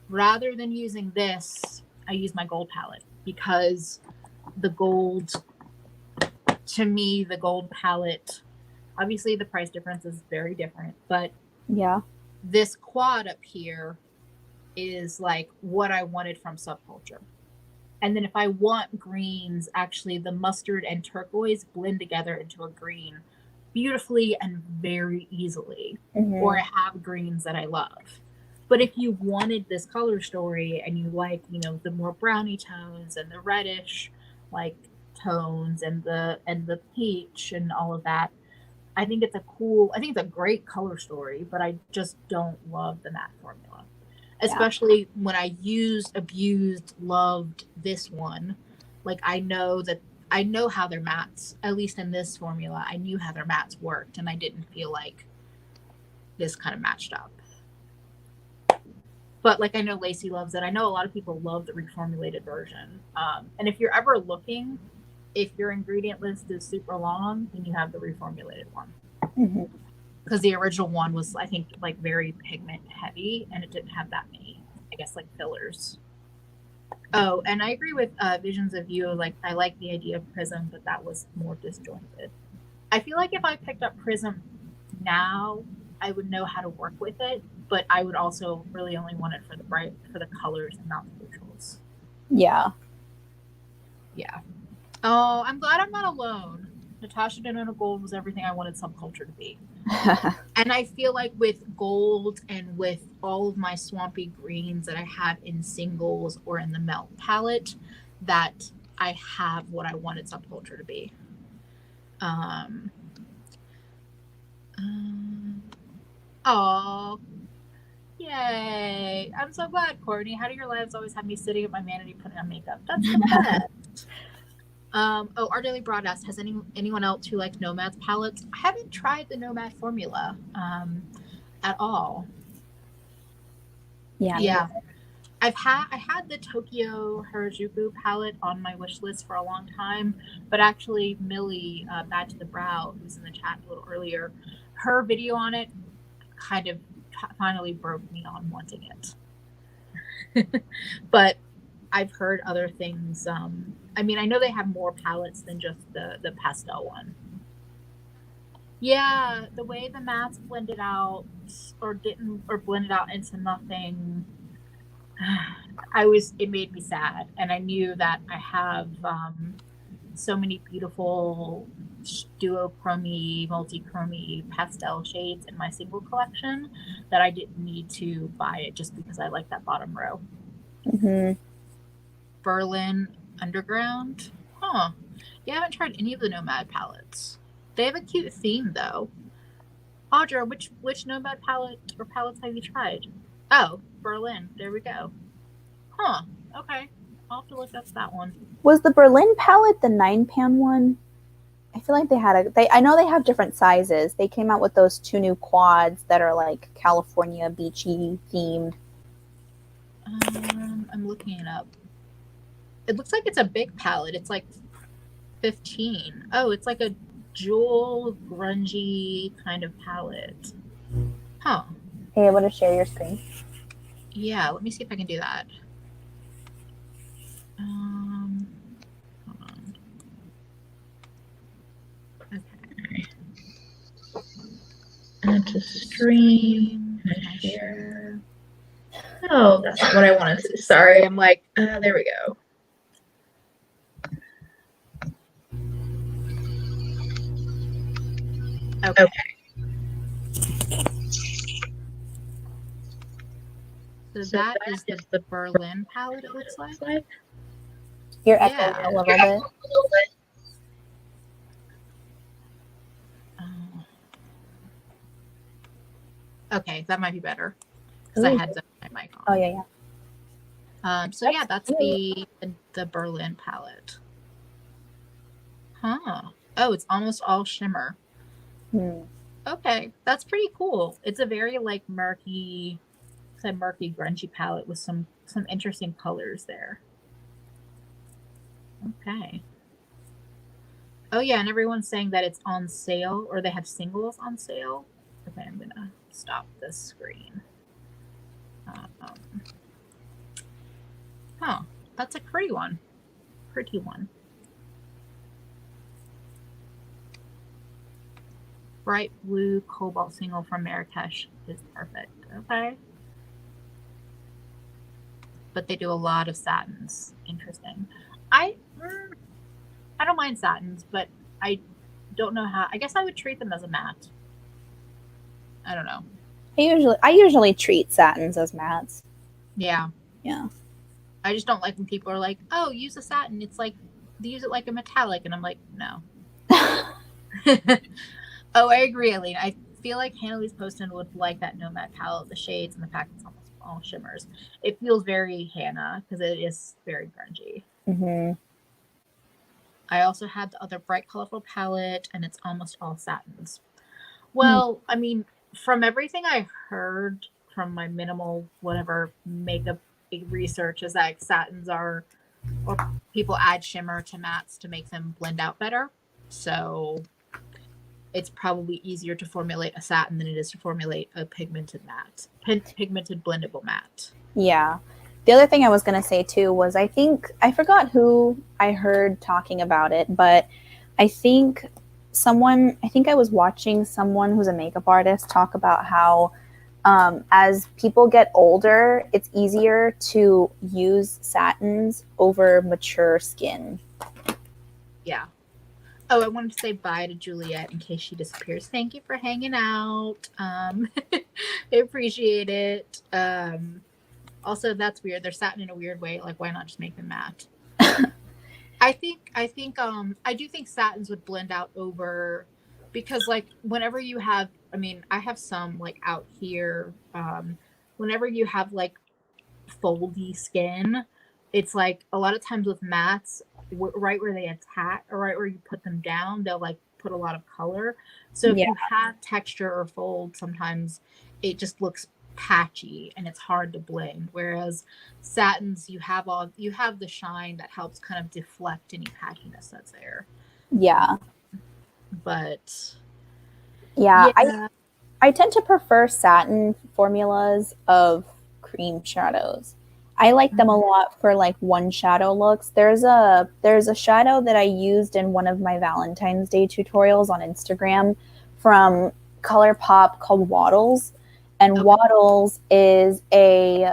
rather than using this, I use my gold palette, because the gold, to me, the gold palette, obviously the price difference is very different, but Yeah. this quad up here is like what I wanted from subculture. And then if I want greens, actually the mustard and turquoise blend together into a green beautifully and very easily. Or I have greens that I love. But if you wanted this color story and you like, you know, the more brownie tones and the reddish like tones and the peach and all of that, I think it's a great color story, but I just don't love the matte formula. Especially when I abused, loved this one. Like, I know how their mattes, at least in this formula, I knew how their mattes worked, and I didn't feel like this kind of matched up. But like, I know Lacey loves it. I know a lot of people love the reformulated version. And if you're ever looking, if your ingredient list is super long, then you have the reformulated one. Because the original one was, I think, like very pigment heavy, and it didn't have that many, I guess, like fillers. Oh, and I agree with Visions of You. Like, I like the idea of Prism, but that was more disjointed. I feel like if I picked up Prism now, I would know how to work with it, but I would also really only want it for the colors and not the neutrals. Yeah. Yeah. Oh, I'm glad I'm not alone. Natasha Denona Gold was everything I wanted subculture to be. And I feel like with gold and with all of my swampy greens that I have in singles or in the melt palette, that I have what I wanted subculture to be. Oh, yay. I'm so glad, Courtney. How do your lives always have me sitting at my vanity putting on makeup? That's the best. Our Daily Broad asked, has anyone else who likes Nomad's palettes? I haven't tried the Nomad formula at all. Yeah. I had the Tokyo Harajuku palette on my wish list for a long time, but actually Millie, Bad to the Brow, who's in the chat a little earlier, her video on it kind of finally broke me on wanting it. But I've heard other things. I mean, I know they have more palettes than just the pastel one. Yeah, the way the mattes blended out or blended out into nothing, it made me sad. And I knew that I have so many beautiful duochrome, multi-chrome pastel shades in my single collection that I didn't need to buy it just because I like that bottom row. Berlin Underground. Huh. Yeah, I haven't tried any of the Nomad palettes. They have a cute theme, though. Audra, which Nomad palette or palettes have you tried? Oh, Berlin. There we go. Huh. Okay. I'll have to look up that one. Was the Berlin palette the 9-pan one? I feel like I know they have different sizes. They came out with those 2 new quads that are like California beachy themed. I'm looking it up. It looks like it's a big palette. It's like 15. Oh, it's like a jewel grungy kind of palette. Huh. Are you able to share your screen? Yeah, let me see if I can do that. Hold on. Okay. And to stream, I share. Oh, that's what I wanted to. Sorry, I'm like, there we go. Okay. So that is the Berlin palette, it looks like. You're echoing a little bit. Okay, that might be better because I had my mic on. Oh yeah. So yeah, that's the Berlin palette. Huh. Oh, it's almost all shimmer. Okay, that's pretty cool. It's a very like murky grungy palette with some interesting colors there. Okay. Oh yeah, and everyone's saying that it's on sale or they have singles on sale. Okay, I'm gonna stop this screen. Huh, that's a pretty one. Pretty one. Bright blue cobalt single from Marrakesh is perfect. Okay. But they do a lot of satins. Interesting. I don't mind satins, but I don't know how. I guess I would treat them as a matte. I don't know. I usually treat satins as mattes. Yeah. Yeah. I just don't like when people are like, "Oh, use a satin. It's like use it like a metallic," and I'm like, no. Oh, I agree, Aline. I feel like Hannah-Lee's Poston would like that Nomad palette, the shades and the fact it's almost all shimmers. It feels very Hannah because it is very grungy. Mm-hmm. I also had the other bright colorful palette, and it's almost all satins. Well, I mean, from everything I heard from my minimal whatever makeup research is that satins are, or people add shimmer to mattes to make them blend out better. So it's probably easier to formulate a satin than it is to formulate a pigmented matte, pigmented blendable matte. Yeah. The other thing I was going to say too was I forgot who I heard talking about it, but I think I was watching someone who's a makeup artist talk about how as people get older, it's easier to use satins over mature skin. Yeah. Oh, I wanted to say bye to Juliet in case she disappears. Thank you for hanging out. I appreciate it. Also, that's weird. They're satin in a weird way. Like, why not just make them matte? I do think satins would blend out over, because like whenever you have, I mean, I have some like out here. Whenever you have like foldy skin, it's like a lot of times with mattes, right where they attack or right where you put them down, they'll like put a lot of color. So if you have texture or fold, sometimes it just looks patchy and it's hard to blend. Whereas satins, you have the shine that helps kind of deflect any patchiness that's there. Yeah. But yeah. I tend to prefer satin formulas of cream shadows. I like them a lot for like one shadow looks. There's a shadow that I used in one of my Valentine's Day tutorials on Instagram from ColourPop called Waddles. And Waddles is a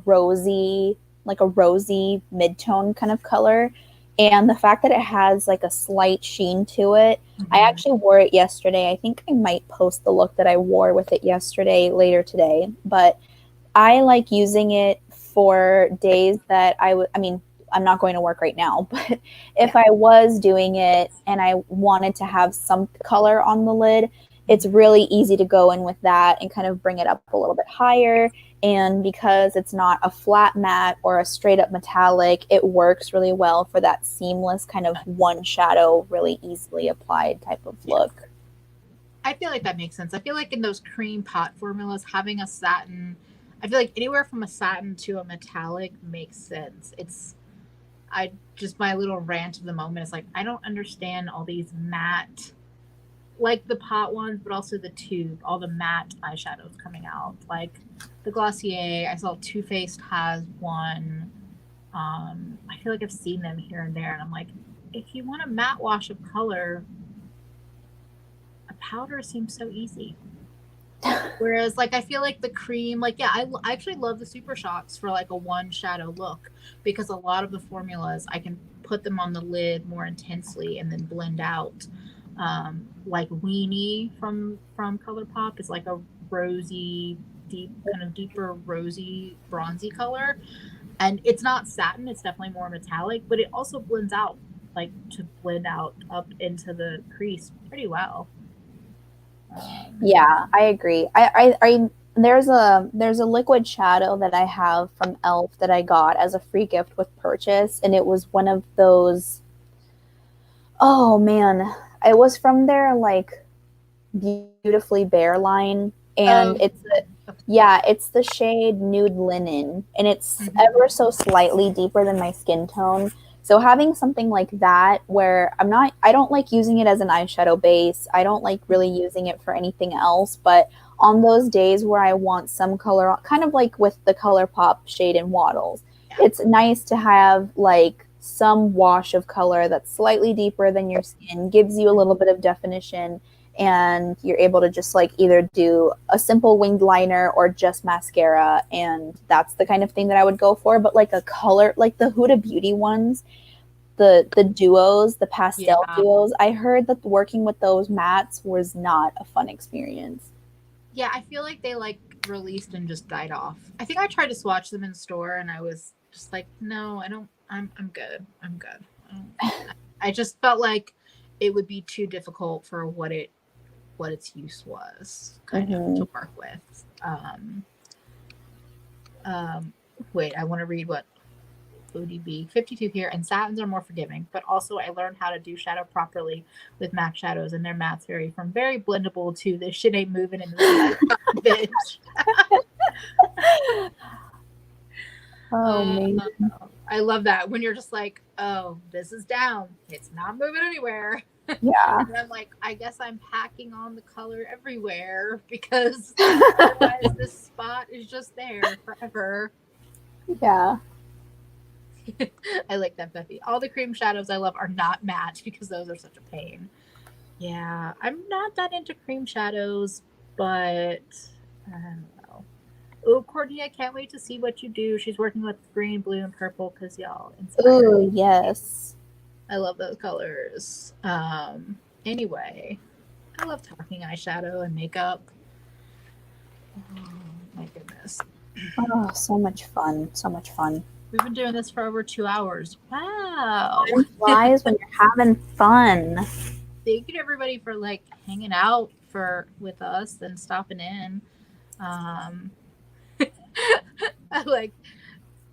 rosy mid-tone kind of color. And the fact that it has like a slight sheen to it, I actually wore it yesterday. I think I might post the look that I wore with it yesterday later today. But I like using it for days that I'm not going to work right now, but if I was doing it and I wanted to have some color on the lid, it's really easy to go in with that and kind of bring it up a little bit higher. And because it's not a flat matte or a straight up metallic, it works really well for that seamless kind of one shadow, really easily applied type of look. I feel like that makes sense. I feel like in those cream pot formulas, having a satin, I feel like anywhere from a satin to a metallic makes sense. My little rant of the moment is like, I don't understand all these matte, like the pot ones, but also the tube, all the matte eyeshadows coming out. Like the Glossier, I saw Too Faced has one. I feel like I've seen them here and there, and I'm like, if you want a matte wash of color, a powder seems so easy. Whereas like I feel like the cream, like I actually love the Super Shocks for like a one shadow look, because a lot of the formulas I can put them on the lid more intensely and then blend out. Like Weenie from ColourPop is like a rosy, deeper rosy bronzy color, and it's not satin, it's definitely more metallic, but it also blends out, like to blend out up into the crease pretty well. Yeah, I agree. I there's a liquid shadow that I have from e.l.f. that I got as a free gift with purchase, and it was one of those. Oh man, it was from their like Beautifully Bare line, and Oh, it's the shade Nude Linen, and it's mhm. ever so slightly deeper than my skin tone. So having something like that where I don't like using it as an eyeshadow base. I don't like really using it for anything else, but on those days where I want some color, kind of like with the ColourPop shade in Waddles, Yeah. it's nice to have like some wash of color that's slightly deeper than your skin, gives you a little bit of definition, and you're able to just like either do a simple winged liner or just mascara, and that's the kind of thing that I would go for. But like a color, like the Huda Beauty ones, the duos, the pastel Yeah. duos, I heard that working with those mattes was not a fun experience. Yeah, I feel like they like released and just died off. I think I tried to swatch them in store and I was just like, no, I don't. I'm good. I'm good. I just felt like it would be too difficult for what its use was kind of to work with. Wait, I want to read what ODB 52 here, and satins are more forgiving, but also I learned how to do shadow properly with MAC shadows, and their mattes vary from very blendable to this shit ain't moving in the bitch. Oh man. I love that when you're just like, oh, this is down, it's not moving anywhere. Yeah. And I'm like, I guess I'm packing on the color everywhere because otherwise this spot is just there forever. Yeah. I like that, Beppy. All the cream shadows I love are not matte because those are such a pain. Yeah, I'm not that into cream shadows, but I don't know. Oh, Courtney, I can't wait to see what you do. She's working with green, blue, and purple because y'all inspired. Oh yes. I love those colors. Anyway, I love talking eyeshadow and makeup. Oh my goodness. Oh, so much fun. So much fun. We've been doing this for over 2 hours. Wow. Time flies when you're having fun. Thank you to everybody for like hanging out with us and stopping in. I like,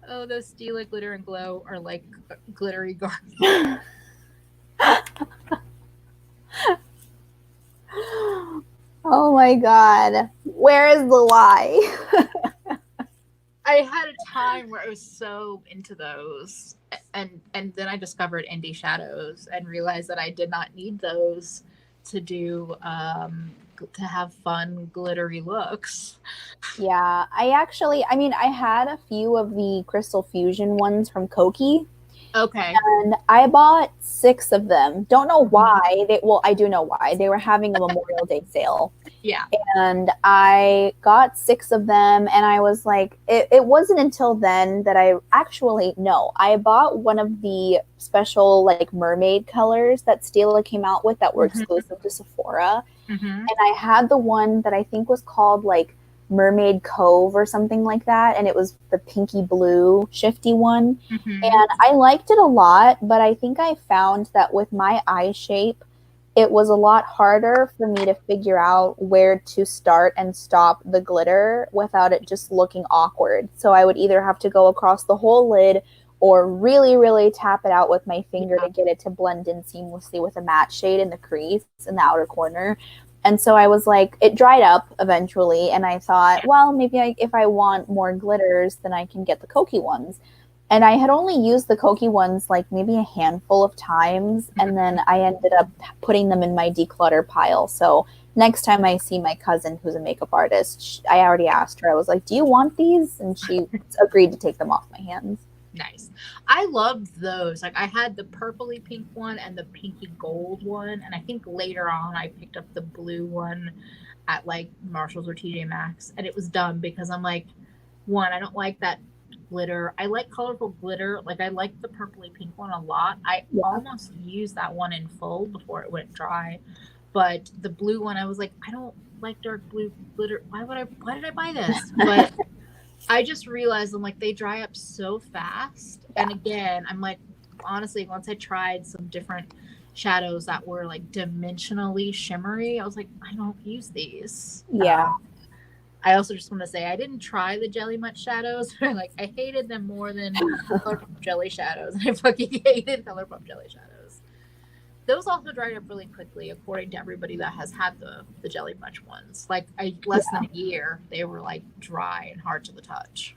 oh, those Stila glitter and glow are like glittery garden. Oh my god. Where is the lie? I had a time where I was so into those, and then I discovered indie shadows and realized that I did not need those to do to have fun glittery looks. Yeah, I had a few of the Crystal Fusion ones from Koki, Okay. and I bought 6 of them. Don't know why. I do know why. They were having a Memorial Day sale. Yeah. And I got 6 of them, and I was like, it wasn't until then that I bought one of the special like mermaid colors that Stila came out with that were exclusive to Sephora. And I had the one that I think was called like Mermaid Cove or something like that, and it was the pinky blue shifty one. And I liked it a lot, but I think I found that with my eye shape, it was a lot harder for me to figure out where to start and stop the glitter without it just looking awkward. So I would either have to go across the whole lid or really, really tap it out with my finger to get it to blend in seamlessly with a matte shade in the crease in the outer corner. And so I was like, it dried up eventually, and I thought, well, maybe if I want more glitters, then I can get the Koki ones. And I had only used the Koki ones like maybe a handful of times, and then I ended up putting them in my declutter pile. So next time I see my cousin who's a makeup artist, I already asked her, I was like, do you want these? And she agreed to take them off my hands. Nice. I loved those. Like I had the purpley pink one and the pinky gold one, and I think later on I picked up the blue one at like Marshalls or TJ Maxx, and it was dumb because I'm like, one, I don't like that glitter. I like colorful glitter. Like I like the purpley pink one a lot. I almost used that one in full before it went dry, but the blue one I was like, I don't like dark blue glitter. Why did I buy this? But I just realized I'm like, they dry up so fast. And again, I'm like, honestly, once I tried some different shadows that were like dimensionally shimmery. I was like, I don't use these. Yeah. I also just want to say I didn't try the Jelly Much shadows. Like I hated them more than ColourPop jelly shadows. I fucking hated ColourPop jelly shadows. Those also dried up really quickly, according to everybody that has had the Jelly Much ones. Like less than a year, they were like dry and hard to the touch.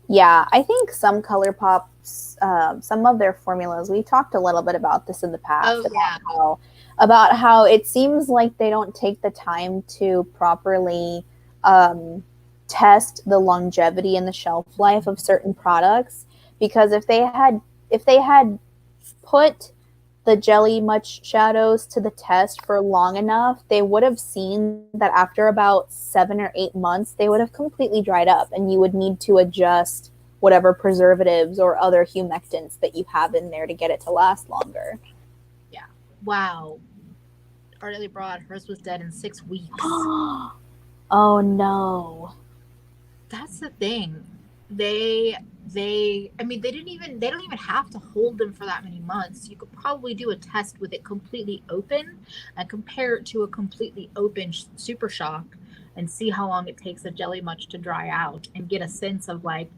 Yeah, I think some ColourPops, some of their formulas, we talked a little bit about this in the past. About how it seems like they don't take the time to properly test the longevity and the shelf life of certain products. Because if they had put the Jelly Much shadows to the test for long enough, they would have seen that after about 7 or 8 months, they would have completely dried up, and you would need to adjust whatever preservatives or other humectants that you have in there to get it to last longer. Yeah. Wow. Artily Broad, hers was dead in 6 weeks. Oh no. That's the thing. They I mean they don't even have to hold them for that many months. You could probably do a test with it completely open and compare it to a completely open Super Shock and see how long it takes a Jelly Much to dry out and get a sense of like,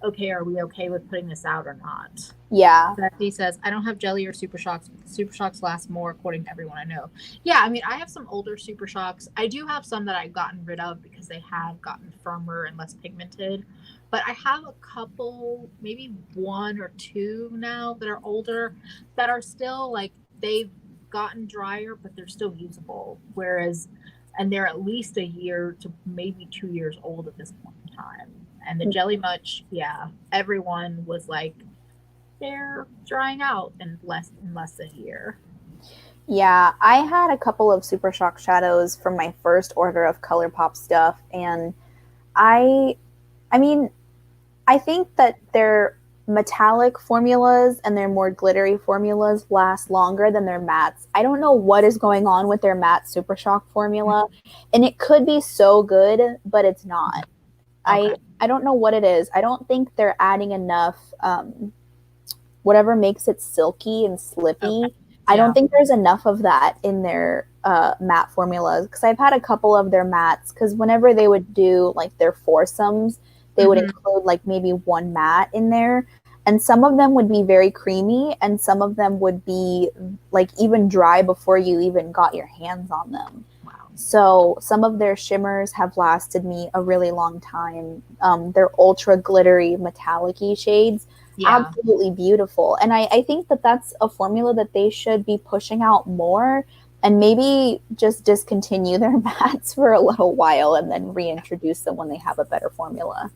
okay, are we okay with putting this out or not? Yeah. Bethany says, I don't have Jelly or Super Shocks, but the Super Shocks last more according to everyone I know. Yeah, I mean, I have some older Super Shocks. I do have some that I've gotten rid of because they have gotten firmer and less pigmented. But I have a couple, maybe 1 or 2 now that are older that are still like, they've gotten drier, but they're still usable. Whereas, and they're at least a year to maybe 2 years old at this point in time. And the Jelly Much, yeah, everyone was like, they're drying out in less than a year. Yeah, I had a couple of Super Shock shadows from my first order of ColourPop stuff, and I mean, I think that their metallic formulas and their more glittery formulas last longer than their mattes. I don't know what is going on with their matte Super Shock formula, and it could be so good, but it's not. Okay. I don't know what it is. I don't think they're adding enough whatever makes it silky and slippy. Okay. Yeah. I don't think there's enough of that in their matte formulas, because I've had a couple of their mattes, because whenever they would do like their foursomes, they would include like maybe 1 matte in there, and some of them would be very creamy and some of them would be like even dry before you even got your hands on them. Wow. So some of their shimmers have lasted me a really long time. They're ultra glittery metallic-y shades. Yeah. Absolutely beautiful. And I think that that's a formula that they should be pushing out more, and maybe just discontinue their mattes for a little while and then reintroduce them when they have a better formula.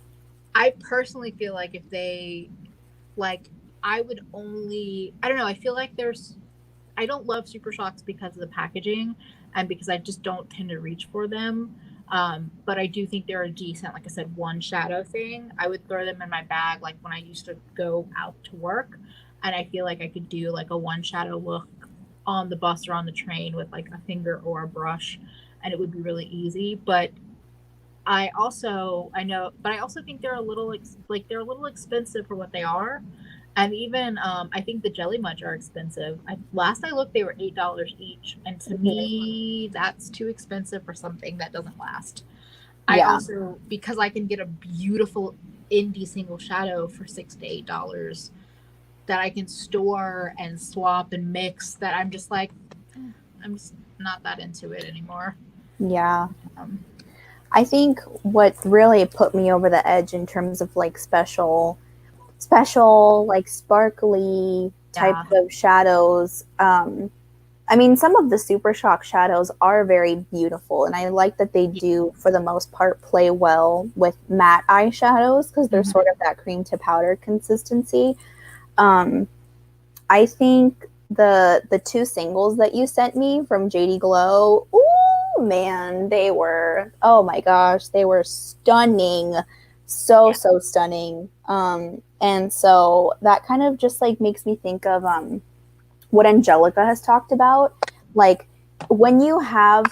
I personally feel like if they, like, I would only, I don't know, I feel like I don't love Super Shocks because of the packaging and because I just don't tend to reach for them. But I do think they're a decent, like I said, 1 shadow thing. I would throw them in my bag like when I used to go out to work, and I feel like I could do like a 1 shadow look on the bus or on the train with like a finger or a brush, and it would be really easy. But I also think they're a little they're a little expensive for what they are. And even I think the Jelly Much are expensive. Last I looked, they were $8 each, and to me, that's too expensive for something that doesn't last. Yeah. I also, because I can get a beautiful indie single shadow for $6 to $8 that I can store and swap and mix, that I'm just like, I'm just not that into it anymore. Yeah. I think what really put me over the edge in terms of like special like sparkly types of shadows, I mean, some of the Super Shock shadows are very beautiful, and I like that they do for the most part play well with matte eyeshadows, because they're sort of that cream to powder consistency. I think the 2 singles that you sent me from JD Glow, ooh man, they were, oh my gosh, they were stunning. So stunning. And so that kind of just like makes me think of what Angelica has talked about. Like when you have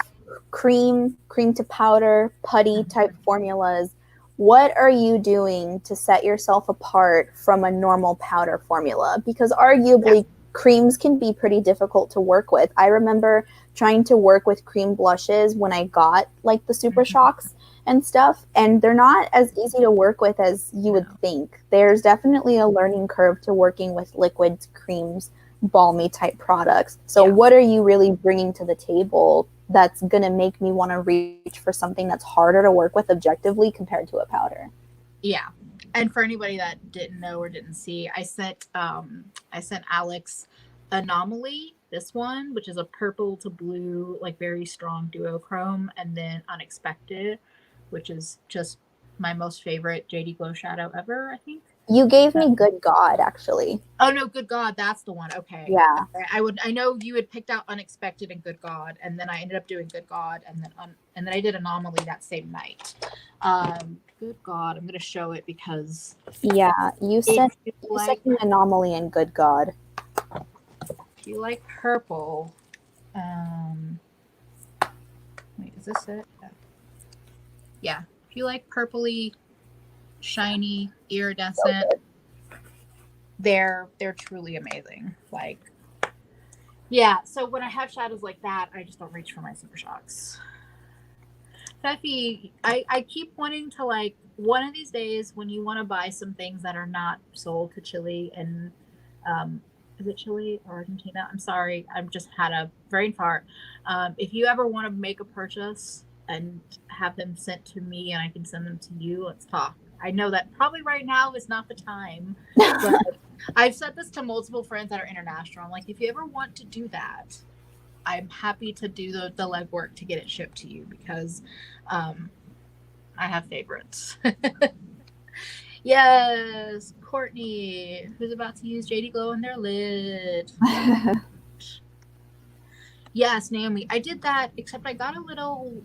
cream to powder, putty type formulas, what are you doing to set yourself apart from a normal powder formula? Because arguably creams can be pretty difficult to work with. I remember trying to work with cream blushes when I got like the Super Shocks and stuff, and they're not as easy to work with as you would think. There's definitely a learning curve to working with liquids, creams, balmy type products. So what are you really bringing to the table that's going to make me want to reach for something that's harder to work with objectively compared to a powder? Yeah. And for anybody that didn't know or didn't see, I sent Alex Anomaly, this one, which is a purple to blue, like very strong duochrome, and then Unexpected, which is just my most favorite JD Glow shadow ever, I think. You gave me Good God, actually. Oh no, Good God, that's the one. Okay. Yeah. I know you had picked out Unexpected and Good God, and then I ended up doing Good God, and then I did Anomaly that same night. Good God, I'm gonna show it because you sent me Anomaly and Good God. If you like purple, wait, is this it? Yeah. If you like purpley, shiny, iridescent, they're truly amazing. Like, yeah. So when I have shadows like that, I just don't reach for my Super Shocks. Steffi, I keep wanting to, like, one of these days when you want to buy some things that are not sold to Chile and is it Chile or Argentina? I'm sorry, I've just had a brain fart. If you ever want to make a purchase and have them sent to me and I can send them to you, let's talk. I know that probably right now is not the time, but I've said this to multiple friends that are international. I'm like, if you ever want to do that, I'm happy to do the legwork to get it shipped to you because I have favorites. Yes, Courtney, who's about to use JD Glow in their lid. Yes, Naomi, I did that, except I got a little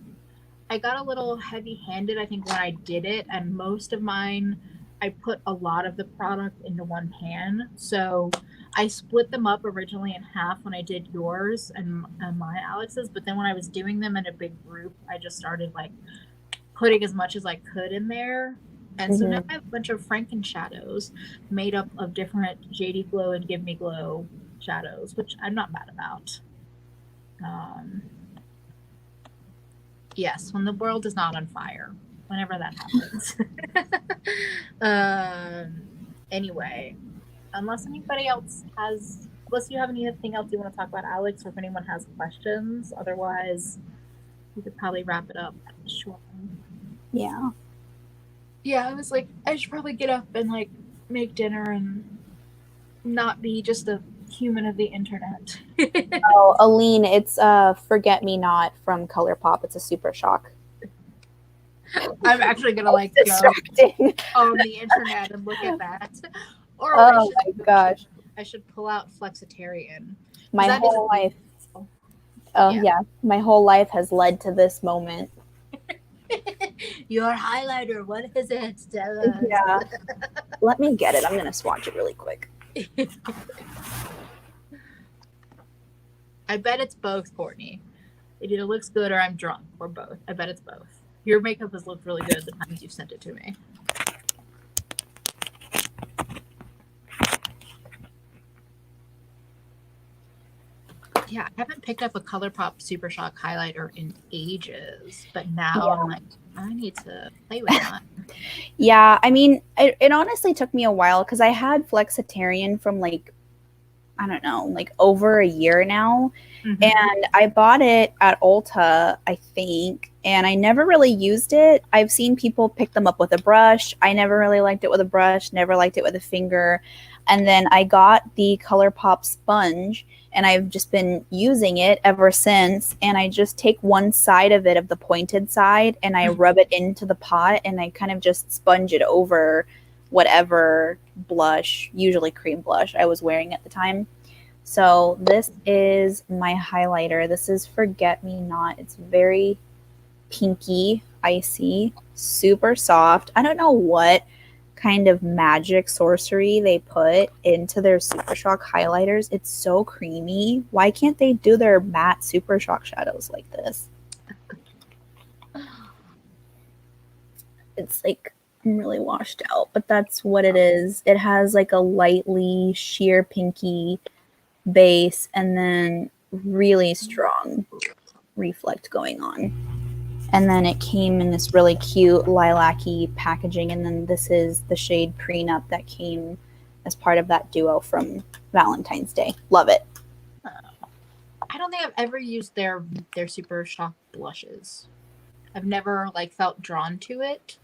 heavy-handed, I think, when I did it, and most of mine, I put a lot of the product into one pan. So I split them up originally in half when I did yours and my Alex's, but then when I was doing them in a big group, I just started like putting as much as I could in there. And so now I have a bunch of Franken shadows made up of different JD Glow and Give Me Glow shadows, which I'm not mad about. Yes, when the world is not on fire, whenever that happens. Anyway, unless anybody else unless you have anything else you want to talk about, Alex, or if anyone has questions, otherwise we could probably wrap it up shortly. Yeah. Yeah, I was like, I should probably get up and like make dinner and not be just a human of the internet. Oh, Aline, it's Forget Me Not from ColourPop. It's a Super Shock. I'm actually gonna like distracting. Go on the internet and look at that. Or oh my gosh, I should pull out Flexitarian. My whole life. Oh yeah, my whole life has led to this moment. Your highlighter, what is it? Tell us. Yeah. Let me get it. I'm gonna swatch it really quick. I bet it's both, Courtney. It either looks good or I'm drunk, or both. I bet it's both. Your makeup has looked really good the times you've sent it to me. Yeah, I haven't picked up a ColourPop Super Shock highlighter in ages, but now I'm like, I need to play with that. Yeah, I mean, it honestly took me a while because I had Flexitarian from like, I don't know, like over a year now. And I bought it at Ulta, I think, and I never really used it. I've seen people pick them up with a brush. I never really liked it with a brush, never liked it with a finger. And then I got the ColourPop sponge, and I've just been using it ever since. And I just take one side of it, of the pointed side, and I rub it into the pot, and I kind of just sponge it over whatever blush, usually cream blush, I was wearing at the time. So this is my highlighter. This is Forget Me Not. It's very pinky, icy, super soft. I don't know what kind of magic sorcery they put into their Super Shock highlighters. It's so creamy. Why can't they do their matte Super Shock shadows like this? It's like really washed out, but that's what it is. It has like a lightly sheer pinky base and then really strong reflect going on. And then it came in this really cute lilac-y packaging. And then this is the shade Prenup that came as part of that duo from Valentine's Day. Love it. I don't think I've ever used their Super Shock blushes. I've never like felt drawn to it,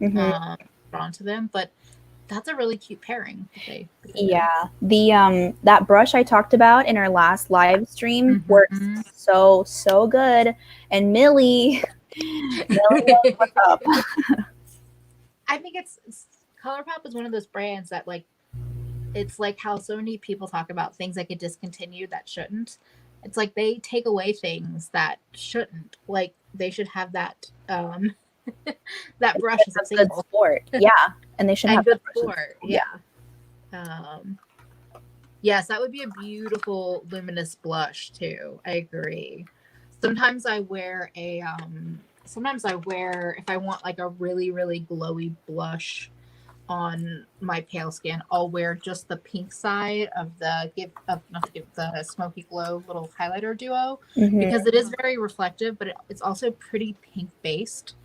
drawn to them, but that's a really cute pairing. Yeah, the that brush I talked about in our last live stream works so good. And Millie knows what's up. I think it's ColourPop is one of those brands that like, it's like how so many people talk about things that get discontinued that shouldn't. It's like they take away things that shouldn't. Like they should have that that brush is a good sport. Yeah, and they should have good sport. Yeah. Yes, that would be a beautiful luminous blush too. I agree. Sometimes I wear if I want like a really, really glowy blush on my pale skin, I'll wear just the pink side of the the Smoky Glow little highlighter duo because it is very reflective, but it's also pretty pink based.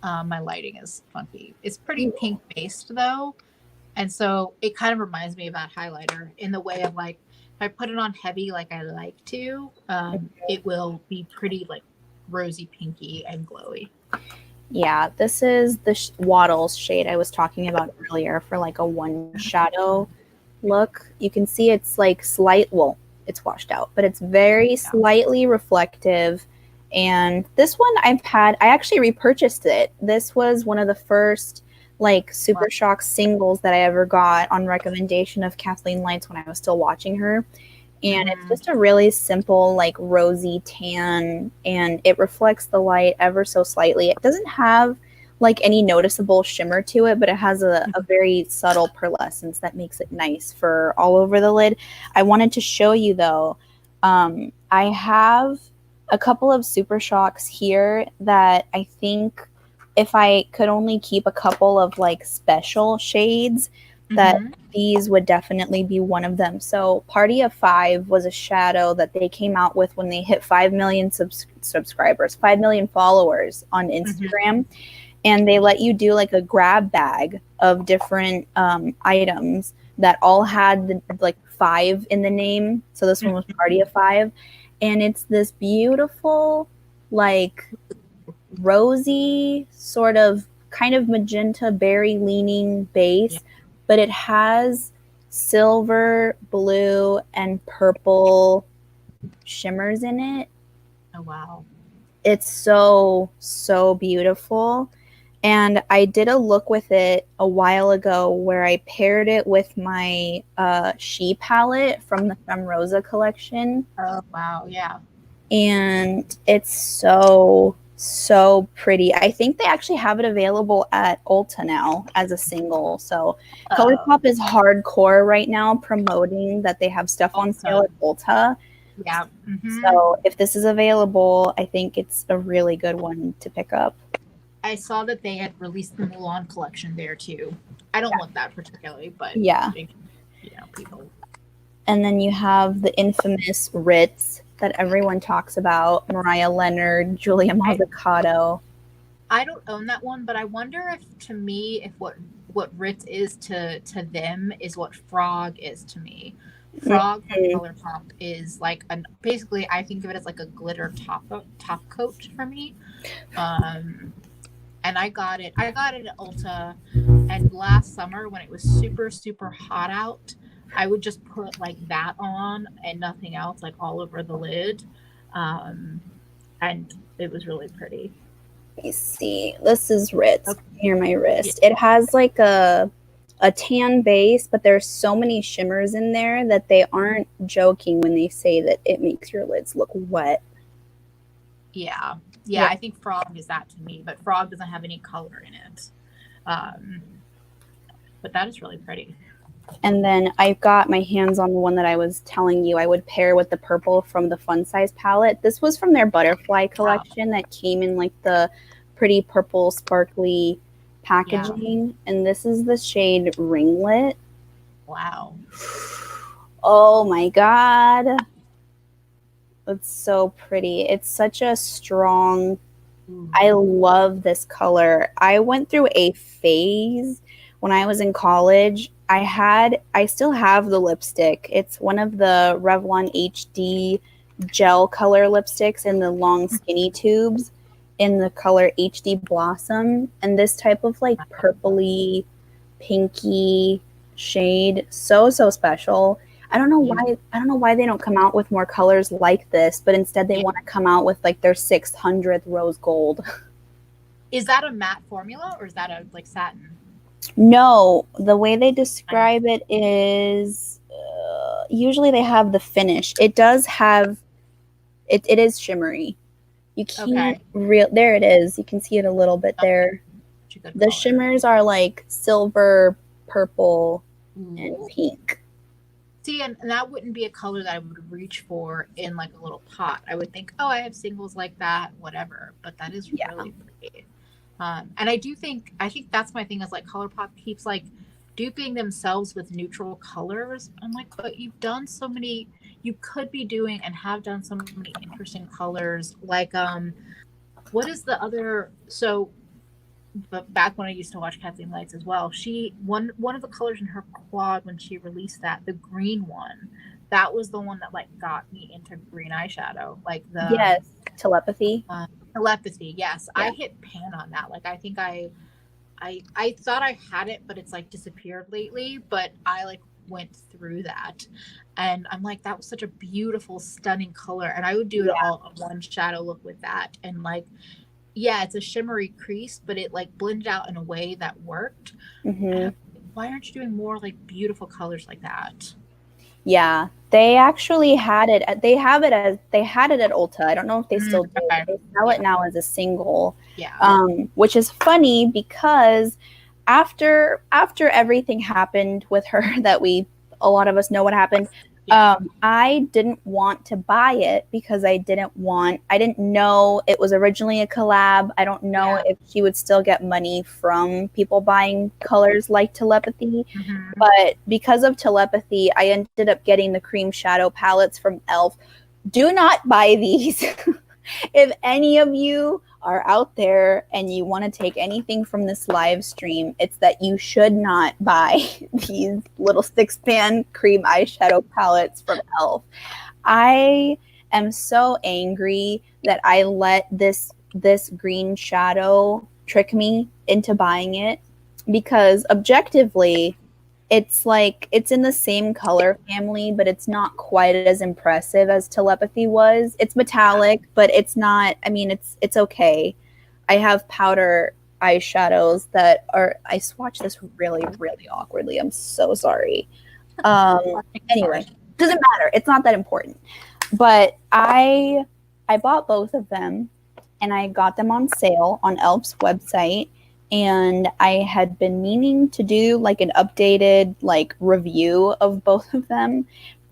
My lighting is funky. It's pretty pink based though, and so it kind of reminds me of that highlighter in the way of like if I put it on heavy like I like to, it will be pretty like rosy pinky and glowy. Yeah, this is the Waddles shade I was talking about earlier for like a one shadow look. You can see it's like it's washed out, but it's very slightly reflective. And this one I actually repurchased it. This was one of the first like Super Shock singles that I ever got on recommendation of Kathleen Lights when I was still watching her. And it's just a really simple, like rosy tan, and it reflects the light ever so slightly. It doesn't have like any noticeable shimmer to it, but it has a very subtle pearlescence that makes it nice for all over the lid. I wanted to show you though, I have a couple of Super Shocks here that I think if I could only keep a couple of like special shades, that these would definitely be one of them. So Party of Five was a shadow that they came out with when they hit 5 million subscribers, 5 million followers on Instagram. And they let you do like a grab bag of different items that all had like 5 in the name. So this one was Party of Five. And it's this beautiful, like rosy sort of kind of magenta berry leaning base. But it has silver, blue, and purple shimmers in it. Oh, wow. It's so beautiful. And I did a look with it a while ago where I paired it with my She palette from the Femme Rosa collection. Oh, wow. Yeah. And it's so pretty. I think they actually have it available at Ulta now as a single. So ColourPop is hardcore right now promoting that they have stuff on sale at Ulta. Yeah. So if this is available, I think it's a really good one to pick up. I saw that they had released the Mulan collection there too. I don't want that particularly, but people. And then you have the infamous Ritz that everyone talks about, Mariah Leonard, Julia Mazzucato. I don't own that one, but I wonder if, to me, if what Ritz is to them is what Frog is to me. Frog from ColourPop is like basically I think of it as like a glitter top coat for me. And I got it at Ulta, and last summer when it was super hot out, I would just put like that on and nothing else, like all over the lid. And it was really pretty. Let me see. This is Ritz near my wrist. It has like a tan base, but there's so many shimmers in there that they aren't joking when they say that it makes your lids look wet. Yeah, I think Frog is that to me, but Frog doesn't have any color in it. But that is really pretty. And then I've got my hands on the one that I was telling you I would pair with the purple from the Fun Size palette. This was from their Butterfly collection that came in like the pretty purple sparkly packaging. And this is the shade Ringlet. Wow. Oh my God. It's so pretty. It's such a strong, I love this color. I went through a phase when I was in college. I still have the lipstick. It's one of the Revlon HD gel color lipsticks in the long skinny tubes in the color HD Blossom. And this type of like purpley, pinky shade. So, so special. I don't know why they don't come out with more colors like this, but instead they want to come out with like their 600th rose gold. Is that a matte formula or is that a like satin? No, the way they describe it is usually they have the finish. It does have it is shimmery. You can't there it is. You can see it a little bit there. The shimmers are like silver, purple, and pink. See, and that wouldn't be a color that I would reach for in like a little pot. I would think, oh, I have singles like that, whatever. But that is really pretty. And I think that's my thing is like ColourPop keeps like duping themselves with neutral colors. I'm like, but you've done so many, you could be doing and have done so many interesting colors. Like, what is the other? So, but back when I used to watch Kathleen Lights as well, one of the colors in her quad when she released that, the green one, that was the one that like got me into green eyeshadow. Like the telepathy. Telepathy, yes. Yeah. I hit pan on that. Like I think I thought I had it, but it's like disappeared lately. But I like went through that, and I'm like, that was such a beautiful, stunning color, and I would do it all one shadow look with that, and like. Yeah, it's a shimmery crease, but it like blended out in a way that worked. Why aren't you doing more like beautiful colors like that? Yeah, they actually had it. They had it at Ulta. I don't know if they still do. Okay. They sell it now as a single. Yeah. Which is funny because after everything happened with her, that a lot of us know what happened. I didn't want to buy it because I didn't know it was originally a collab. I don't know if she would still get money from people buying colors like Telepathy. But because of Telepathy, I ended up getting the cream shadow palettes from e.l.f. Do not buy these. If any of you are out there and you want to take anything from this live stream, it's that you should not buy these little 6-pan cream eyeshadow palettes from e.l.f. I am so angry that I let this green shadow trick me into buying it, because objectively it's like it's in the same color family, but it's not quite as impressive as Telepathy was. It's metallic, but it's not, I mean, it's okay. I have powder eyeshadows that are, I swatch this really, really awkwardly. I'm so sorry. Anyway, doesn't matter. It's not that important. But I bought both of them and I got them on sale on e.l.f.'s website. And I had been meaning to do like an updated like review of both of them,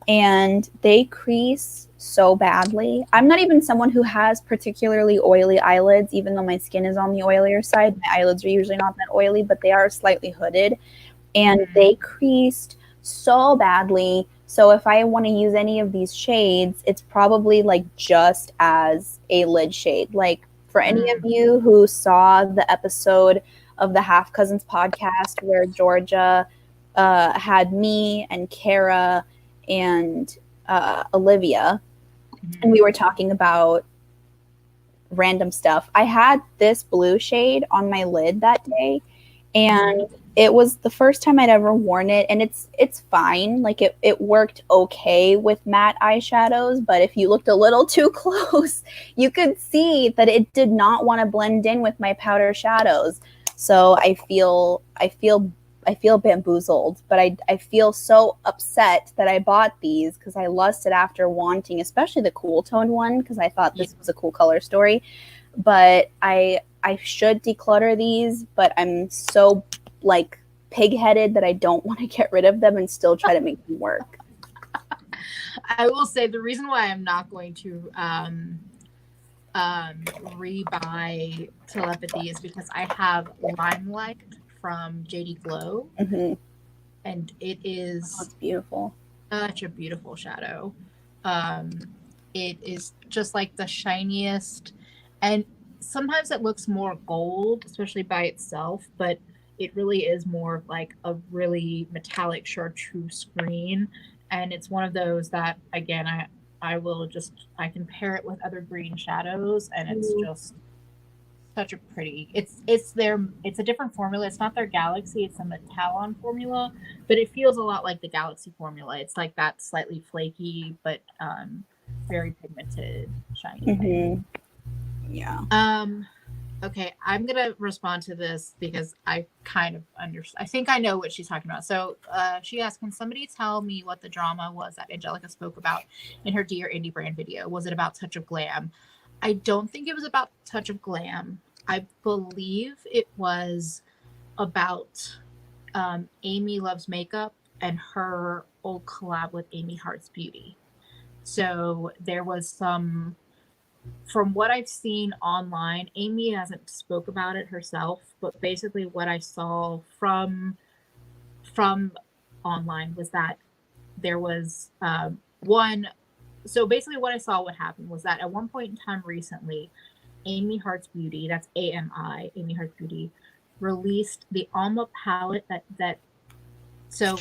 and they crease so badly. I'm not even someone who has particularly oily eyelids, even though my skin is on the oilier side. My eyelids are usually not that oily, but they are slightly hooded, and they creased so badly. So if I want to use any of these shades, it's probably like just as a lid shade. Like, for any of you who saw the episode of the Half Cousins podcast where Georgia had me and Kara and Olivia, and we were talking about random stuff, I had this blue shade on my lid that day, and it was the first time I'd ever worn it, and it's fine. Like it worked okay with matte eyeshadows, but if you looked a little too close, you could see that it did not want to blend in with my powder shadows. So I feel bamboozled, but I feel so upset that I bought these because I lusted after wanting, especially the cool toned one, because I thought this was a cool color story. But I should declutter these, but I'm so like pig-headed that I don't want to get rid of them and still try to make them work. I will say the reason why I'm not going to rebuy Telepathy is because I have Limelight from JD Glow, and it is it's beautiful. Such a beautiful shadow. it is just like the shiniest, and sometimes it looks more gold, especially by itself, but it really is more like a really metallic chartreuse green. And it's one of those that, again, I can pair it with other green shadows, and it's just such a pretty. It's a different formula. It's not their Galaxy. It's a Metalon formula, but it feels a lot like the Galaxy formula. It's like that slightly flaky, but very pigmented, shiny thing. Yeah. Okay, I'm gonna respond to this because I kind of understand. I think I know what she's talking about. So she asked, can somebody tell me what the drama was that Angelica spoke about in her Dear Indie Brand video? Was it about Touch of Glam? I don't think it was about Touch of Glam. I believe it was about Amy Loves Makeup and her old collab with Amy Hearts Beauty. So there was some, from what I've seen online, Amy hasn't spoke about it herself, but basically what I saw from online was that there was one. So basically what I saw, what happened was that at one point in time recently, Amy Hearts Beauty, that's AMI, Amy Hearts Beauty, released the Alma palette that so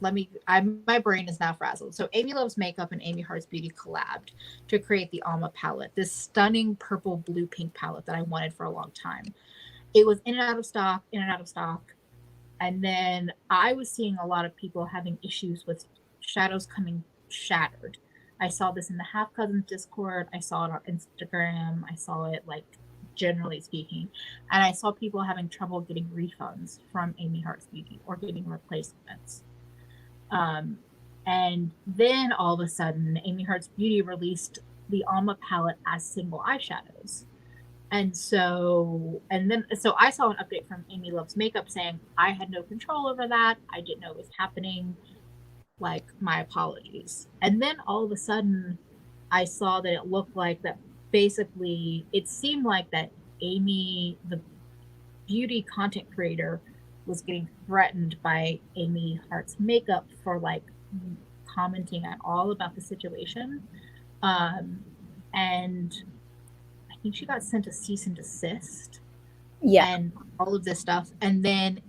my brain is now frazzled. So Amy Loves Makeup and Amy Hearts Beauty collabed to create the Alma palette, this stunning purple, blue, pink palette that I wanted for a long time. It was in and out of stock. And then I was seeing a lot of people having issues with shadows coming shattered. I saw this in the Half Cousins Discord. I saw it on Instagram. I saw it, like, generally speaking. And I saw people having trouble getting refunds from Amy Hearts Beauty or getting replacements. And then all of a sudden, Amy Hearts Beauty released the Alma palette as single eyeshadows. So I saw an update from Amy Loves Makeup saying, I had no control over that. I didn't know it was happening. Like, my apologies. And then all of a sudden, I saw that it looked like that basically, it seemed like that Amy, the beauty content creator, was getting threatened by Amy Hearts Makeup for, like, commenting at all about the situation. And I think she got sent a cease and desist. Yeah. And all of this stuff. And then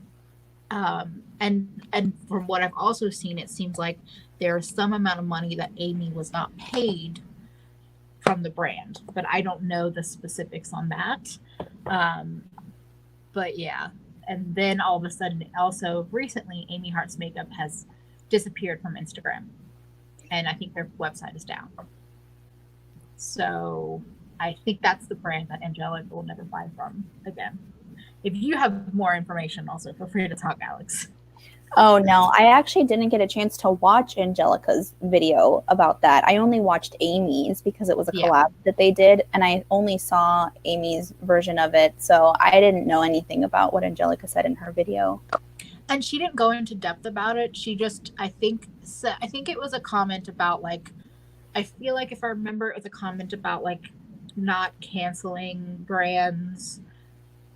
and from what I've also seen, it seems like there's some amount of money that Amy was not paid from the brand, but I don't know the specifics on that. But yeah. And then all of a sudden, also recently, Amy Hearts Makeup has disappeared from Instagram, and I think their website is down. So I think that's the brand that Angelica will never buy from again. If you have more information, also feel free to talk, Alex. Oh, no, I actually didn't get a chance to watch Angelica's video about that. I only watched Amy's because it was a collab that they did, and I only saw Amy's version of it, so I didn't know anything about what Angelica said in her video. And she didn't go into depth about it. She just, I think it was a comment about, like, I feel like if I remember, it was a comment about, like, not canceling brands,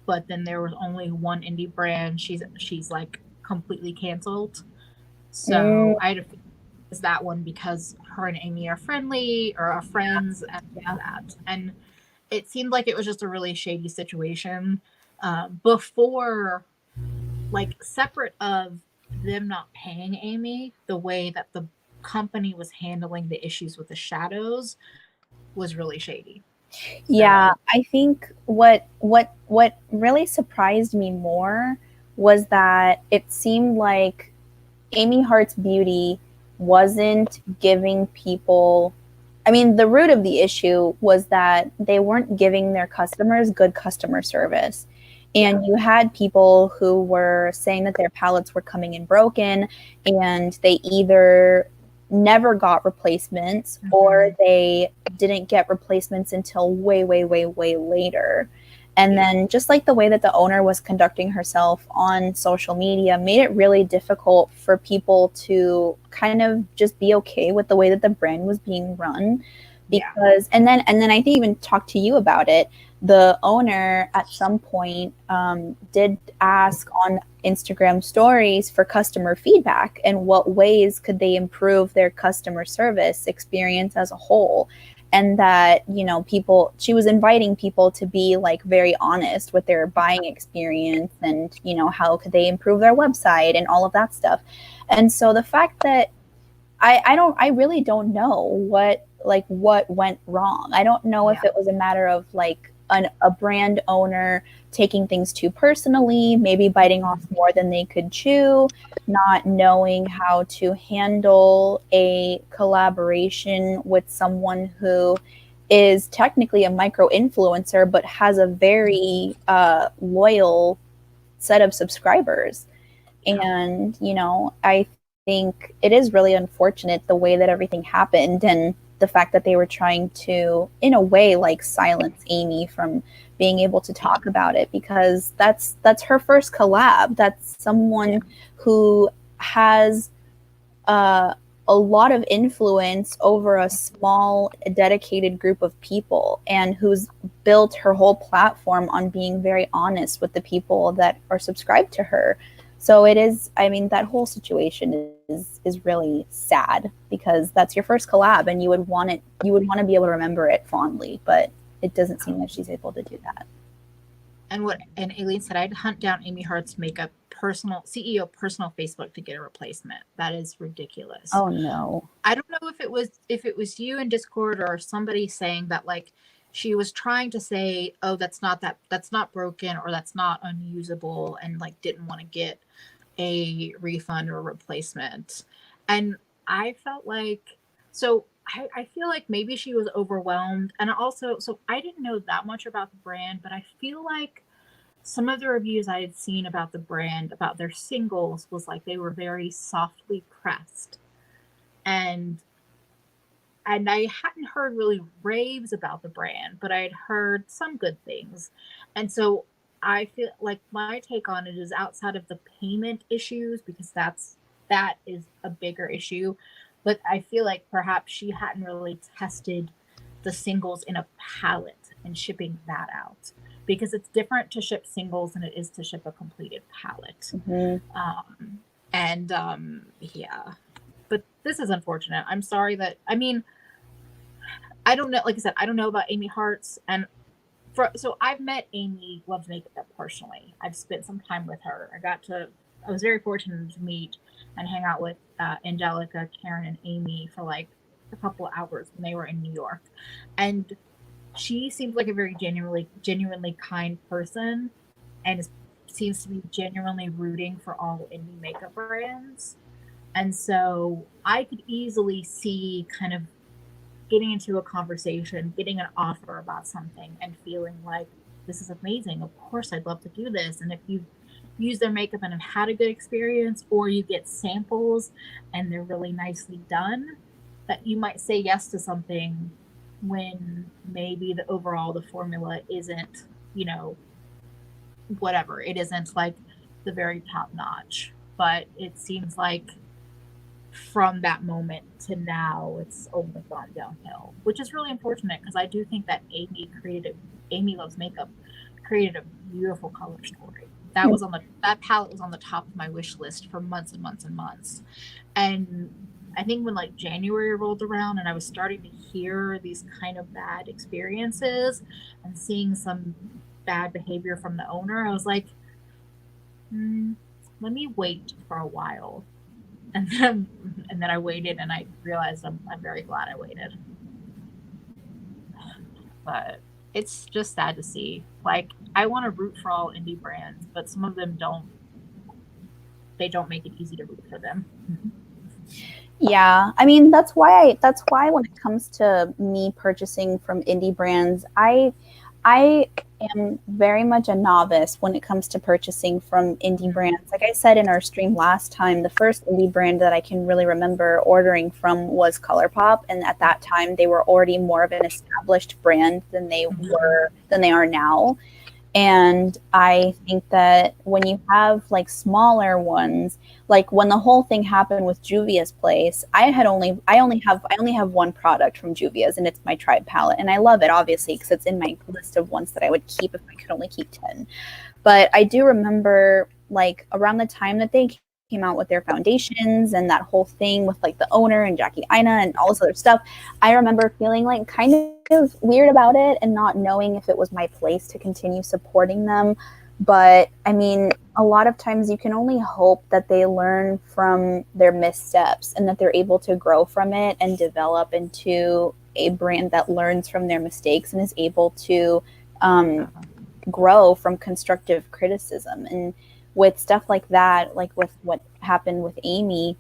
but then there was only one indie brand she's like completely canceled. So I had to figure is that one because her and Amy are friendly or are friends and that. And it seemed like it was just a really shady situation before, like, separate of them not paying Amy. The way that the company was handling the issues with the shadows was really shady. Yeah, I think what really surprised me more was that it seemed like Amy Hearts Beauty wasn't giving people, I mean, the root of the issue was that they weren't giving their customers good customer service. And you had people who were saying that their palettes were coming in broken, and they either never got replacements or they didn't get replacements until way later. And then just like the way that the owner was conducting herself on social media made it really difficult for people to kind of just be okay with the way that the brand was being run. Because and then I think even talked to you about it. the owner at some point did ask on Instagram stories for customer feedback and what ways could they improve their customer service experience as a whole. And that, you know, she was inviting people to be like very honest with their buying experience and, you know, how could they improve their website and all of that stuff. And so the fact that I really don't know what went wrong. I don't know if it was a matter of like a brand owner taking things too personally, maybe biting off more than they could chew, not knowing how to handle a collaboration with someone who is technically a micro influencer, but has a very loyal set of subscribers. And, you know, I think it is really unfortunate the way that everything happened and the fact that they were trying to, in a way, like silence Amy from being able to talk about it, because that's her first collab. That's someone who has a lot of influence over a small, dedicated group of people, and who's built her whole platform on being very honest with the people that are subscribed to her. So it is, I mean, that whole situation is really sad, because that's your first collab and you would want to be able to remember it fondly, but it doesn't seem like she's able to do that. And Aileen said, I'd hunt down Amy Hart's makeup CEO personal Facebook to get a replacement. That is ridiculous. Oh no. I don't know if it was you in Discord or somebody saying that like she was trying to say, oh, that's not broken or that's not unusable, and like didn't want to get a refund or replacement. And I felt like, so I feel like maybe she was overwhelmed. And also, so I didn't know that much about the brand, but I feel like some of the reviews I had seen about the brand, about their singles, was like they were very softly pressed. And I hadn't heard really raves about the brand, but I had heard some good things. And so I feel like my take on it is, outside of the payment issues, because that is a bigger issue, but I feel like perhaps she hadn't really tested the singles in a palette and shipping that out, because it's different to ship singles than it is to ship a completed palette. Mm-hmm. Yeah, but this is unfortunate. I'm sorry that, I mean, I don't know, like I said, I don't know about Amy Hart's, and so I've met Amy Loves Makeup personally. I've spent some time with her. I was very fortunate to meet and hang out with Angelica, Karen, and Amy for like a couple of hours when they were in New York. And she seems like a very genuinely kind person, and seems to be genuinely rooting for all indie makeup brands. And so I could easily see kind of getting into a conversation, getting an offer about something, and feeling like, this is amazing. Of course, I'd love to do this. And if you use their makeup and have had a good experience, or you get samples and they're really nicely done, that you might say yes to something when maybe the formula isn't, you know, whatever. It isn't like the very top notch. But it seems like from that moment to now, it's only gone downhill, which is really unfortunate, because I do think that Amy Loves Makeup created a beautiful color story. That palette was on the top of my wish list for months and months and months. And I think when like January rolled around and I was starting to hear these kind of bad experiences and seeing some bad behavior from the owner, I was like, let me wait for a while. And then I waited, and I realized I'm very glad I waited. But it's just sad to see. Like, I want to root for all indie brands, but some of them don't. They don't make it easy to root for them. Yeah, I mean, that's why when it comes to me purchasing from indie brands, I am very much a novice when it comes to purchasing from indie brands. Like I said in our stream last time, the first indie brand that I can really remember ordering from was ColourPop, and at that time they were already more of an established brand than they are now. And I think that when you have like smaller ones, like when the whole thing happened with Juvia's place, I only have one product from Juvia's, and it's my Tribe palette, and I love it obviously because it's in my list of ones that I would keep if I could only keep 10. But I do remember like around the time that they came out with their foundations and that whole thing with like the owner and Jackie Aina and all this other stuff, I remember feeling like kind of weird about it and not knowing if it was my place to continue supporting them. But I mean, a lot of times you can only hope that they learn from their missteps and that they're able to grow from it and develop into a brand that learns from their mistakes and is able to grow from constructive criticism. And with stuff like that, like with what happened with Amy,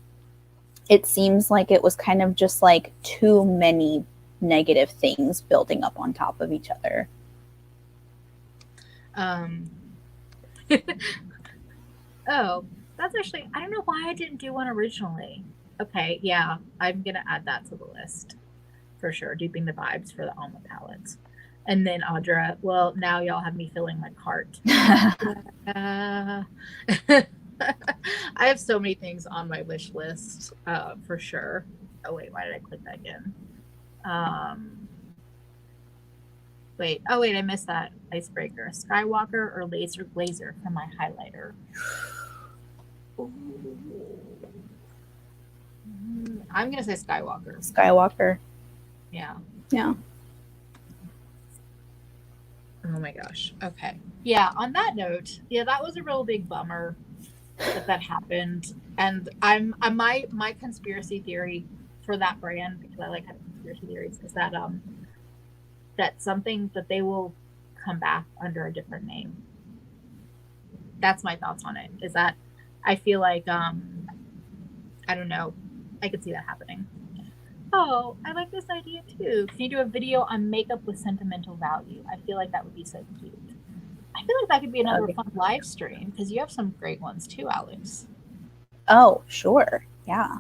it seems like it was kind of just like too many negative things building up on top of each other. Oh, that's actually, I don't know why I didn't do one originally. Okay, yeah, I'm gonna add that to the list for sure. Duping the vibes for the Alma palettes. And then Audra, well, now y'all have me filling my cart. I have so many things on my wish list, for sure. Oh wait, why did I click that again? Wait, I missed that. Icebreaker, Skywalker or Laser Glazer for my highlighter. Ooh. I'm gonna say Skywalker. Skywalker. Yeah. Yeah. Oh my gosh. Okay. Yeah, on that note, yeah, that was a real big bummer that happened. And my conspiracy theory for that brand, because I like having conspiracy theories, is that that's something that they will come back under a different name. That's my thoughts on it. Is that I feel like I don't know, I could see that happening. Oh, I like this idea too. Can you do a video on makeup with sentimental value? I feel like that would be so cute. I feel like that could be another fun live stream because you have some great ones too, Alex. Oh, sure. Yeah.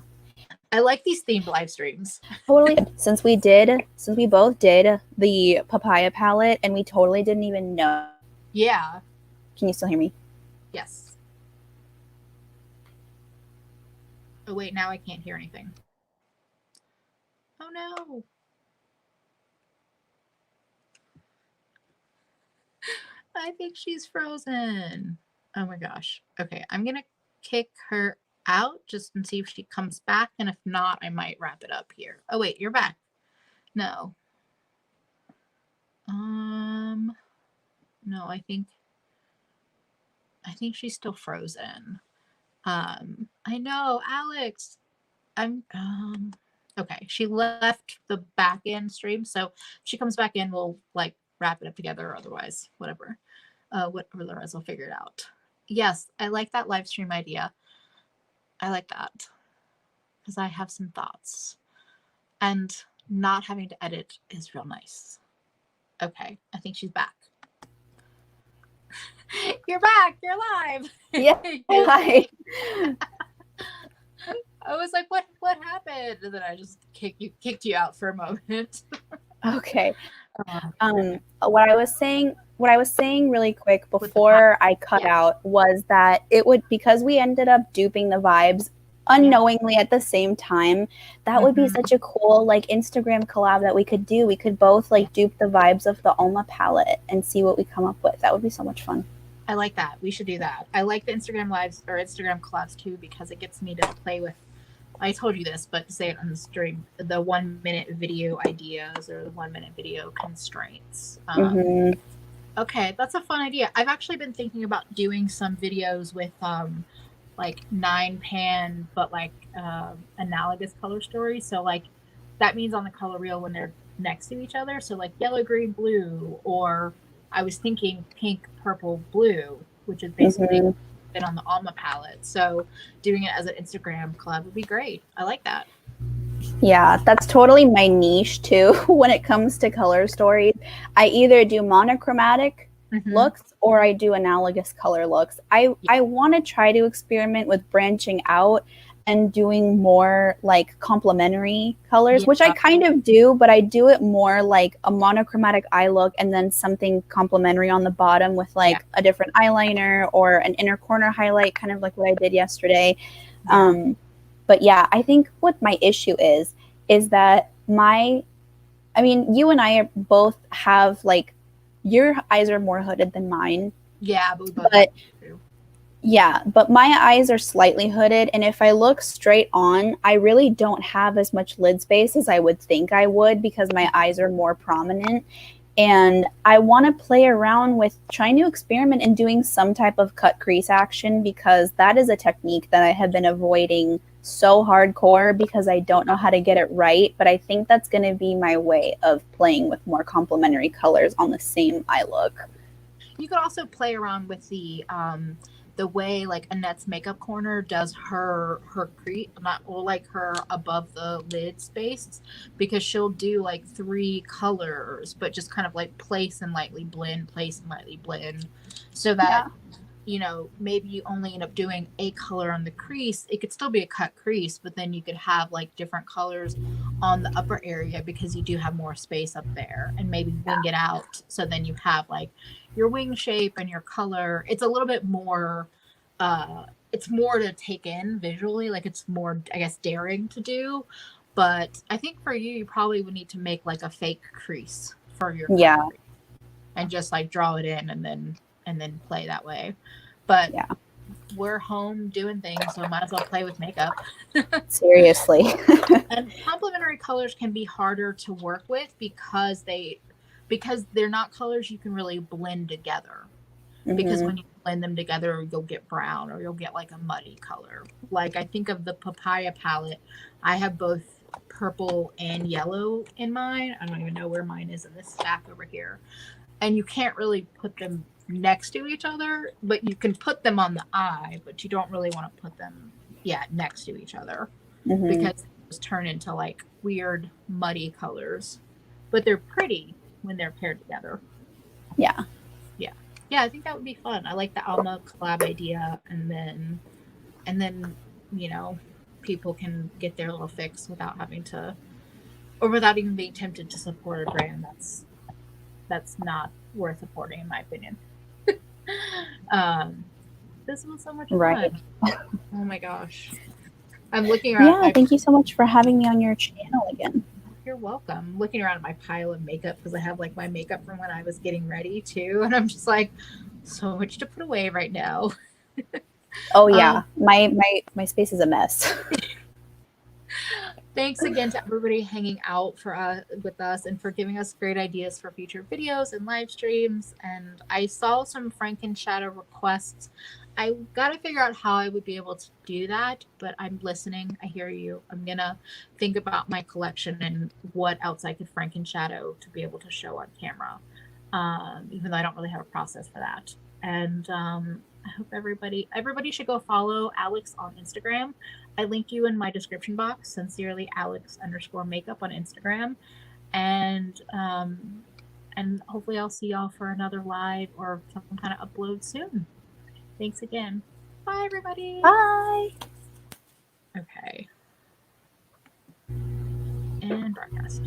I like these themed live streams. Totally. Since we both did the papaya palette and we totally didn't even know. Yeah. Can you still hear me? Yes. Oh wait, now I can't hear anything. Oh no. I think she's frozen. Oh my gosh. Okay, I'm gonna kick her out just and see if she comes back, and if not, I might wrap it up here. Oh wait, you're back. No. No, I think she's still frozen. I know, Alex. Okay, she left the back end stream, so if she comes back in, we'll like wrap it up together, or otherwise, whatever. Otherwise we'll figure it out. Yes, I like that live stream idea. I like that because I have some thoughts, and not having to edit is real nice. Okay, I think she's back. You're back. You're live. Yeah. Hi. I was like, what happened? And then I just kicked you out for a moment. Okay. What I was saying really quick before I cut out was that it would, because we ended up duping the vibes unknowingly at the same time, that would be such a cool like Instagram collab that we could do. We could both like dupe the vibes of the Alma palette and see what we come up with. That would be so much fun. I like that. We should do that. I like the Instagram lives or Instagram collabs too, because it gets me to play with, I told you this, but to say it on the stream, the 1 minute video ideas or the 1 minute video constraints. Okay, that's a fun idea. I've actually been thinking about doing some videos with like 9-pan, but like analogous color stories. So like that means on the color reel when they're next to each other. So like yellow, green, blue, or I was thinking pink, purple, blue, which is basically been on the Alma palette. So doing it as an Instagram collab would be great. I like that. Yeah, that's totally my niche too. When it comes to color stories, I either do monochromatic looks or I do analogous color looks. I want to try to experiment with branching out and doing more like complementary colors, which I Yeah. kind of do, but I do it more like a monochromatic eye look and then something complementary on the bottom with like a different eyeliner or an inner corner highlight, kind of like what I did yesterday. Yeah. But yeah, I think what my issue is that I mean, you and I are both have like, your eyes are more hooded than mine. Yeah, but we both But do. yeah, but my eyes are slightly hooded, and if I look straight on, I really don't have as much lid space as I would think I would because my eyes are more prominent. And I want to play around with trying to experiment and doing some type of cut crease action, because that is a technique that I have been avoiding so hardcore because I don't know how to get it right. But I think that's going to be my way of playing with more complementary colors on the same eye look. You could also play around with the way like Annette's makeup corner does her crease, not or like her above the lid space, because she'll do like 3 colors, but just kind of like place and lightly blend, so that you know, maybe you only end up doing a color on the crease. It could still be a cut crease, but then you could have like different colors on the upper area because you do have more space up there, and maybe wing it out. So then you have like your wing shape and your color. It's a little bit more, it's more to take in visually. Like it's more, I guess, daring to do. But I think for you, you probably would need to make like a fake crease for your color and just like draw it in and then play that way. But we're home doing things, so might as well play with makeup. Seriously. And complementary colors can be harder to work with because they're not colors you can really blend together. Because when you blend them together, you'll get brown or you'll get like a muddy color. Like I think of the papaya palette, I have both purple and yellow in mine. I don't even know where mine is in this stack over here. And you can't really put them next to each other, but you can put them on the eye, but you don't really want to put them next to each other because they just turn into like weird muddy colors. But they're pretty when they're paired together. Yeah, I think that would be fun. I like the Alma collab idea, and then you know, people can get their little fix without having to, or without even being tempted to support a brand that's not worth supporting, in my opinion. This was so much fun. Oh my gosh. I'm looking around. Yeah, thank you so much for having me on your channel again. You're welcome. I'm looking around at my pile of makeup because I have like my makeup from when I was getting ready too, and I'm just like, so much to put away right now. Oh yeah, my space is a mess. Thanks again to everybody hanging out with us and for giving us great ideas for future videos and live streams. And I saw some Shadow requests. I got to figure out how I would be able to do that, but I'm listening. I hear you. I'm going to think about my collection and what else I could Shadow to be able to show on camera, even though I don't really have a process for that. And I hope everybody should go follow Alex on Instagram. I link you in my description box. Sincerely, Alex_makeup on Instagram. And hopefully I'll see y'all for another live or some kind of upload soon. Thanks again. Bye, everybody. Bye. Okay. And broadcast.